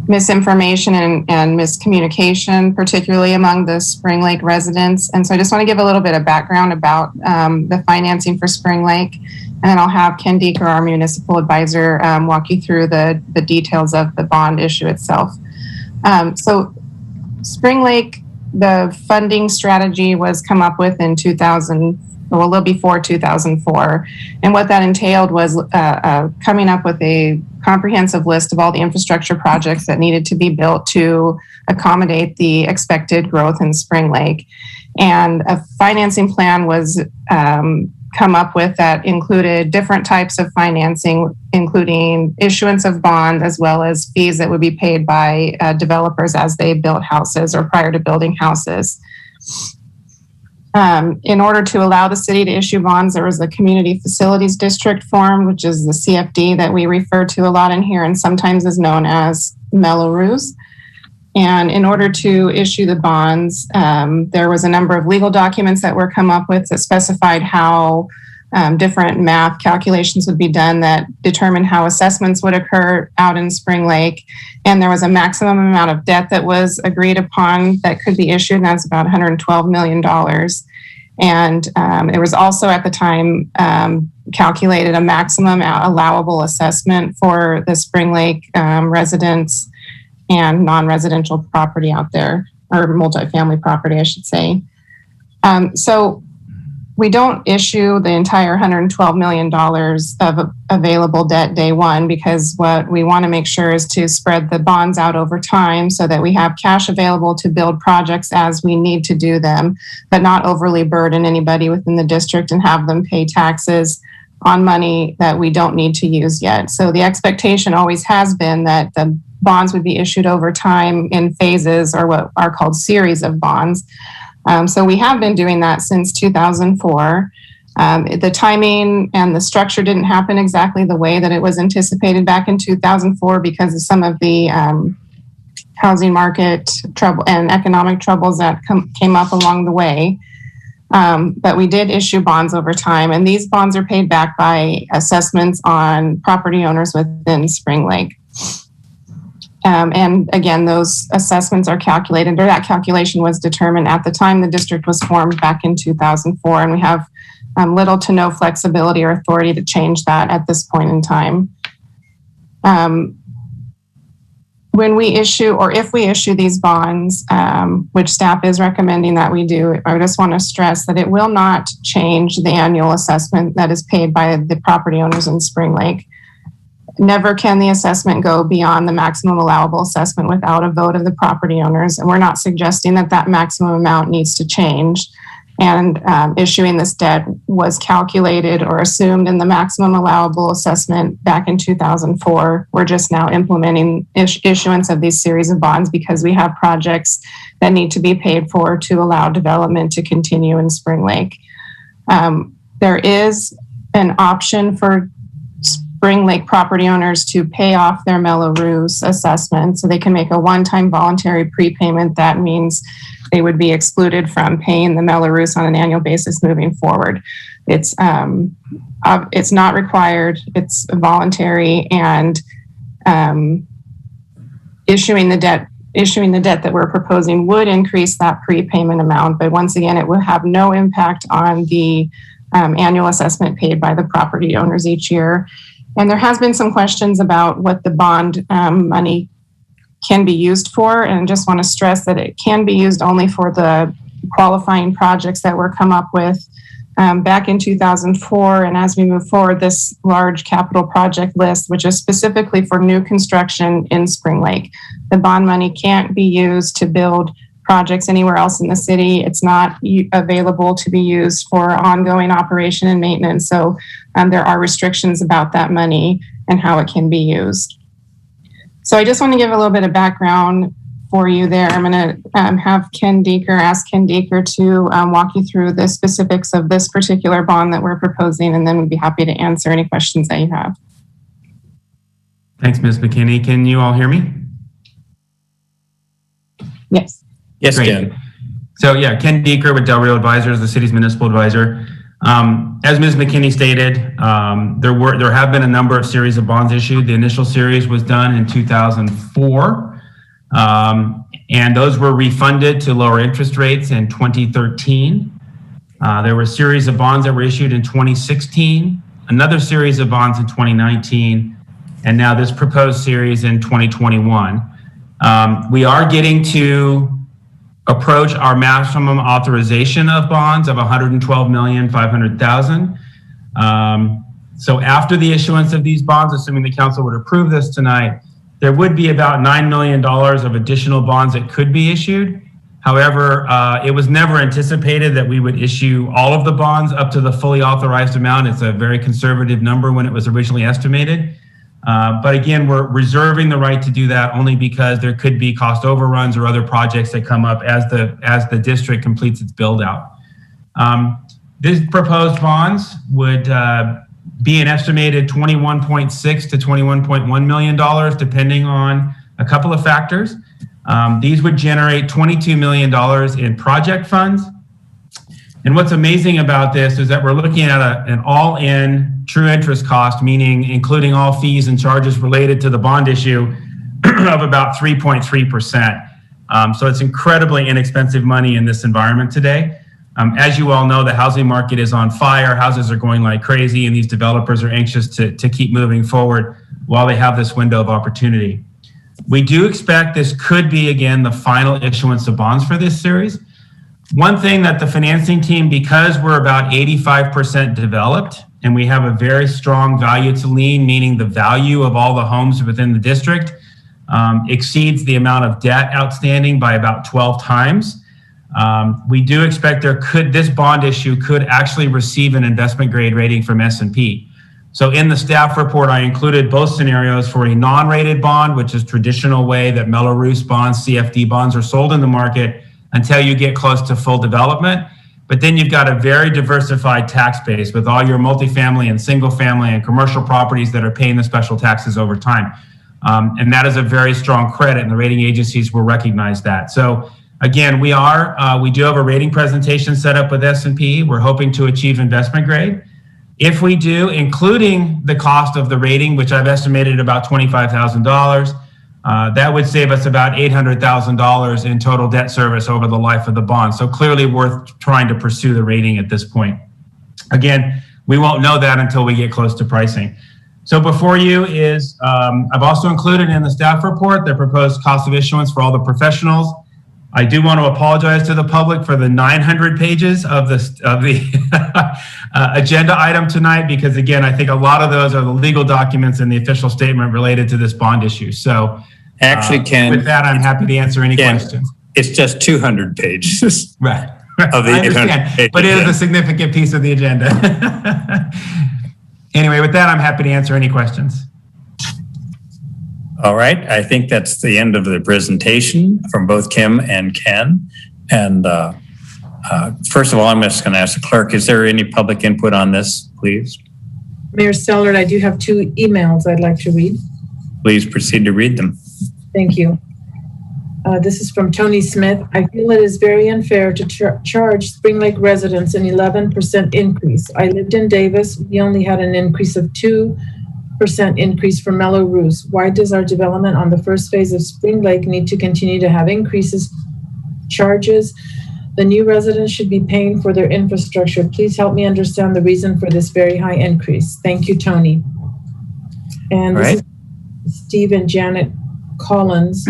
misinformation and miscommunication, particularly among the Spring Lake residents. And so I just want to give a little bit of background about the financing for Spring Lake. And then I'll have Ken Deeker, our municipal advisor, walk you through the details of the bond issue itself. So Spring Lake, the funding strategy was come up with in well, before 2004. And what that entailed was coming up with a comprehensive list of all the infrastructure projects that needed to be built to accommodate the expected growth in Spring Lake. And a financing plan was come up with that included different types of financing, including issuance of bonds, as well as fees that would be paid by developers as they built houses or prior to building houses. In order to allow the city to issue bonds, there was a Community Facilities District form, which is the CFD that we refer to a lot in here and sometimes is known as Mello-Roos. And in order to issue the bonds, there was a number of legal documents that were come up with that specified how different math calculations would be done that determined how assessments would occur out in Spring Lake. And there was a maximum amount of debt that was agreed upon that could be issued, and that's about $112 million. And it was also at the time calculated a maximum allowable assessment for the Spring Lake residents and non-residential property out there, or multifamily property, I should say. So we don't issue the entire $112 million of available debt day one, because what we want to make sure is to spread the bonds out over time so that we have cash available to build projects as we need to do them, but not overly burden anybody within the district and have them pay taxes on money that we don't need to use yet. So the expectation always has been that the bonds would be issued over time in phases, or what are called series of bonds. So we have been doing that since 2004. The timing and the structure didn't happen exactly the way that it was anticipated back in 2004 because of some of the housing market trouble and economic troubles that came up along the way. But we did issue bonds over time, and these bonds are paid back by assessments on property owners within Spring Lake. And again, those assessments are calculated, or that calculation was determined at the time the district was formed back in 2004, and we have little to no flexibility or authority to change that at this point in time. When we issue, or if we issue these bonds, which staff is recommending that we do, I just want to stress that it will not change the annual assessment that is paid by the property owners in Spring Lake. Never can the assessment go beyond the maximum allowable assessment without a vote of the property owners. And we're not suggesting that that maximum amount needs to change. And issuing this debt was calculated or assumed in the maximum allowable assessment back in 2004. We're just now implementing issuance of these series of bonds because we have projects that need to be paid for to allow development to continue in Spring Lake. There is an option for Spring Lake property owners to pay off their Mello-Roos assessment, so they can make a one-time voluntary prepayment. That means they would be excluded from paying the Mello-Roos on an annual basis moving forward. It's not required, it's voluntary, and issuing the debt that we're proposing would increase that prepayment amount, but once again, it will have no impact on the annual assessment paid by the property owners each year. And there has been some questions about what the bond money can be used for. And I just want to stress that it can be used only for the qualifying projects that were come up with back in 2004. And as we move forward, this large capital project list, which is specifically for new construction in Spring Lake, the bond money can't be used to build projects anywhere else in the city. It's not available to be used for ongoing operation and maintenance. So there are restrictions about that money and how it can be used. So I just want to give a little bit of background for you there. I'm going to ask Ken Deeker to walk you through the specifics of this particular bond that we're proposing, and then we'd be happy to answer any questions that you have. Thanks, Ms. McKinney. Can you all hear me? Yes. Yes, Great. Ken. So yeah, Ken Deeker with Del Rio Advisors, the city's municipal advisor. As Ms. McKinney stated, there have been a number of series of bonds issued. The initial series was done in 2004, and those were refunded to lower interest rates in 2013. There were a series of bonds that were issued in 2016, another series of bonds in 2019, and now this proposed series in 2021. We are getting to approach our maximum authorization of bonds of $112,500,000. So after the issuance of these bonds, assuming the council would approve this tonight, there would be about $9 million of additional bonds that could be issued. However, it was never anticipated that we would issue all of the bonds up to the fully authorized amount. It's a very conservative number when it was originally estimated. But again, we're reserving the right to do that only because there could be cost overruns or other projects that come up as the district completes its build out. These proposed bonds would be an estimated $21.6 to $21.1 million, depending on a couple of factors. These would generate $22 million in project funds. And what's amazing about this is that we're looking at an all-in true interest cost, meaning including all fees and charges related to the bond issue of about 3.3%. So it's incredibly inexpensive money in this environment today. As you all know, the housing market is on fire. Houses are going like crazy, and these developers are anxious to keep moving forward while they have this window of opportunity. We do expect this could be, again, the final issuance of bonds for this series. One thing that the financing team, because we're about 85% developed, and we have a very strong value to lien, meaning the value of all the homes within the district exceeds the amount of debt outstanding by about 12 times. We do expect this bond issue could actually receive an investment grade rating from S&P. So in the staff report, I included both scenarios for a non-rated bond, which is traditional way that Mello-Roos bonds, CFD bonds are sold in the market until you get close to full development. But then you've got a very diversified tax base with all your multifamily and single family and commercial properties that are paying the special taxes over time. And that is a very strong credit, and the rating agencies will recognize that. So again, we do have a rating presentation set up with S&P. We're hoping to achieve investment grade. If we do, including the cost of the rating, which I've estimated about $25,000, that would save us about $800,000 in total debt service over the life of the bond. So clearly worth trying to pursue the rating at this point. Again, we won't know that until we get close to pricing. So before you is, I've also included in the staff report the proposed cost of issuance for all the professionals. I do want to apologize to the public for the 900 pages of the agenda item tonight, because again, I think a lot of those are the legal documents and the official statement related to this bond issue. So actually, Ken, with that, I'm happy to answer any questions. It's just 200 pages. Right. Of the I understand, but it is a significant piece of the agenda. Anyway, with that, I'm happy to answer any questions. All right. I think that's the end of the presentation from both Kim and Ken. And first of all, I'm just going to ask the clerk, is there any public input on this, please? Mayor Stallard, I do have 2 emails I'd like to read. Please proceed to read them. Thank you. This is from Tony Smith. I feel it is very unfair to charge Spring Lake residents an 11% increase. I lived in Davis. We only had an increase of 2% increase for Mello-Roos. Why does our development on the first phase of Spring Lake need to continue to have charges? The new residents should be paying for their infrastructure. Please help me understand the reason for this very high increase. Thank you, Tony. And this is Steve and Janet Collins.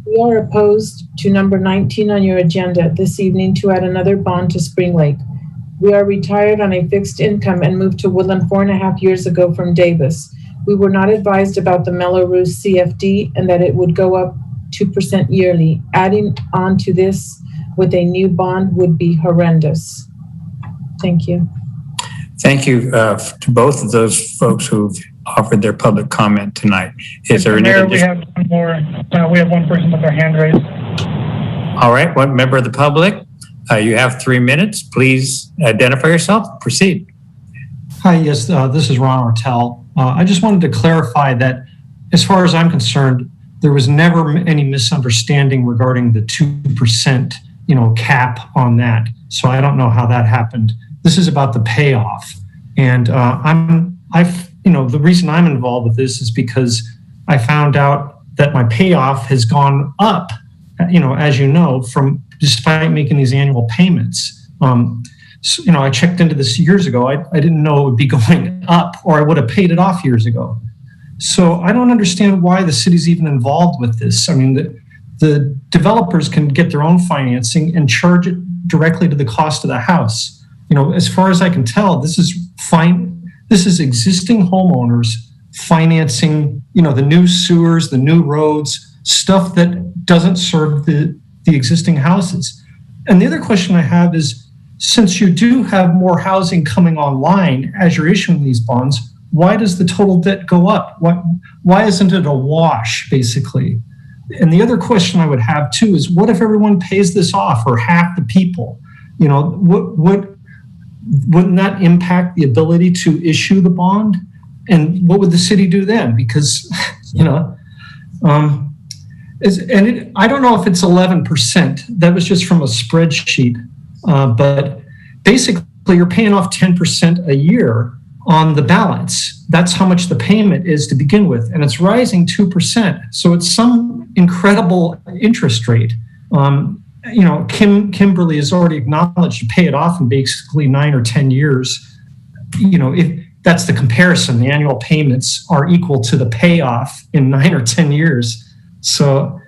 We are opposed to number 19 on your agenda this evening to add another bond to Spring Lake. We are retired on a fixed income and moved to Woodland 4.5 years ago from Davis. We were not advised about the Mello-Roos CFD and that it would go up 2% yearly. Adding on to this with a new bond would be horrendous. Thank you. Thank you to both of those folks who've offered their public comment tonight. Is there any Mayor, we have one more. We have one person with their hand raised. All right, one member of the public. You have 3 minutes. Please identify yourself. Proceed. Hi, yes, this is Ron Ortel. I just wanted to clarify that as far as I'm concerned, there was never any misunderstanding regarding the 2%, cap on that. So I don't know how that happened. This is about the payoff. And the reason I'm involved with this is because I found out that my payoff has gone up, as you know, from despite making these annual payments. I checked into this years ago. I didn't know it would be going up, or I would have paid it off years ago. So I don't understand why the city's even involved with this. I mean, the developers can get their own financing and charge it directly to the cost of the house. As far as I can tell, this is fine. This is existing homeowners financing, the new sewers, the new roads, stuff that doesn't serve the existing houses. And the other question I have is, since you do have more housing coming online as you're issuing these bonds, why does the total debt go up? Why isn't it a wash, basically? And the other question I would have too is, what if everyone pays this off, or half the people? Wouldn't that impact the ability to issue the bond? And what would the city do then? Because, I don't know if it's 11%. That was just from a spreadsheet. But basically, you're paying off 10% a year on the balance. That's how much the payment is to begin with. And it's rising 2%. So it's some incredible interest rate. Kimberly has already acknowledged to pay it off in basically 9 or 10 years. If that's the comparison, the annual payments are equal to the payoff in 9 or 10 years. So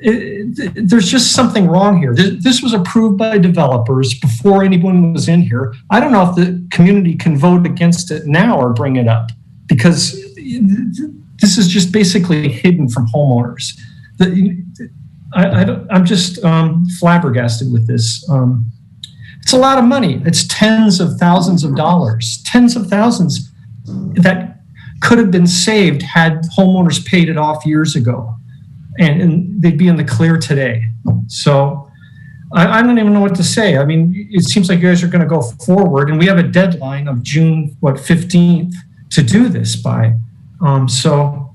there's just something wrong here. This was approved by developers before anyone was in here. I don't know if the community can vote against it now or bring it up, because this is just basically hidden from homeowners. I'm just flabbergasted with this. It's a lot of money. It's tens of thousands of dollars, tens of thousands that could have been saved had homeowners paid it off years ago, and they'd be in the clear today. So I don't even know what to say. I mean, it seems like you guys are going to go forward, and we have a deadline of June 15th to do this by. So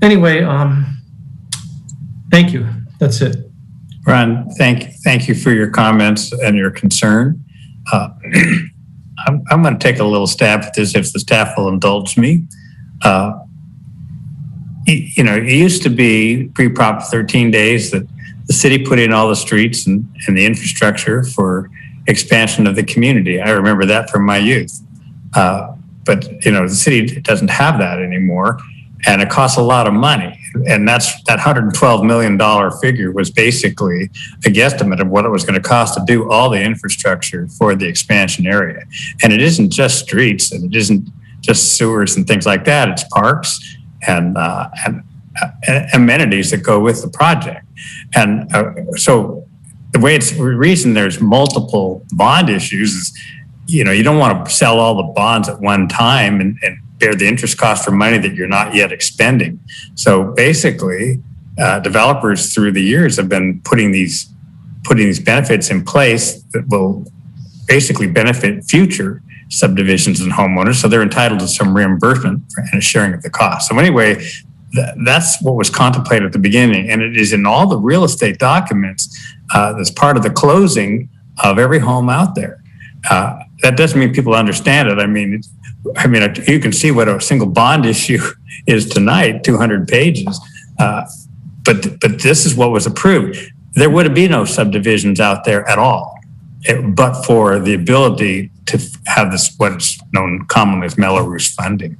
anyway, thank you. That's it. Ron, thank you for your comments and your concern. I'm going to take a little stab at this if the staff will indulge me. It used to be pre-Prop 13 days that the city put in all the streets and the infrastructure for expansion of the community. I remember that from my youth. But the city doesn't have that anymore, and it costs a lot of money. And that $112 million figure was basically a guesstimate of what it was going to cost to do all the infrastructure for the expansion area. And it isn't just streets, and it isn't just sewers and things like that. It's parks and amenities that go with the project. And so the reason there's multiple bond issues is, you don't want to sell all the bonds at one time and bear the interest cost for money that you're not yet expending. So basically, developers through the years have been putting these benefits in place that will basically benefit future subdivisions and homeowners. So they're entitled to some reimbursement and a sharing of the cost. So anyway, that's what was contemplated at the beginning, and it is in all the real estate documents that's part of the closing of every home out there. That doesn't mean people understand it. I mean, you can see what a single bond issue is tonight, 200 pages. But this is what was approved. There would be no subdivisions out there at all, but for the ability to have this, what's known commonly as Melrose funding.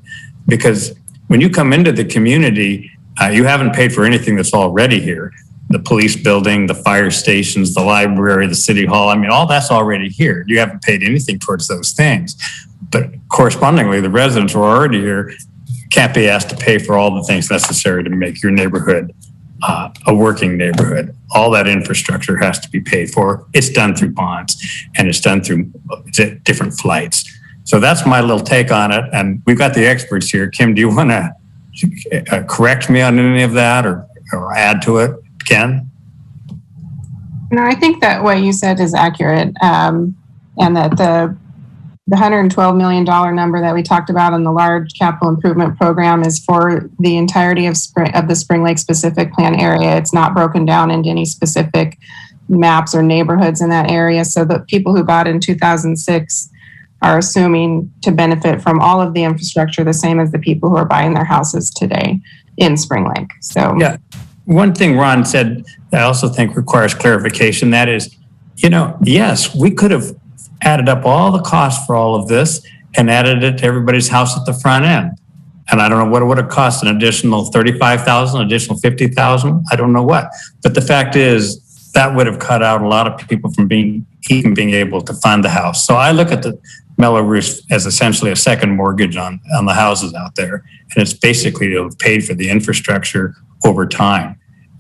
Because when you come into the community, you haven't paid for anything that's already here. The police building, the fire stations, the library, the city hall. I mean, all that's already here. You haven't paid anything towards those things. But correspondingly, the residents who are already here can't be asked to pay for all the things necessary to make your neighborhood a working neighborhood. All that infrastructure has to be paid for. It's done through bonds, and it's done through different flights. So that's my little take on it. And we've got the experts here. Kim, do you want to correct me on any of that or add to it? Ken? No, I think that what you said is accurate, and that the $112 million number that we talked about in the large capital improvement program is for the entirety of the Spring Lake specific plan area. It's not broken down into any specific maps or neighborhoods in that area. So the people who bought in 2006 are assuming to benefit from all of the infrastructure the same as the people who are buying their houses today in Spring Lake. So yeah. One thing Ron said that I also think requires clarification, that is, yes, we could have added up all the costs for all of this and added it to everybody's house at the front end. And I don't know what it would have cost, an additional 35,000, additional 50,000. I don't know what. But the fact is that would have cut out a lot of people from being able to fund the house. So I look at the Mello-Roos as essentially a second mortgage on the houses out there. And it's basically to have paid for the infrastructure over time.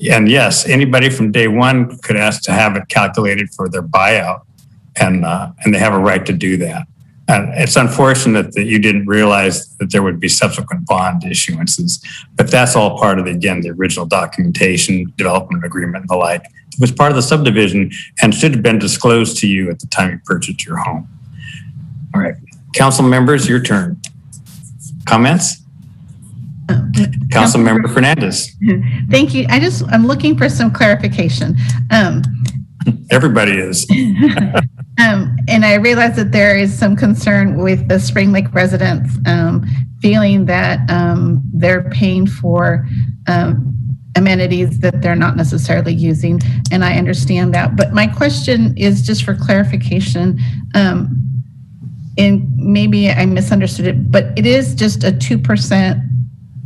And yes, anybody from day one could ask to have it calculated for their buyout, and they have a right to do that. And it's unfortunate that you didn't realize that there would be subsequent bond issuances, but that's all part of the original documentation, development agreement, and the like. It was part of the subdivision and should have been disclosed to you at the time you purchased your home. All right, council members, your turn. Comments? Council Member Fernandez. Thank you. I'm looking for some clarification. Everybody is. And I realize that there is some concern with the Spring Lake residents feeling that they're paying for amenities that they're not necessarily using. And I understand that. But my question is just for clarification. And maybe I misunderstood it, but it is just a 2%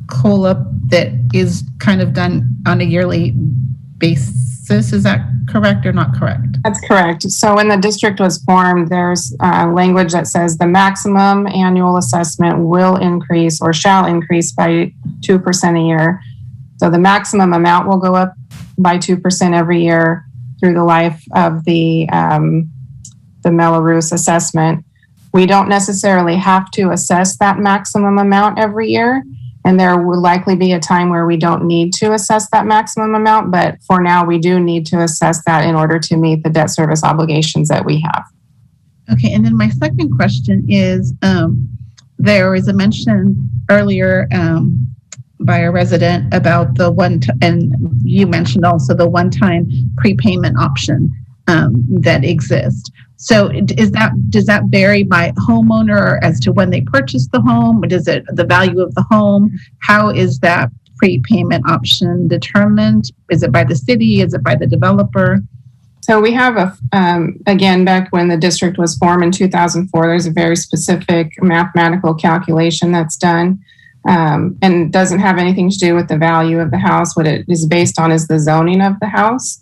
COLA that is kind of done on a yearly basis. Is that correct or not correct? That's correct. So when the district was formed, there's language that says the maximum annual assessment will increase or shall increase by 2% a year. So the maximum amount will go up by 2% every year through the life of the Mello-Roos assessment. We don't necessarily have to assess that maximum amount every year. And there will likely be a time where we don't need to assess that maximum amount, but for now we do need to assess that in order to meet the debt service obligations that we have. Okay, and then my second question is, there was a mention earlier by a resident about the and you mentioned also the one-time prepayment option that exists. So does that vary by homeowner as to when they purchase the home? Is it the value of the home? How is that prepayment option determined? Is it by the city? Is it by the developer? So we have again, back when the district was formed in 2004, there's a very specific mathematical calculation that's done, and doesn't have anything to do with the value of the house. What it is based on is the zoning of the house.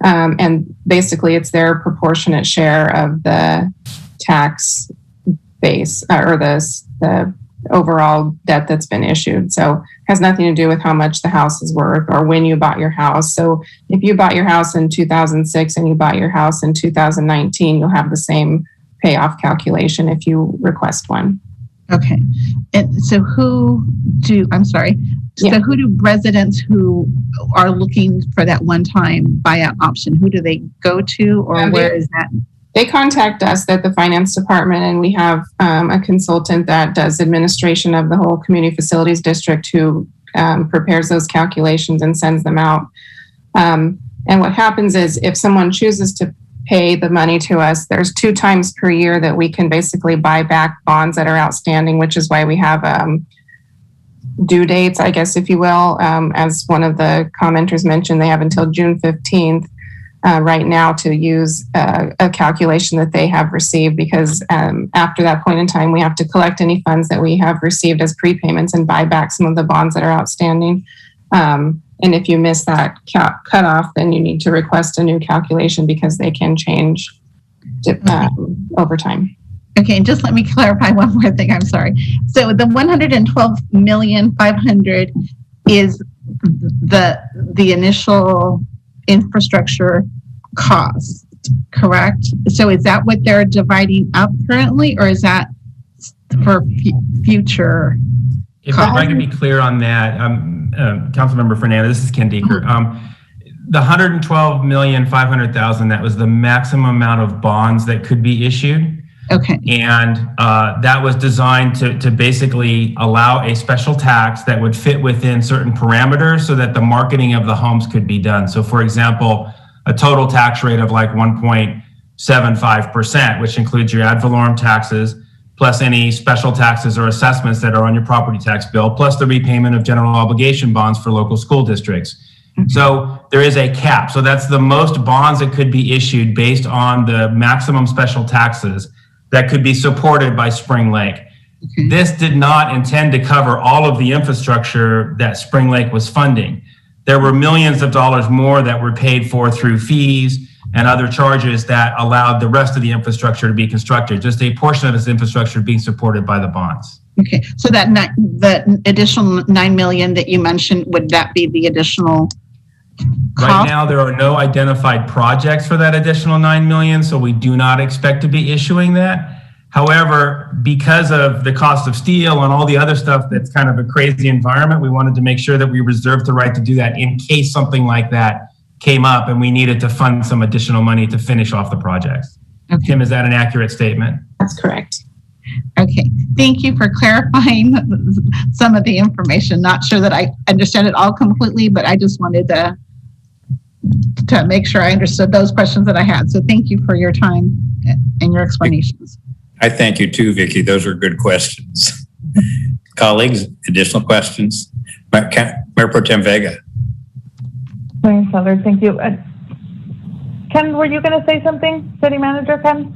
And basically it's their proportionate share of the tax base or the overall debt that's been issued. So it has nothing to do with how much the house is worth or when you bought your house. So if you bought your house in 2006 and you bought your house in 2019, you'll have the same payoff calculation if you request one. Okay. And so who do residents who are looking for that one-time buyout option, who do they go to, or where is that? They contact us at the finance department, and we have a consultant that does administration of the whole community facilities district who prepares those calculations and sends them out. And what happens is if someone chooses to pay the money to us, there's 2 times per year that we can basically buy back bonds that are outstanding, which is why we have due dates, I guess, if you will. As one of the commenters mentioned, they have until June 15th right now to use a calculation that they have received, because after that point in time, we have to collect any funds that we have received as prepayments and buy back some of the bonds that are outstanding. And if you miss that cutoff, then you need to request a new calculation because they can change over time. Okay, and just let me clarify one more thing. I'm sorry. So the $112,500,000 is the initial infrastructure cost, correct? So is that what they're dividing up currently, or is that for future? If I can be clear on that, Councilmember Fernandez, this is Ken Deeker. The $112,500,000, that was the maximum amount of bonds that could be issued. Okay. And that was designed to basically allow a special tax that would fit within certain parameters so that the marketing of the homes could be done. So for example, a total tax rate of like 1.75%, which includes your ad valorem taxes, plus any special taxes or assessments that are on your property tax bill, plus the repayment of general obligation bonds for local school districts. So there is a cap. So that's the most bonds that could be issued based on the maximum special taxes that could be supported by Spring Lake. Okay. This did not intend to cover all of the infrastructure that Spring Lake was funding. There were millions of dollars more that were paid for through fees and other charges that allowed the rest of the infrastructure to be constructed. Just a portion of this infrastructure being supported by the bonds. Okay, so that the additional $9 million that you mentioned, would that be the additional cost? Right now, there are no identified projects for that additional $9 million, so we do not expect to be issuing that. However, because of the cost of steel and all the other stuff that's kind of a crazy environment, we wanted to make sure that we reserved the right to do that in case something like that came up and we needed to fund some additional money to finish off the projects. Okay. Kim, is that an accurate statement? That's correct. Okay, thank you for clarifying some of the information. Not sure that I understand it all completely, but I just wanted to make sure I understood those questions that I had. So thank you for your time and your explanations. I thank you too, Vicki. Those are good questions. Colleagues, additional questions? Mayor Pro Tem Vega. Mayor Sellers, thank you. Ken, were you going to say something? City Manager Ken?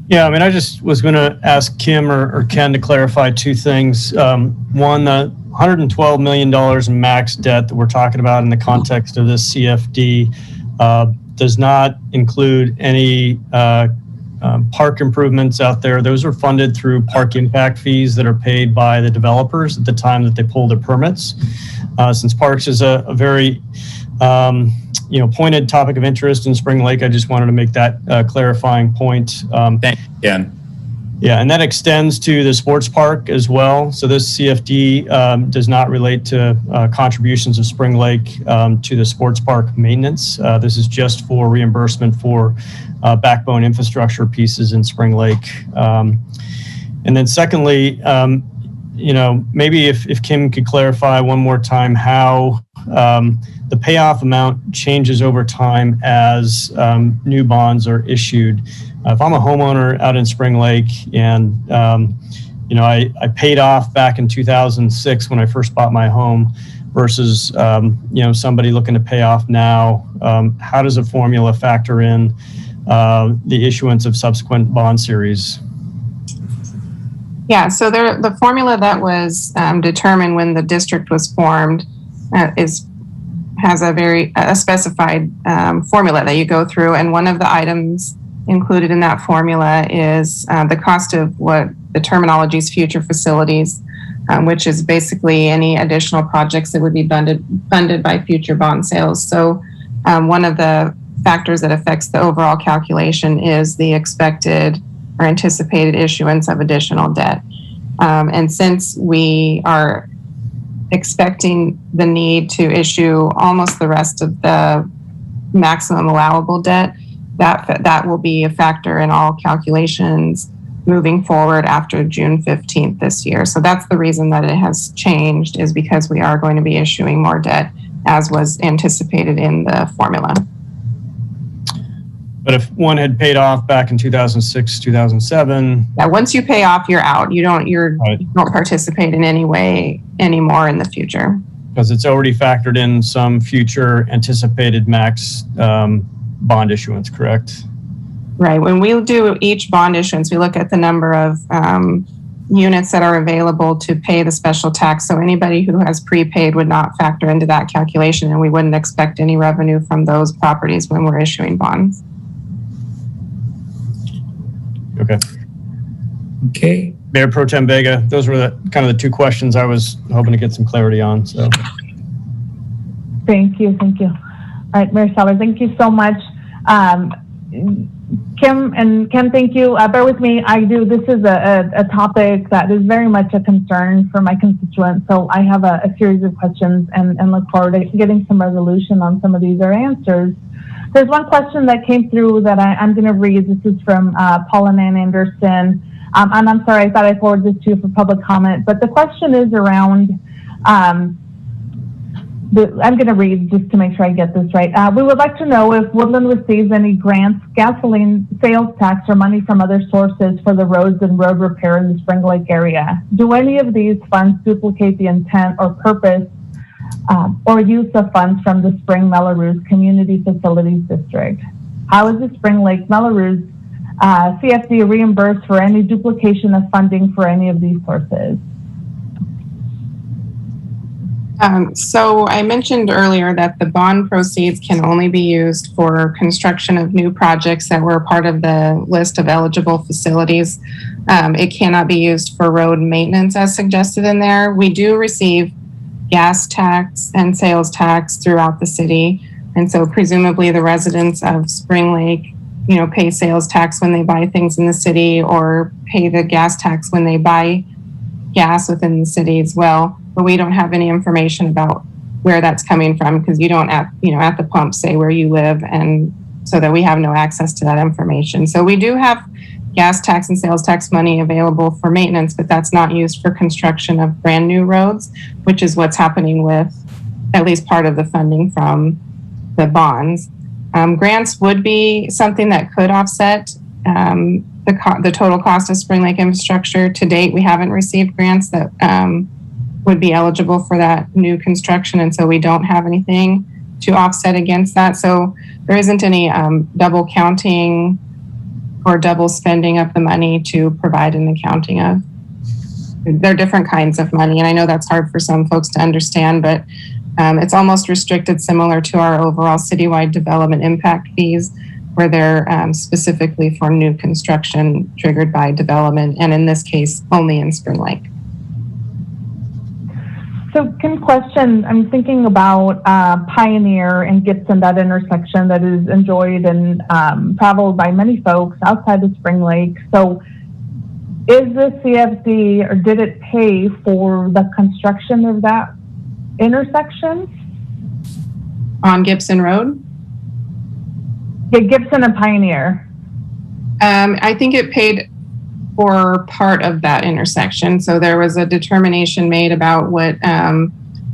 Yeah, I mean, I just was going to ask Kim or Ken to clarify two things. One, the $112 million in max debt that we're talking about in the context of this CFD does not include any park improvements out there. Those are funded through park impact fees that are paid by the developers at the time that they pull their permits. Since parks is a very pointed topic of interest in Spring Lake, I just wanted to make that clarifying point. Thank you, Ken. Yeah, and that extends to the sports park as well. So this CFD does not relate to contributions of Spring Lake to the sports park maintenance. This is just for reimbursement for backbone infrastructure pieces in Spring Lake. And then secondly, maybe if Kim could clarify one more time how the payoff amount changes over time as new bonds are issued. If I'm a homeowner out in Spring Lake and, I paid off back in 2006 when I first bought my home versus, somebody looking to pay off now, how does a formula factor in the issuance of subsequent bond series? Yeah, so the formula that was determined when the district was formed has a specified formula that you go through, and one of the items included in that formula is the cost of what the terminology is future facilities, which is basically any additional projects that would be funded by future bond sales. So one of the factors that affects the overall calculation is the expected or anticipated issuance of additional debt. And since we are expecting the need to issue almost the rest of the maximum allowable debt, that will be a factor in all calculations moving forward after June 15th this year. So that's the reason that it has changed, is because we are going to be issuing more debt as was anticipated in the formula. But if one had paid off back in 2006, 2007. Yeah, once you pay off, you're out. You don't participate in any way anymore in the future. Because it's already factored in some future anticipated max bond issuance, correct? Right. When we do each bond issuance, we look at the number of units that are available to pay the special tax. So anybody who has prepaid would not factor into that calculation, and we wouldn't expect any revenue from those properties when we're issuing bonds. Okay. Mayor Pro Tem Vega, those were the two questions I was hoping to get some clarity on. So, Thank you. All right, Mayor Sellers, thank you so much. Kim and Ken, thank you. Bear with me. This is a topic that is very much a concern for my constituents. So I have a series of questions and look forward to getting some resolution on some of these or answers. There's one question that came through that I'm going to read. This is from Paula Ann Anderson. And I'm sorry, I thought I forwarded this to you for public comment. But the question is around, I'm going to read just to make sure I get this right. We would like to know if Woodland receives any grants, gasoline sales tax, or money from other sources for the roads and road repair in the Spring Lake area. Do any of these funds duplicate the intent or purpose or use of funds from the Spring Melrose Community Facilities District? How is the Spring Lake Melrose CFD reimbursed for any duplication of funding for any of these sources? So I mentioned earlier that the bond proceeds can only be used for construction of new projects that were part of the list of eligible facilities. It cannot be used for road maintenance as suggested in there. We do receive gas tax and sales tax throughout the city. And so presumably the residents of Spring Lake, pay sales tax when they buy things in the city, or pay the gas tax when they buy gas within the city as well. But we don't have any information about where that's coming from, because you don't at the pump say where you live, and so that we have no access to that information. So we do have gas tax and sales tax money available for maintenance, but that's not used for construction of brand new roads, which is what's happening with at least part of the funding from the bonds. Grants would be something that could offset the total cost of Spring Lake infrastructure. To date, we haven't received grants that would be eligible for that new construction, and so we don't have anything to offset against that. So there isn't any double counting or double spending of the money to provide an accounting of. They're different kinds of money, and I know that's hard for some folks to understand, but it's almost restricted, similar to our overall citywide development impact fees, where they're specifically for new construction triggered by development, and in this case, only in Spring Lake. So, I'm thinking about Pioneer and Gibson, that intersection that is enjoyed and traveled by many folks outside of Spring Lake. So, is the CFD, or did it pay for the construction of that intersection? On Gibson Road? Yeah, Gibson and Pioneer. I think it paid for part of that intersection. So there was a determination made about what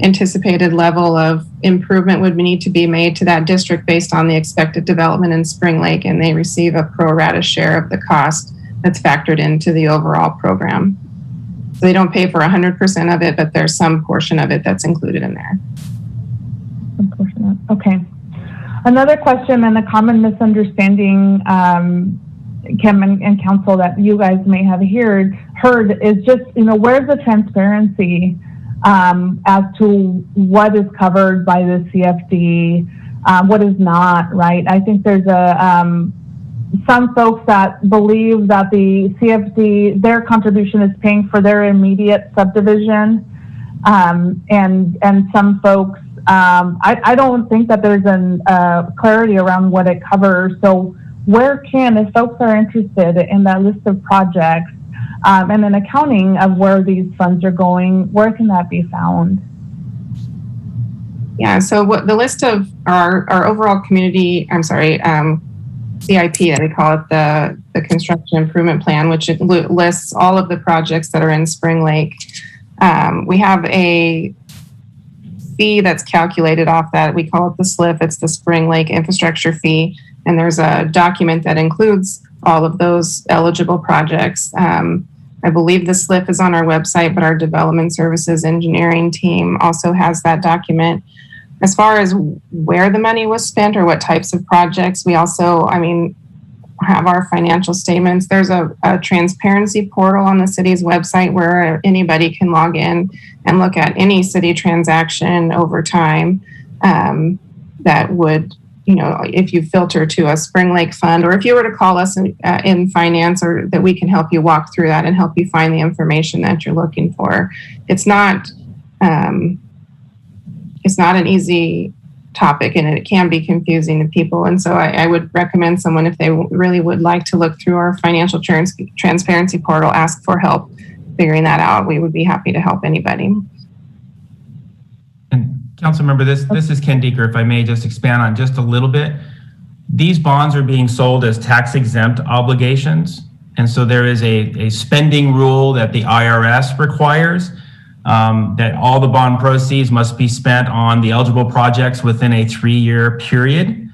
anticipated level of improvement would need to be made to that district based on the expected development in Spring Lake, and they receive a pro rata share of the cost that's factored into the overall program. So they don't pay for 100% of it, but there's some portion of it that's included in there. Some portion of, okay. Another question and a common misunderstanding, Kim and council, that you guys may have heard is just, where's the transparency as to what is covered by the CFD, what is not, right? I think there's some folks that believe that the CFD, their contribution is paying for their immediate subdivision, and some folks, I don't think that there's clarity around what it covers. So if folks are interested in that list of projects and an accounting of where these funds are going, where can that be found? Yeah, so what the list of our overall community, CIP, that we call it, the construction improvement plan, which lists all of the projects that are in Spring Lake. We have a fee that's calculated off that. We call it the SLIF. It's the Spring Lake infrastructure fee. And there's a document that includes all of those eligible projects. I believe the SLIF is on our website, but our development services engineering team also has that document. As far as where the money was spent or what types of projects, we also, have our financial statements. There's a transparency portal on the city's website where anybody can log in and look at any city transaction over time that would, if you filter to a Spring Lake fund, or if you were to call us in finance, or that we can help you walk through that and help you find the information that you're looking for. It's not an easy topic, and it can be confusing to people. And so I would recommend someone, if they really would like to look through our financial transparency portal, ask for help figuring that out. We would be happy to help anybody. And council member, this is Ken Deeker. If I may just expand on just a little bit. These bonds are being sold as tax exempt obligations. And so there is a spending rule that the IRS requires, that all the bond proceeds must be spent on the eligible projects within a 3-year period,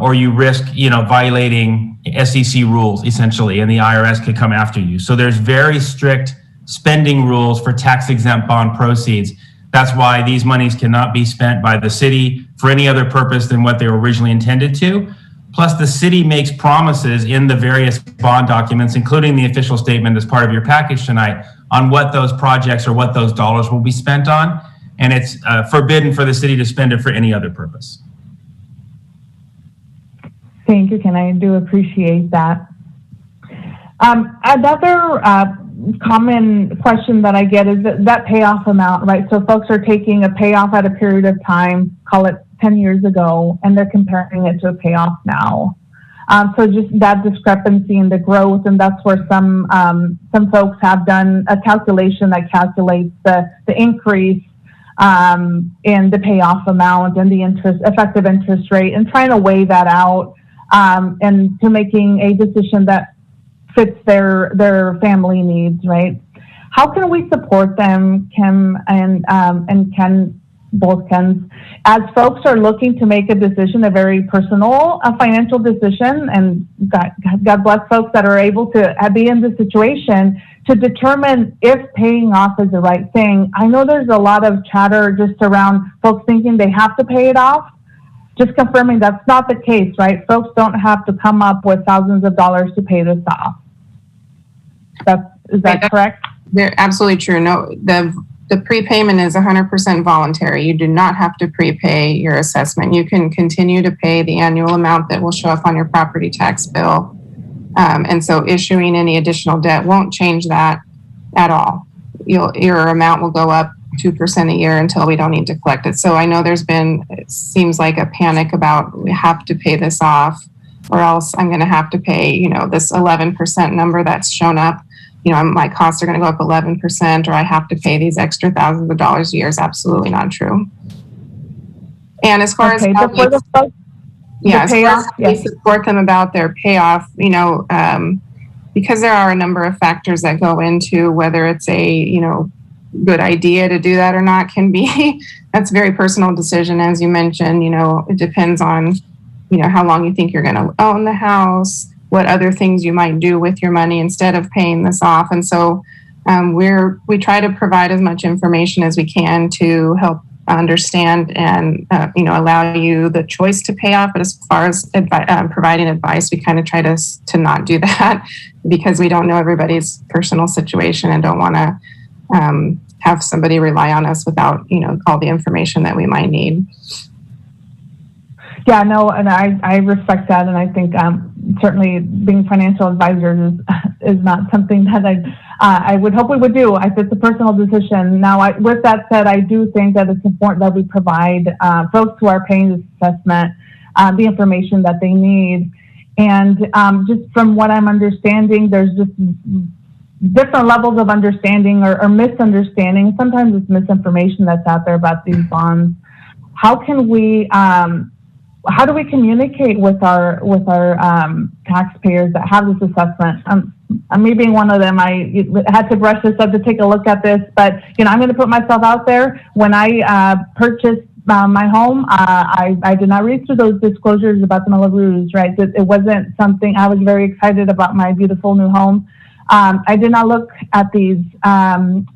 or you risk, violating SEC rules essentially, and the IRS could come after you. So there's very strict spending rules for tax exempt bond proceeds. That's why these monies cannot be spent by the city for any other purpose than what they were originally intended to. Plus, the city makes promises in the various bond documents, including the official statement as part of your package tonight, on what those projects or what those dollars will be spent on. And it's forbidden for the city to spend it for any other purpose. Thank you, Ken. I do appreciate that. Another common question that I get is that payoff amount, right? So folks are taking a payoff at a period of time, call it 10 years ago, and they're comparing it to a payoff now. So just that discrepancy in the growth, and that's where some folks have done a calculation that calculates the increase in the payoff amount and the effective interest rate, and trying to weigh that out and to making a decision that fits their family needs, right? How can we support them, Kim and Ken, both Kens, as folks are looking to make a decision, a very personal financial decision, and God bless folks that are able to be in this situation to determine if paying off is the right thing. I know there's a lot of chatter just around folks thinking they have to pay it off. Just confirming that's not the case, right? Folks don't have to come up with thousands of dollars to pay this off. Is that correct? They're absolutely true. No, the prepayment is 100% voluntary. You do not have to prepay your assessment. You can continue to pay the annual amount that will show up on your property tax bill. And so issuing any additional debt won't change that at all. Your amount will go up 2% a year until we don't need to collect it. So I know it seems like a panic about we have to pay this off or else I'm going to have to pay, this 11% number that's shown up. My costs are going to go up 11%, or I have to pay these extra thousands of dollars a year is absolutely not true. And as far as how we support them about their payoff, because there are a number of factors that go into whether it's a, good idea to do that or not that's a very personal decision. As you mentioned, it depends on, how long you think you're going to own the house, what other things you might do with your money instead of paying this off. And so we try to provide as much information as we can to help understand and, allow you the choice to pay off. But as far as providing advice, we kind of try to not do that because we don't know everybody's personal situation and don't want to have somebody rely on us without, all the information that we might need. Yeah, no, and I respect that, and I think certainly being financial advisors is not something that I would hope we would do. It's a personal decision. Now, with that said, I do think that it's important that we provide folks who are paying this assessment the information that they need. And just from what I'm understanding, there's just different levels of understanding or misunderstanding. Sometimes it's misinformation that's out there about these bonds. How do we communicate with our taxpayers that have this assessment? Me being one of them, I had to brush this up to take a look at this, but I'm going to put myself out there. When I purchased my home, I did not read through those disclosures about the Melrose, right? It wasn't something, I was very excited about my beautiful new home. I did not look at these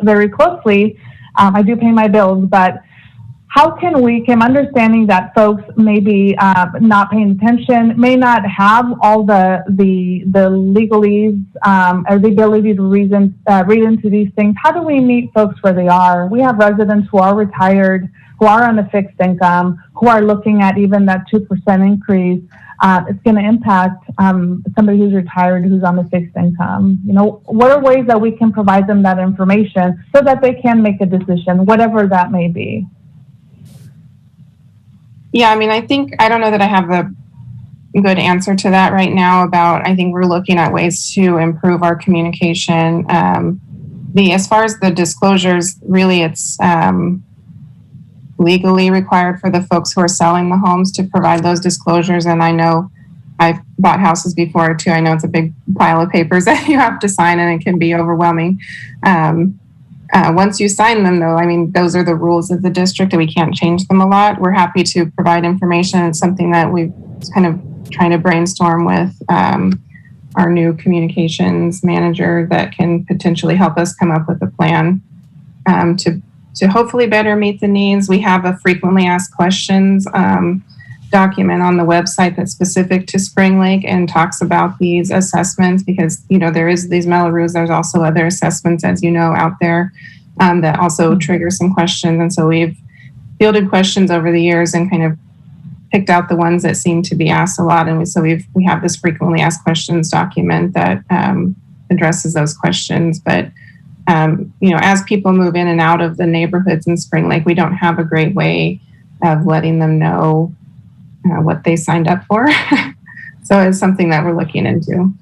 very closely. I do pay my bills, but how can we, Kim, understanding that folks may be not paying attention, may not have all the legalese or the ability to read into these things, how do we meet folks where they are? We have residents who are retired, who are on a fixed income, who are looking at even that 2% increase. It's going to impact somebody who's retired, who's on a fixed income. What are ways that we can provide them that information so that they can make a decision, whatever that may be? Yeah, I don't know that I have a good answer to that right now I think we're looking at ways to improve our communication. As far as the disclosures, really it's legally required for the folks who are selling the homes to provide those disclosures. And I know I've bought houses before too. I know it's a big pile of papers that you have to sign and it can be overwhelming. Once you sign them, though, those are the rules of the district and we can't change them a lot. We're happy to provide information. It's something that we've kind of trying to brainstorm with our new communications manager that can potentially help us come up with a plan to hopefully better meet the needs. We have a frequently asked questions document on the website that's specific to Spring Lake and talks about these assessments because, there is these Mellorews. There's also other assessments, as you know, out there that also trigger some questions. And so we've fielded questions over the years and kind of picked out the ones that seem to be asked a lot. And so we have this frequently asked questions document that addresses those questions. But, as people move in and out of the neighborhoods in Spring Lake, we don't have a great way of letting them know what they signed up for. So it's something that we're looking into.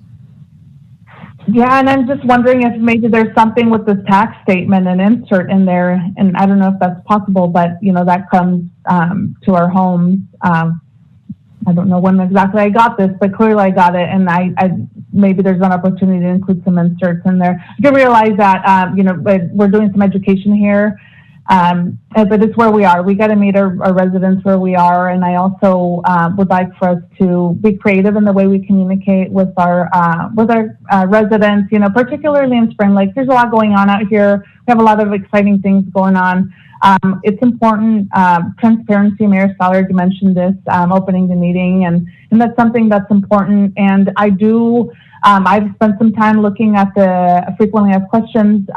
Yeah, and I'm just wondering if maybe there's something with this tax statement and insert in there, and I don't know if that's possible, but that comes to our homes. I don't know when exactly I got this, but clearly I got it, and I maybe there's an opportunity to include some inserts in there. I do realize that we're doing some education here. But it's where we are. We got to meet our residents where we are, and I also would like for us to be creative in the way we communicate with our residents. Particularly in Spring Lake, there's a lot going on out here. We have a lot of exciting things going on. It's important. Transparency. Mayor Stallard mentioned this opening the meeting, and that's something that's important. And I do. I've spent some time looking at the frequently asked questions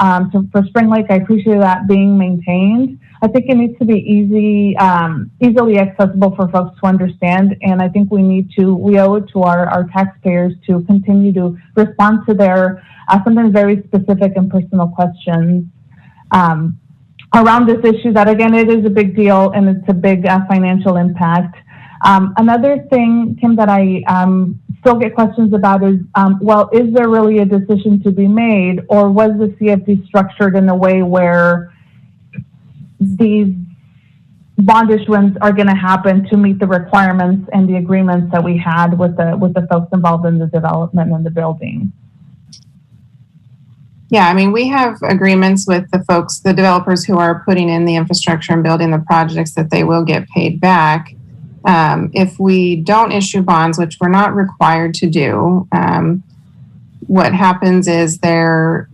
for Spring Lake. I appreciate that being maintained. I think it needs to be easily accessible for folks to understand. And I think we owe it to our taxpayers to continue to respond to their sometimes very specific and personal questions around this issue that, again, it is a big deal and it's a big financial impact. Another thing, Kim, that I still get questions about is, is there really a decision to be made, or was the CFD structured in a way where these bond issuance are going to happen to meet the requirements and the agreements that we had with the folks involved in the development and the building? Yeah, we have agreements with the developers who are putting in the infrastructure and building the projects that they will get paid back. If we don't issue bonds, which we're not required to do, what happens is there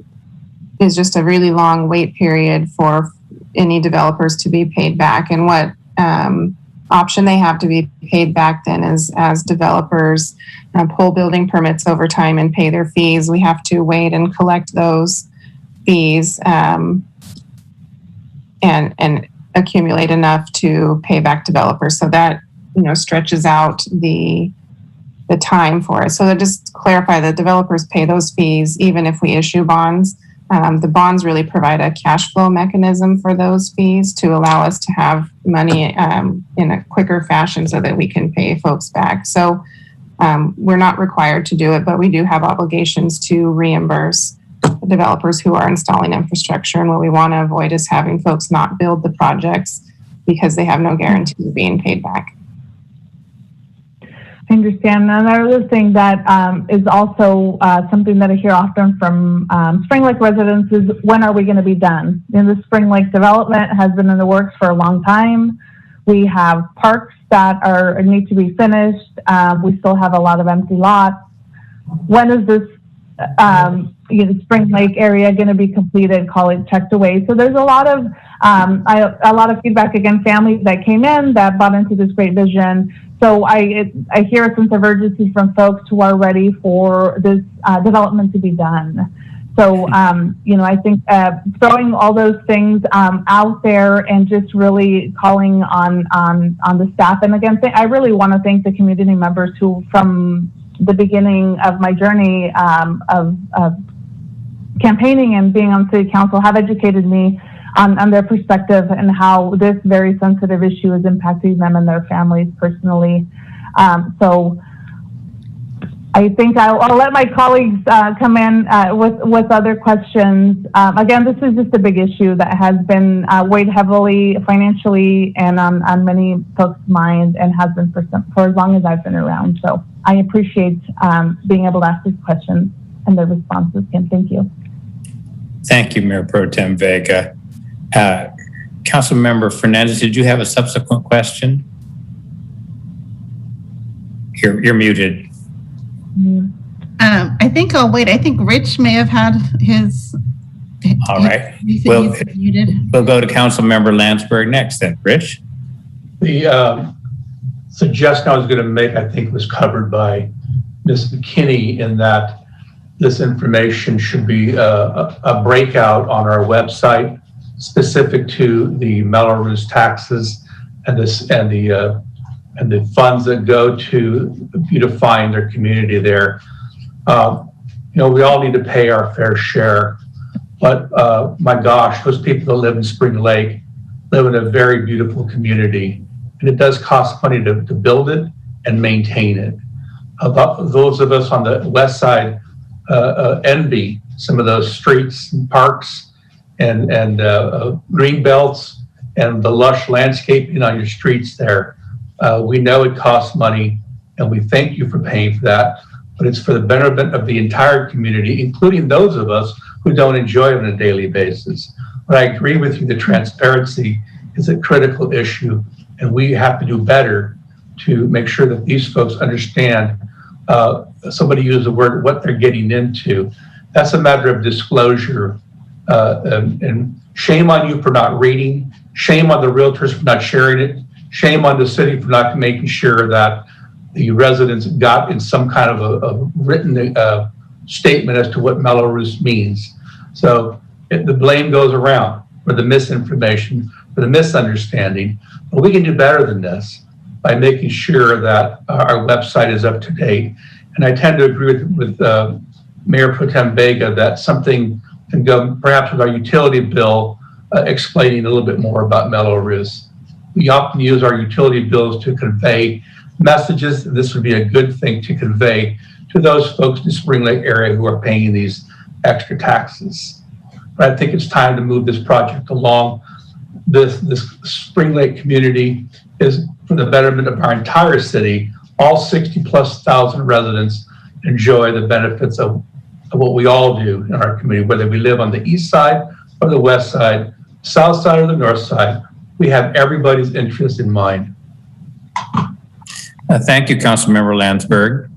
is just a really long wait period for any developers to be paid back. And what option they have to be paid back then is as developers pull building permits over time and pay their fees, we have to wait and collect those fees and accumulate enough to pay back developers. So that stretches out the time for it. So to just clarify, that developers pay those fees even if we issue bonds. The bonds really provide a cash flow mechanism for those fees to allow us to have money in a quicker fashion so that we can pay folks back. So we're not required to do it, but we do have obligations to reimburse the developers who are installing infrastructure. And what we want to avoid is having folks not build the projects because they have no guarantee of being paid back. I understand. Another thing that is also something that I hear often from Spring Lake residents is, when are we going to be done? The Spring Lake development has been in the works for a long time. We have parks that need to be finished. We still have a lot of empty lots. When is this Spring Lake area going to be completed, call it checked away? So there's a lot of feedback, again, families that came in that bought into this great vision. So I hear a sense of urgency from folks who are ready for this development to be done. So, I think throwing all those things out there and just really calling on the staff. And again, I really want to thank the community members who, from the beginning of my journey of campaigning and being on city council, have educated me on their perspective and how this very sensitive issue is impacting them and their families personally. So I think I'll let my colleagues come in with other questions. Again, this is just a big issue that has been weighed heavily financially and on many folks' minds, and has been for as long as I've been around. So I appreciate being able to ask these questions and their responses, Kim. Thank you. Thank you, Mayor Pro Tem Vega. Councilmember Fernandez, did you have a subsequent question? You're muted. I think I'll wait. I think Rich may have had his. All right. We'll go to Councilmember Landsberg next then. Rich? The suggestion I was going to make, I think, was covered by Ms. McKinney, in that this information should be a breakout on our website specific to the Melrose taxes and the funds that go to beautifying their community there. We all need to pay our fair share, but my gosh, those people that live in Spring Lake live in a very beautiful community, and it does cost money to build it and maintain it. Those of us on the west side envy some of those streets and parks and green belts and the lush landscaping on your streets there. We know it costs money, and we thank you for paying for that, but it's for the betterment of the entire community, including those of us who don't enjoy it on a daily basis. But I agree with you, the transparency is a critical issue, and we have to do better to make sure that these folks understand. Somebody used the word, what they're getting into. That's a matter of disclosure. And shame on you for not reading. Shame on the realtors for not sharing it. Shame on the city for not making sure that the residents got in some kind of a written statement as to what Melrose means. So the blame goes around for the misinformation, for the misunderstanding. But we can do better than this by making sure that our website is up to date. And I tend to agree with Mayor Pro Tem Vega that something can go perhaps with our utility bill explaining a little bit more about Melrose. We often use our utility bills to convey messages. This would be a good thing to convey to those folks in the Spring Lake area who are paying these extra taxes. But I think it's time to move this project along. This Spring Lake community is for the betterment of our entire city. All 60,000+ residents enjoy the benefits of what we all do in our community, whether we live on the east side or the west side, south side or the north side. We have everybody's interest in mind. Thank you, Councilmember Landsberg.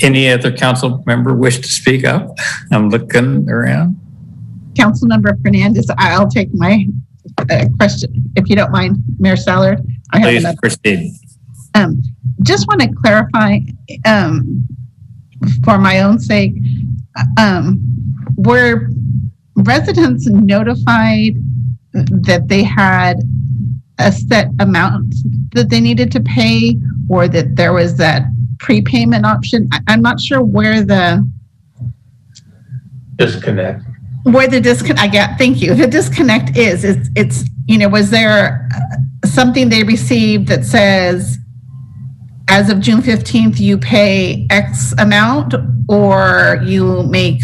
Any other council member wish to speak up? I'm looking around. Councilmember Fernandez, I'll take my question, if you don't mind, Mayor Stallard. Please proceed. Just want to clarify, for my own sake, were residents notified that they had a set amount that they needed to pay, or that there was that prepayment option? I'm not sure where the disconnect. Thank you. The disconnect is, it's, was there something they received that says, as of June 15th, you pay X amount, or you make,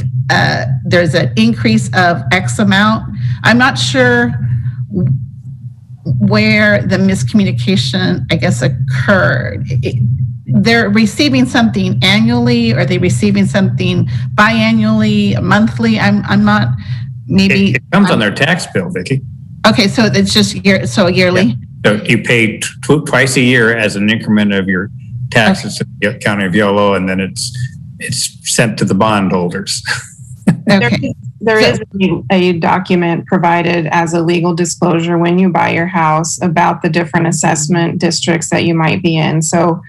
there's an increase of X amount? I'm not sure where the miscommunication, I guess, occurred. They're receiving something annually, or are they receiving something biannually, monthly? I'm not, maybe. It comes on their tax bill, Vicki. Okay, so it's just yearly? Yeah. So you pay twice a year as an increment of your taxes to the County of Yolo, and then it's sent to the bondholders. Okay. There is a document provided as a legal disclosure when you buy your house about the different assessment districts that you might be in. So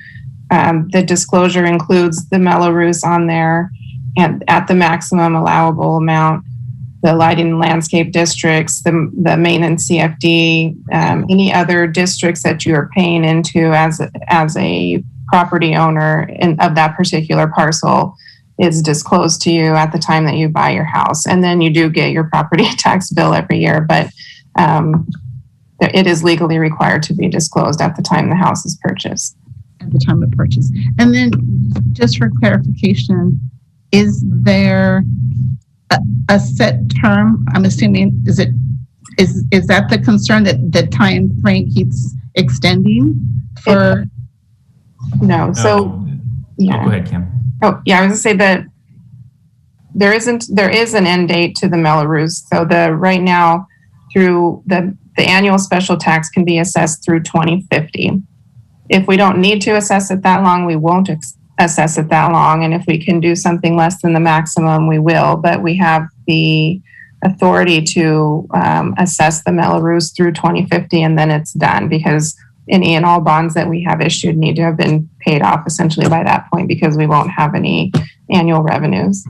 the disclosure includes the Melrose on there and at the maximum allowable amount, the lighting and landscape districts, the main and CFD, any other districts that you are paying into as a property owner of that particular parcel is disclosed to you at the time that you buy your house. And then you do get your property tax bill every year, but it is legally required to be disclosed at the time the house is purchased. At the time of purchase. And then just for clarification, is there a set term? I'm assuming, is that the concern, that the time frame keeps extending for? No. So yeah. Go ahead, Kim. Oh yeah, I was gonna say that there is an end date to the Melrose. So right now through the annual special tax can be assessed through 2050. If we don't need to assess it that long, we won't assess it that long. And if we can do something less than the maximum, we will. But we have the authority to assess the Melrose through 2050, and then it's done, because any and all bonds that we have issued need to have been paid off essentially by that point because we won't have any annual revenues.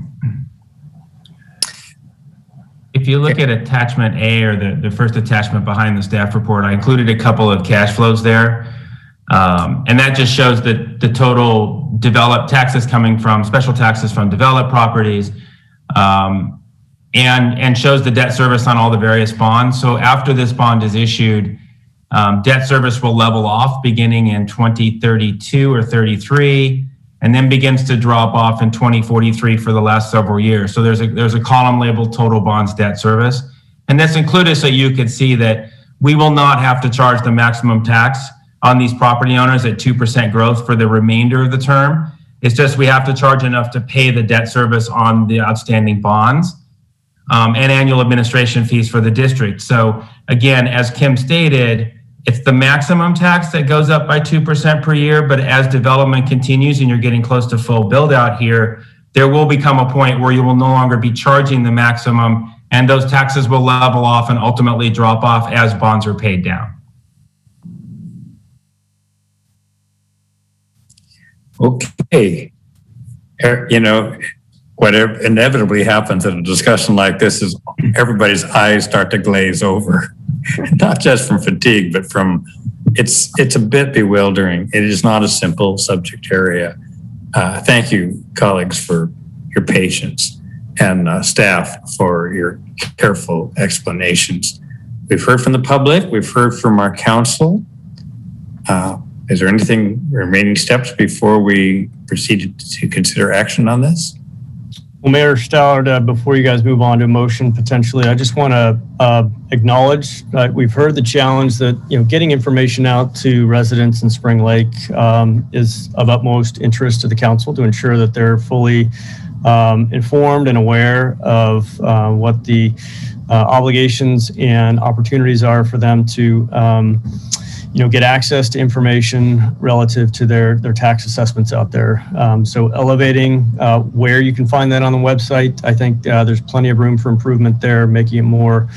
If you look at attachment A, or the first attachment behind the staff report, I included a couple of cash flows there. And that just shows that the total developed taxes coming from special taxes from developed properties, and shows the debt service on all the various bonds. So after this bond is issued, debt service will level off beginning in 2032 or 33, and then begins to drop off in 2043 for the last several years. So there's a column labeled total bonds debt service. And that's included so you could see that we will not have to charge the maximum tax on these property owners at 2% growth for the remainder of the term. It's just we have to charge enough to pay the debt service on the outstanding bonds, and annual administration fees for the district. So again, as Kim stated, it's the maximum tax that goes up by 2% per year, but as development continues and you're getting close to full build out here, there will become a point where you will no longer be charging the maximum, and those taxes will level off and ultimately drop off as bonds are paid down. Okay. You know, whatever inevitably happens in a discussion like this is everybody's eyes start to glaze over, not just from fatigue, but from it's a bit bewildering. It is not a simple subject area. Thank you, colleagues, for your patience, and staff for your careful explanations. We've heard from the public. We've heard from our council. Is there anything remaining steps before we proceed to consider action on this? Well, Mayor Stallard, before you guys move on to a motion potentially, I just want to acknowledge we've heard the challenge that getting information out to residents in Spring Lake is of utmost interest to the council to ensure that they're fully informed and aware of what the obligations and opportunities are for them to get access to information relative to their tax assessments out there. So elevating where you can find that on the website, I think there's plenty of room for improvement there, making it more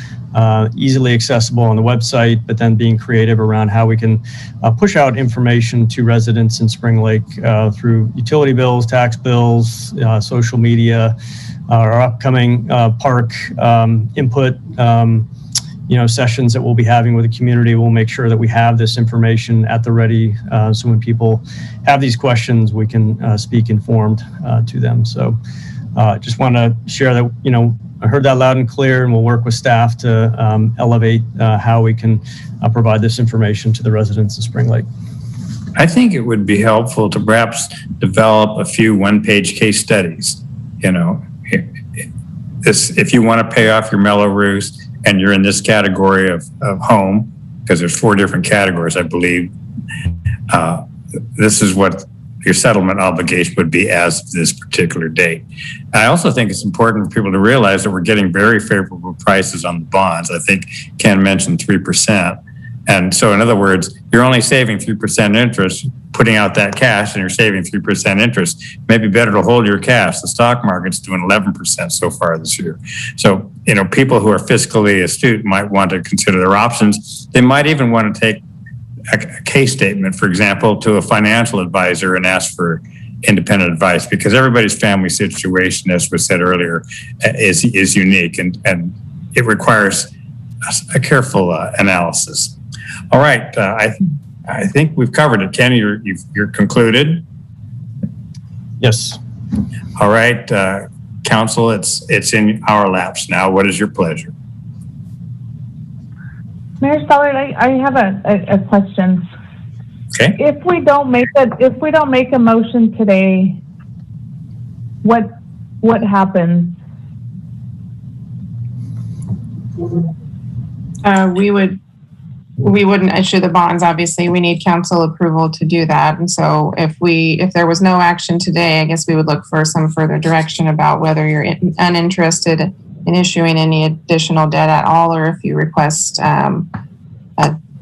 easily accessible on the website, but then being creative around how we can push out information to residents in Spring Lake through utility bills, tax bills, social media, our upcoming park input sessions that we'll be having with the community. We'll make sure that we have this information at the ready, so when people have these questions, we can speak informed to them. So just want to share that, I heard that loud and clear, and we'll work with staff to elevate how we can provide this information to the residents of Spring Lake. I think it would be helpful to perhaps develop a few one-page case studies. If you want to pay off your Mello-Roos, and you're in this category of home, because there's 4 different categories, I believe, this is what your settlement obligation would be as of this particular date. I also think it's important for people to realize that we're getting very favorable prices on the bonds. I think Ken mentioned 3%. And so in other words, you're only saving 3% interest, putting out that cash, and you're saving 3% interest. Maybe better to hold your cash. The stock market's doing 11% so far this year. So, people who are fiscally astute might want to consider their options. They might even want to take a case statement, for example, to a financial advisor and ask for independent advice, because everybody's family situation, as was said earlier, is unique, and it requires a careful analysis. All right, I think we've covered it. Kenny, you're concluded? Yes. All right, council, it's in our laps now. What is your pleasure? Mayor Stallard, I have a question. Okay. If we don't make a motion today, what happens? We wouldn't issue the bonds. Obviously, we need council approval to do that. And so if there was no action today, I guess we would look for some further direction about whether you're uninterested in issuing any additional debt at all, or if you request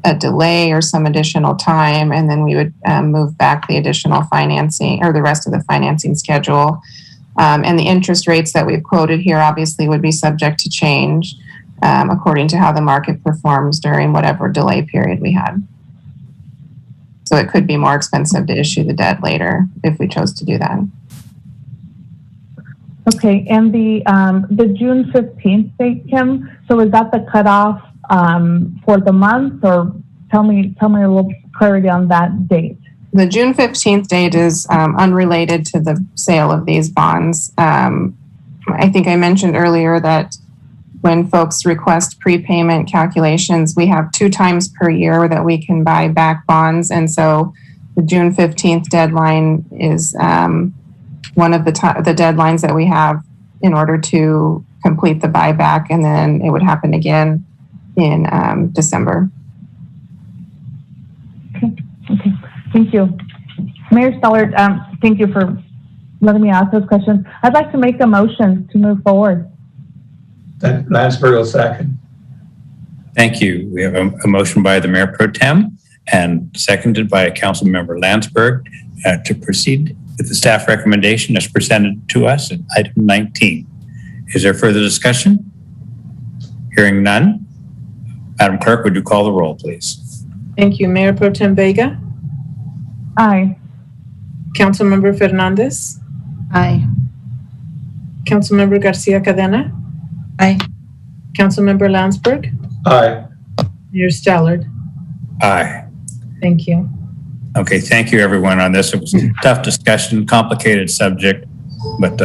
a delay or some additional time, and then we would move back the additional financing or the rest of the financing schedule. And the interest rates that we've quoted here obviously would be subject to change according to how the market performs during whatever delay period we had. So it could be more expensive to issue the debt later if we chose to do that. Okay, and the June 15th date, Kim, so is that the cutoff for the month, or tell me a little clarity on that date? The June 15th date is unrelated to the sale of these bonds. I think I mentioned earlier that when folks request prepayment calculations, we have 2 times per year that we can buy back bonds. And so the June 15th deadline is one of the deadlines that we have in order to complete the buyback. And then it would happen again in December. Okay, thank you. Mayor Stallard, thank you for letting me ask those questions. I'd like to make a motion to move forward. Landsberg will second. Thank you. We have a motion by the Mayor Pro Tem and seconded by Council Member Landsberg to proceed with the staff recommendation as presented to us in item 19. Is there further discussion? Hearing none. Madam Clerk, would you call the roll, please? Thank you. Mayor Pro Tem Vega, Aye. Councilmember Fernandez, Aye. Councilmember Garcia Cadena, Aye. Councilmember Landsberg, Aye. Mayor Stallard. Aye. Thank you. Okay, thank you everyone on this. It was a tough discussion, complicated subject, but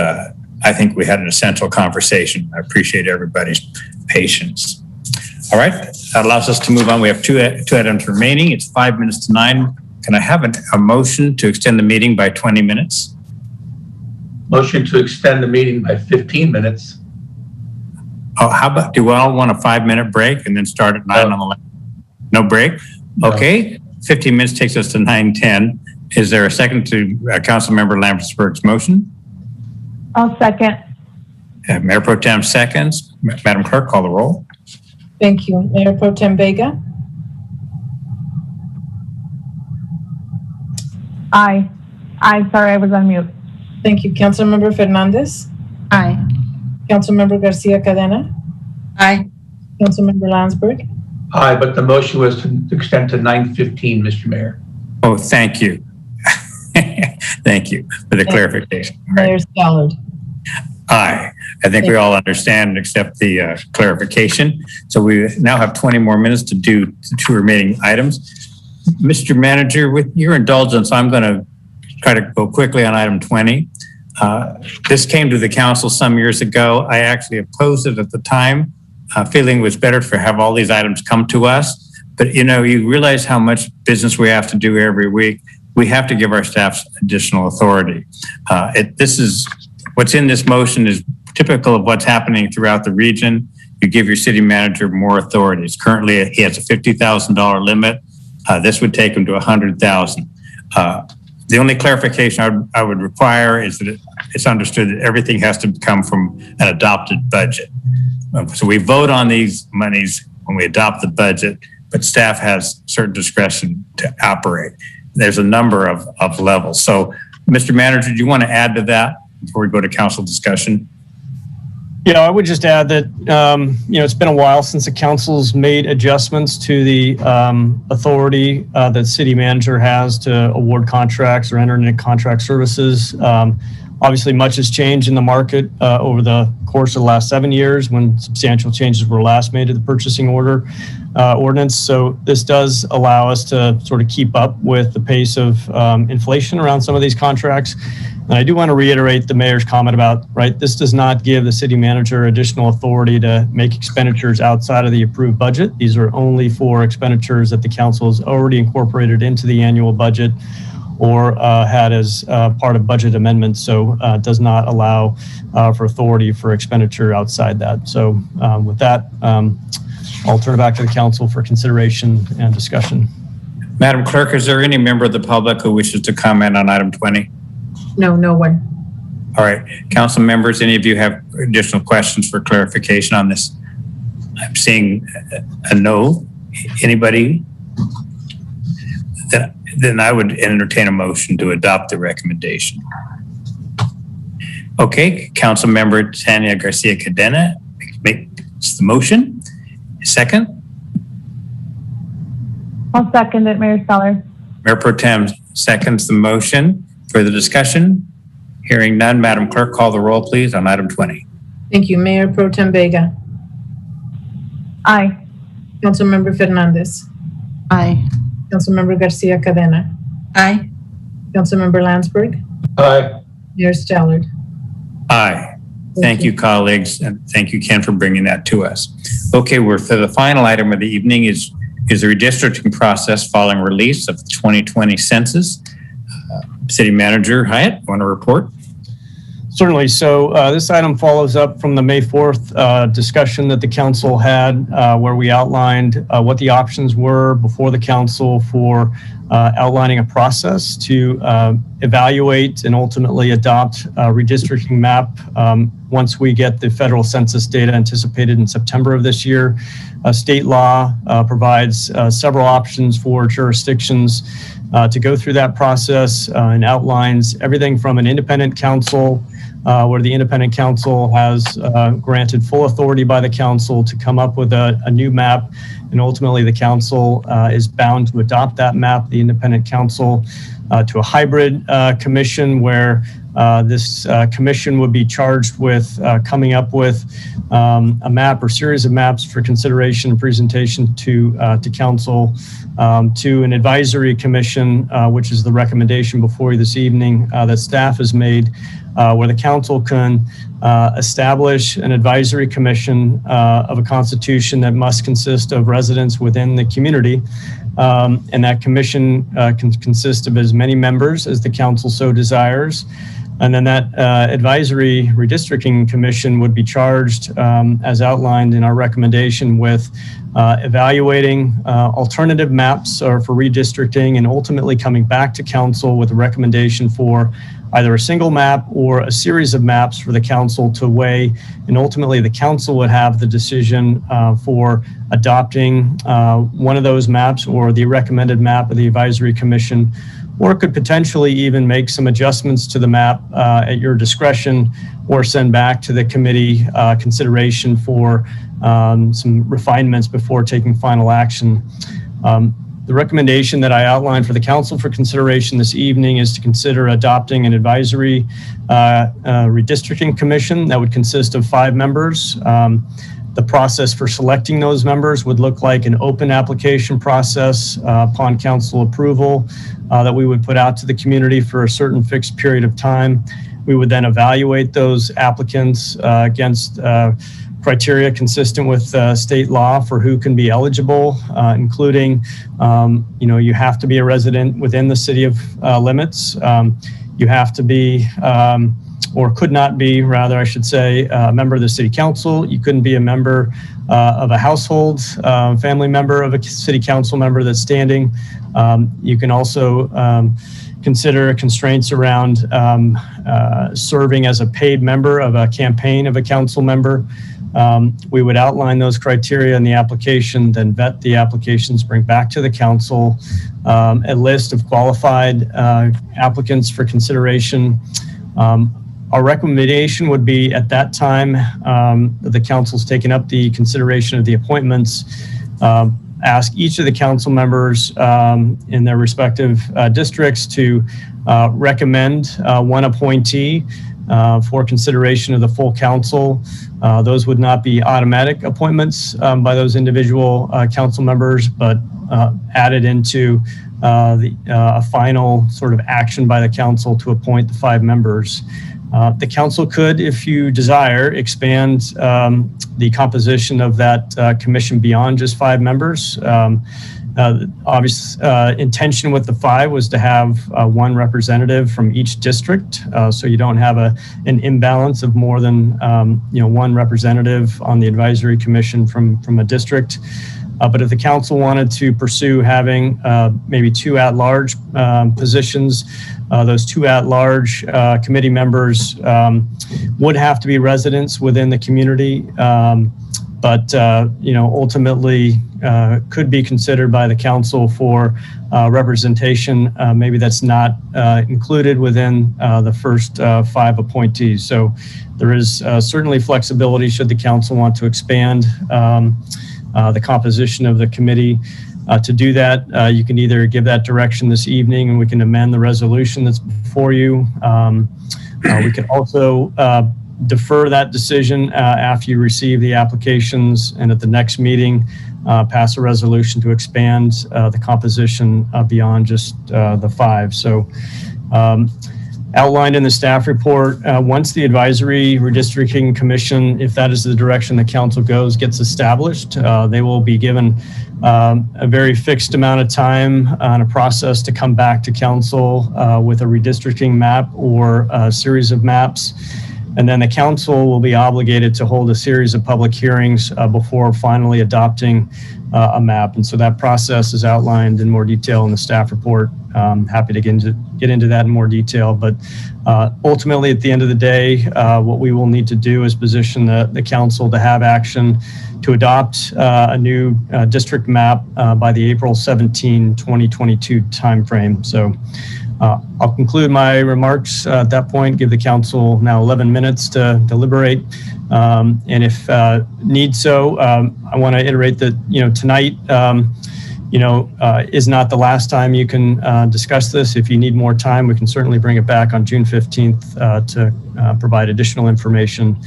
I think we had an essential conversation. I appreciate everybody's patience. All right, that allows us to move on. We have two items remaining. It's 5 minutes to 9. Can I have a motion to extend the meeting by 20 minutes? Motion to extend the meeting by 15 minutes. Oh, how about, do we all want a 5-minute break and then start at 9 on the left? No break? Okay, 15 minutes takes us to 9:10. Is there a second to Councilmember Lambertsburg's motion? I'll second. Mayor Pro Tem seconds. Madam Clerk, call the roll. Thank you. Mayor Pro Tem Vega, Aye. Aye, sorry, I was on mute. thank you. Councilmember Fernandez, Aye. Councilmember Garcia Cadena, Aye. Councilmember Landsberg. Aye, but the motion was to extend to 9:15, Mr. Mayor. Oh, thank you. Thank you for the clarification. All right. Mayor Stallard. Aye. I think we all understand and accept the clarification. So we now have 20 more minutes to do the 2 remaining items. Mr. Manager, with your indulgence, I'm going to try to go quickly on item 20. This came to the council some years ago. I actually opposed it at the time, feeling it was better to have all these items come to us. But you realize how much business we have to do every week. We have to give our staff additional authority. What's in this motion is typical of what's happening throughout the region. You give your city manager more authority. Currently, he has a $50,000 limit. This would take him to $100,000. The only clarification I would require is that it's understood that everything has to come from an adopted budget. So we vote on these monies when we adopt the budget, but staff has certain discretion to operate. There's a number of levels. So, Mr. Manager, do you want to add to that before we go to council discussion? Yeah, I would just add that, it's been a while since the council's made adjustments to the authority that city manager has to award contracts or enter into contract services. Obviously, much has changed in the market over the course of the last 7 years when substantial changes were last made to the purchasing ordinance. So this does allow us to sort of keep up with the pace of inflation around some of these contracts. And I do want to reiterate the mayor's comment about, this does not give the city manager additional authority to make expenditures outside of the approved budget. These are only for expenditures that the council has already incorporated into the annual budget or had as part of budget amendments. So it does not allow for authority for expenditure outside that. So with that, I'll turn it back to the council for consideration and discussion. Madam Clerk, is there any member of the public who wishes to comment on item 20? No one. All right, council members, any of you have additional questions for clarification on this? I'm seeing a no. Anybody? Then I would entertain a motion to adopt the recommendation. Okay, council member Tania Garcia Cadena makes the motion. Second? I'll second it, Mayor Stallard. Mayor Pro Tem seconds the motion. Further discussion? Hearing none, Madam Clerk, call the roll, please, on item 20. Thank you. Mayor Pro Tem Vega. Aye. Councilmember Fernandez. Aye. Councilmember Garcia Cadena. Aye. Councilmember Landsberg. Aye. Mayor Stallard. Aye. Thank you, colleagues, and thank you, Ken, for bringing that to us. Okay, we're for the final item of the evening is the redistricting process following release of the 2020 census. City Manager Hyatt, want to report? Certainly. So this item follows up from the May 4th discussion that the council had where we outlined what the options were before the council for outlining a process to evaluate and ultimately adopt a redistricting map once we get the federal census data anticipated in September of this year. State law provides several options for jurisdictions to go through that process and outlines everything from an independent council where the independent council has granted full authority by the council to come up with a new map, and ultimately the council is bound to adopt that map, the independent council, to a hybrid commission where this commission would be charged with coming up with a map or series of maps for consideration and presentation to council, to an advisory commission, which is the recommendation before you this evening that staff has made, where the council can establish an advisory commission of a constitution that must consist of residents within the community. And that commission can consist of as many members as the council so desires. And then that advisory redistricting commission would be charged, as outlined in our recommendation, with evaluating alternative maps for redistricting and ultimately coming back to council with a recommendation for either a single map or a series of maps for the council to weigh. And ultimately the council would have the decision for adopting one of those maps or the recommended map of the advisory commission, or could potentially even make some adjustments to the map at your discretion, or send back to the committee consideration for some refinements before taking final action. The recommendation that I outlined for the council for consideration this evening is to consider adopting an advisory redistricting commission that would consist of 5 members. The process for selecting those members would look like an open application process upon council approval that we would put out to the community for a certain fixed period of time. We would then evaluate those applicants against criteria consistent with state law for who can be eligible, including, you have to be a resident within the city of limits. You have to be, or could not be, rather, I should say, a member of the city council. You couldn't be a member of a household, family member of a city council member that's standing. You can also consider constraints around serving as a paid member of a campaign of a council member. We would outline those criteria in the application, then vet the applications, bring back to the council a list of qualified applicants for consideration. Our recommendation would be at that time that the council's taken up the consideration of the appointments, ask each of the council members in their respective districts to recommend one appointee for consideration of the full council. Those would not be automatic appointments by those individual council members, but added into a final sort of action by the council to appoint the 5 members. The council could, if you desire, expand the composition of that commission beyond just 5 members. Obvious intention with the 5 was to have 1 representative from each district, so you don't have an imbalance of more than 1 representative on the advisory commission from a district. But if the council wanted to pursue having maybe 2 at-large positions, those 2 at-large committee members would have to be residents within the community, but ultimately could be considered by the council for representation. Maybe that's not included within the first 5 appointees. So there is certainly flexibility should the council want to expand the composition of the committee. To do that, you can either give that direction this evening and we can amend the resolution that's before you. We can also defer that decision after you receive the applications, and at the next meeting, pass a resolution to expand the composition beyond just the 5. So outlined in the staff report, once the advisory redistricting commission, if that is the direction the council goes, gets established, they will be given a very fixed amount of time and a process to come back to council with a redistricting map or a series of maps. And then the council will be obligated to hold a series of public hearings before finally adopting a map. And so that process is outlined in more detail in the staff report. Happy to get into that in more detail. But ultimately, at the end of the day, what we will need to do is position the council to have action to adopt a new district map by the April 17, 2022 timeframe. So I'll conclude my remarks at that point, give the council now 11 minutes to deliberate. And if need so, I want to iterate that, tonight, is not the last time you can discuss this. If you need more time, we can certainly bring it back on June 15th to provide additional information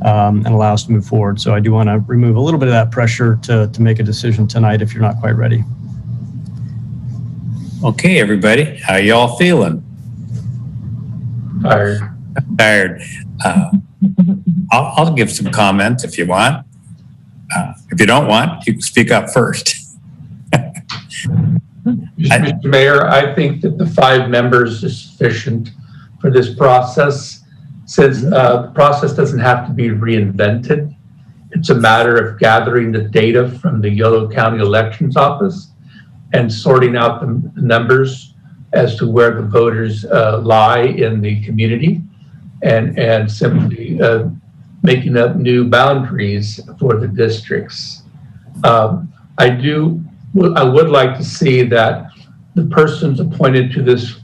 and allow us to move forward. So I do want to remove a little bit of that pressure to make a decision tonight if you're not quite ready. Okay, everybody, how y'all feeling? Tired. I'll give some comments if you want. If you don't want, you can speak up first. Mr. Mayor, I think that the 5 members is sufficient for this process, since the process doesn't have to be reinvented. It's a matter of gathering the data from the Yolo County Elections Office and sorting out the numbers as to where the voters lie in the community, and simply making up new boundaries for the districts. I would like to see that the persons appointed to this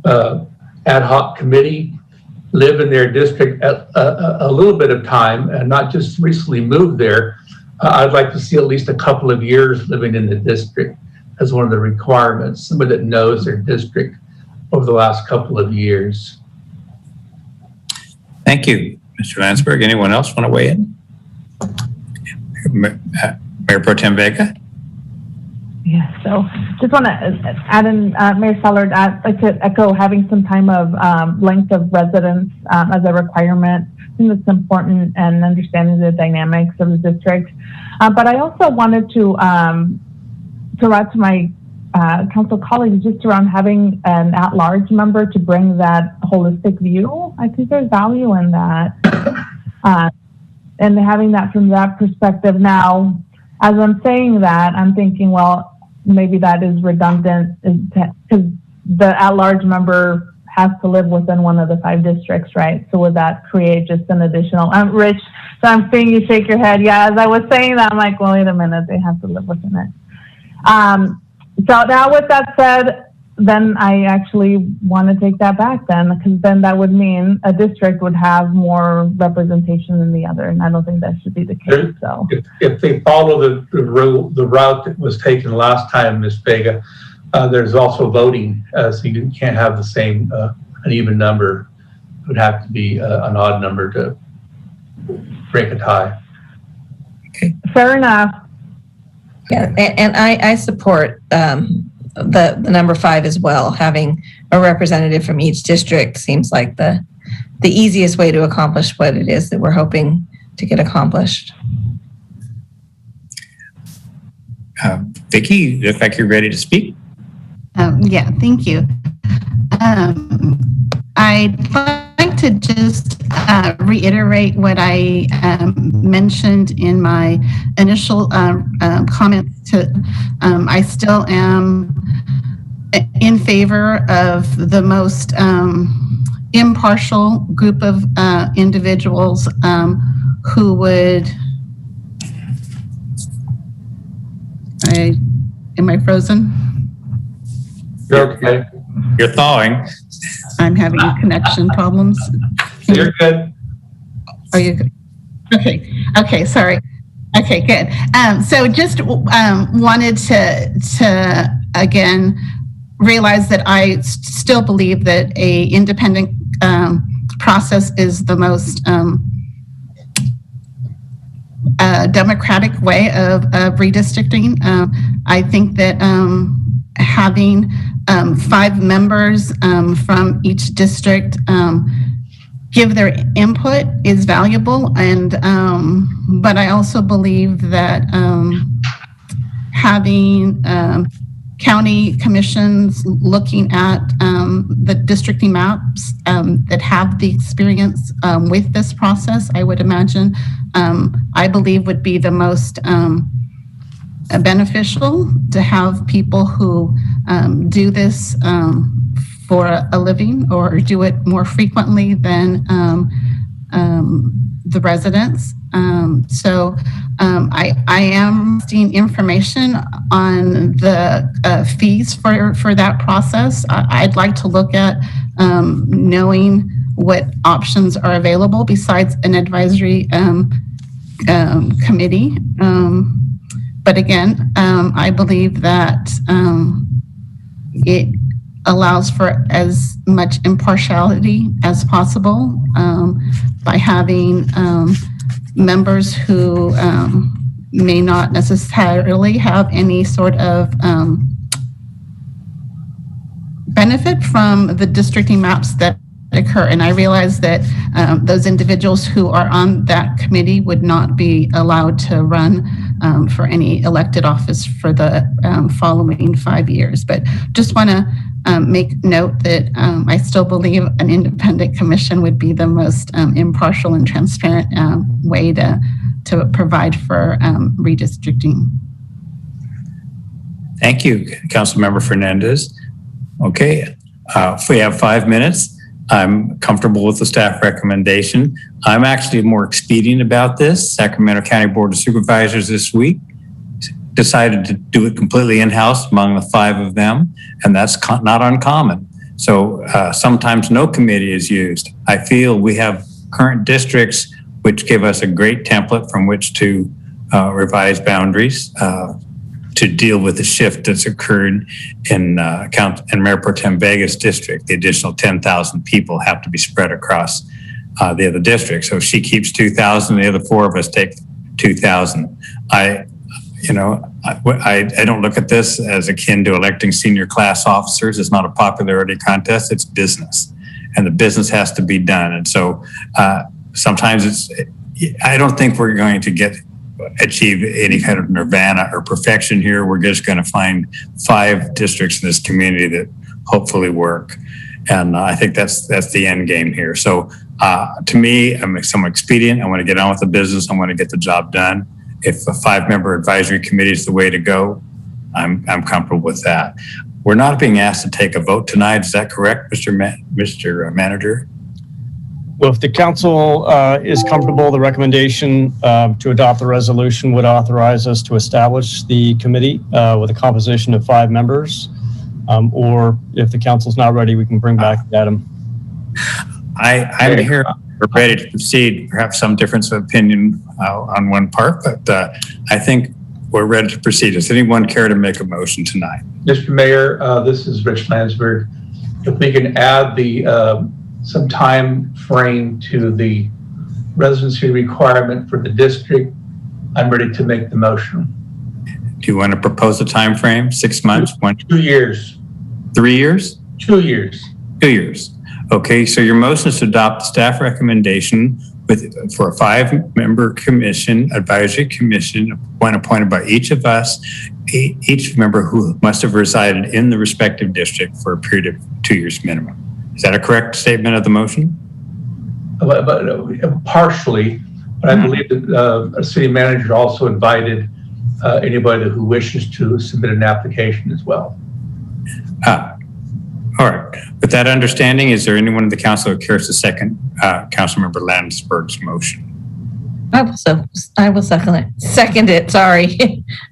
ad hoc committee live in their district a little bit of time and not just recently moved there. I'd like to see at least a couple of years living in the district as one of the requirements, somebody that knows their district over the last couple of years. Thank you, Mr. Landsberg. Anyone else want to weigh in? Mayor Pro Tem Vega? Yeah, so just want to add in, Mayor Stallard, I'd like to echo having some time of length of residence as a requirement. I think that's important, and understanding the dynamics of the district. But I also wanted to add to my council colleagues just around having an at-large member to bring that holistic view. I think there's value in that, and having that from that perspective. Now, as I'm saying that, I'm thinking, well, maybe that is redundant because the at-large member has to live within one of the 5 districts, right? So would that create just an additional, Rich, so I'm seeing you shake your head. Yeah, as I was saying that, I'm like, well, wait a minute, they have to live within it. So now with that said, then I actually want to take that back then, because then that would mean a district would have more representation than the other, and I don't think that should be the case. So if they follow the route that was taken last time, Ms. Vega, there's also voting, so you can't have the same an even number. It would have to be an odd number to break a tie. Okay. Fair enough. Yeah, and I support the number 5 as well. Having a representative from each district seems like the easiest way to accomplish what it is that we're hoping to get accomplished. Vicki, you look like you're ready to speak. Yeah, thank you. I'd like to just reiterate what I mentioned in my initial comment. I still am in favor of the most impartial group of individuals who would. Am I frozen? You're okay. You're thawing. I'm having connection problems. You're good. Are you good? Okay. Okay. Sorry. Okay, good. So just wanted to again realize that I still believe that a independent process is the most democratic way of redistricting. I think that having 5 members from each district give their input is valuable, and but I also believe that having county commissions looking at the districting maps that have the experience with this process, I would imagine, I believe would be the most beneficial to have people who do this for a living or do it more frequently than the residents. So I am seeing information on the fees for that process. I'd like to look at knowing what options are available besides an advisory committee. But again, I believe that it allows for as much impartiality as possible by having members who may not necessarily have any sort of benefit from the districting maps that occur. And I realize that those individuals who are on that committee would not be allowed to run for any elected office for the following 5 years. But just want to make note that I still believe an independent commission would be the most impartial and transparent way to provide for redistricting. Thank you, Councilmember Fernandez. Okay, if we have 5 minutes, I'm comfortable with the staff recommendation. I'm actually more expedient about this. Sacramento County Board of Supervisors this week decided to do it completely in-house among the 5 of them, and that's not uncommon. So sometimes no committee is used. I feel we have current districts which give us a great template from which to revise boundaries to deal with the shift that's occurred in Mayor Pro Tem Vega's district. The additional 10,000 people have to be spread across the other districts. So if she keeps 2,000, the other 4 of us take 2,000. I don't look at this as akin to electing senior class officers. It's not a popularity contest, it's business. And the business has to be done. And so sometimes I don't think we're going to achieve any kind of nirvana or perfection here. We're just going to find 5 districts in this community that hopefully work. And I think that's the end game here. So to me, I'm somewhat expedient. I want to get on with the business. I want to get the job done. If a 5-member advisory committee is the way to go, I'm comfortable with that. We're not being asked to take a vote tonight. Is that correct, Mr. Manager? Well, if the council is comfortable, the recommendation to adopt the resolution would authorize us to establish the committee with a composition of 5 members. Or if the council's not ready, we can bring back Adam. I'm here. We're ready to proceed. Perhaps some difference of opinion on one part, but I think we're ready to proceed. Does anyone care to make a motion tonight? Mr. Mayor, this is Rich Landsberg. If we can add some time frame to the residency requirement for the district, I'm ready to make the motion. Do you want to propose a time frame? 6 months? 2 years. 3 years? 2 years. 2 years. Okay, so your motion is to adopt the staff recommendation for a 5-member commission, advisory commission, one appointed by each of us, each member who must have resided in the respective district for a period of 2 years minimum. Is that a correct statement of the motion? Partially, but I believe that a city manager also invited anybody who wishes to submit an application as well. All right. With that understanding, is there anyone in the council who cares to second Councilmember Landsberg's motion? I will second it. Sorry.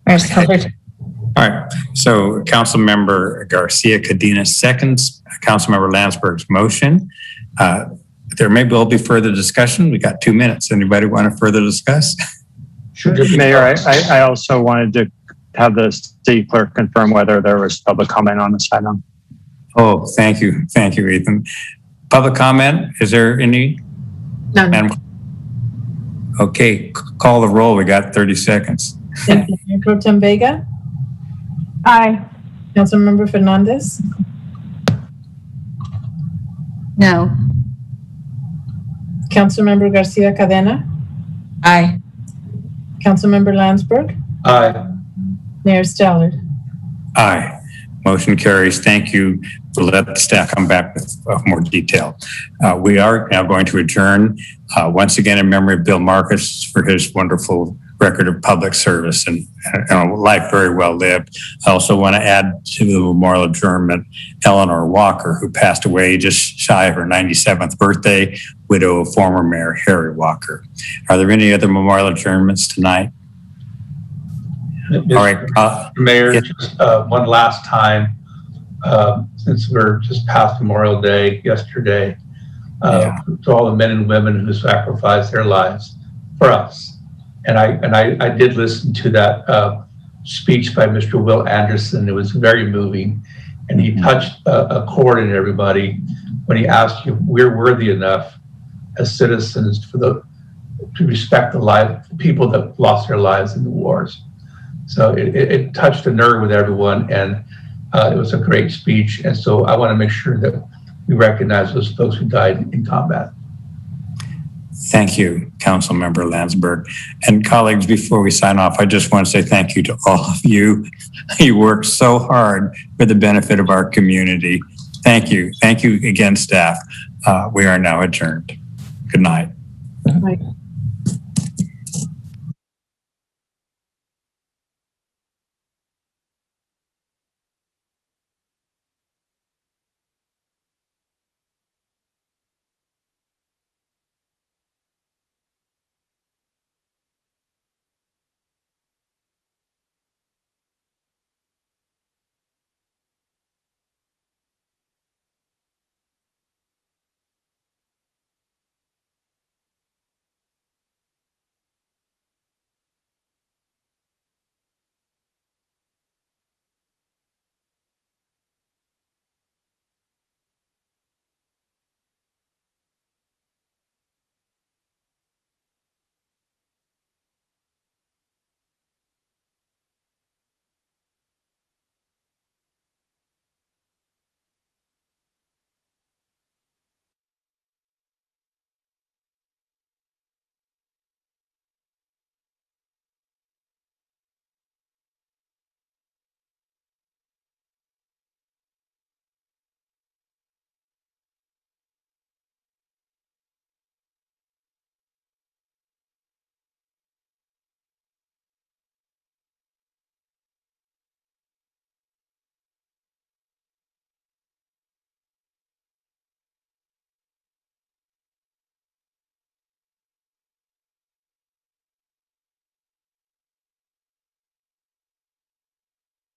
All right. So Councilmember Garcia Cadena seconds Councilmember Landsberg's motion. There may well be further discussion. We got 2 minutes. Anybody want to further discuss? Mayor, I also wanted to have the city clerk confirm whether there was public comment on this item. Oh, thank you. Thank you, Ethan. Public comment, is there any? None. Okay, call the roll. We got 30 seconds. Thank you. Mayor Pro Tem Vega, Aye. Councilmember Fernandez, No. Councilmember Garcia Cadena, Aye. Councilmember Landsberg, Aye. Mayor Stallard. Aye. Motion carries. Thank you. We'll let the staff come back with more detail. We are now going to adjourn once again in memory of Bill Marcus for his wonderful record of public service and a life very well lived. I also want to add to the memorial adjournment Eleanor Walker, who passed away just shy of her 97th birthday, widow of former Mayor Harry Walker. Are there any other memorial adjournments tonight? All right. Mayor, yeah. just one last time, since we're just past Memorial Day yesterday, to all the men and women who sacrificed their lives for us. And I did listen to that speech by Mr. Will Anderson. It was very moving, and he touched a chord in everybody when he asked you, we're worthy enough as citizens to respect the people that lost their lives in the wars. So it touched a nerve with everyone, and it was a great speech. And so I want to make sure that we recognize those folks who died in combat. Thank you, Council Member Landsberg. And colleagues, before we sign off, I just want to say thank you to all of you. You work so hard for the benefit of our community. Thank you. Thank you again, staff. We are now adjourned. Good night. Right.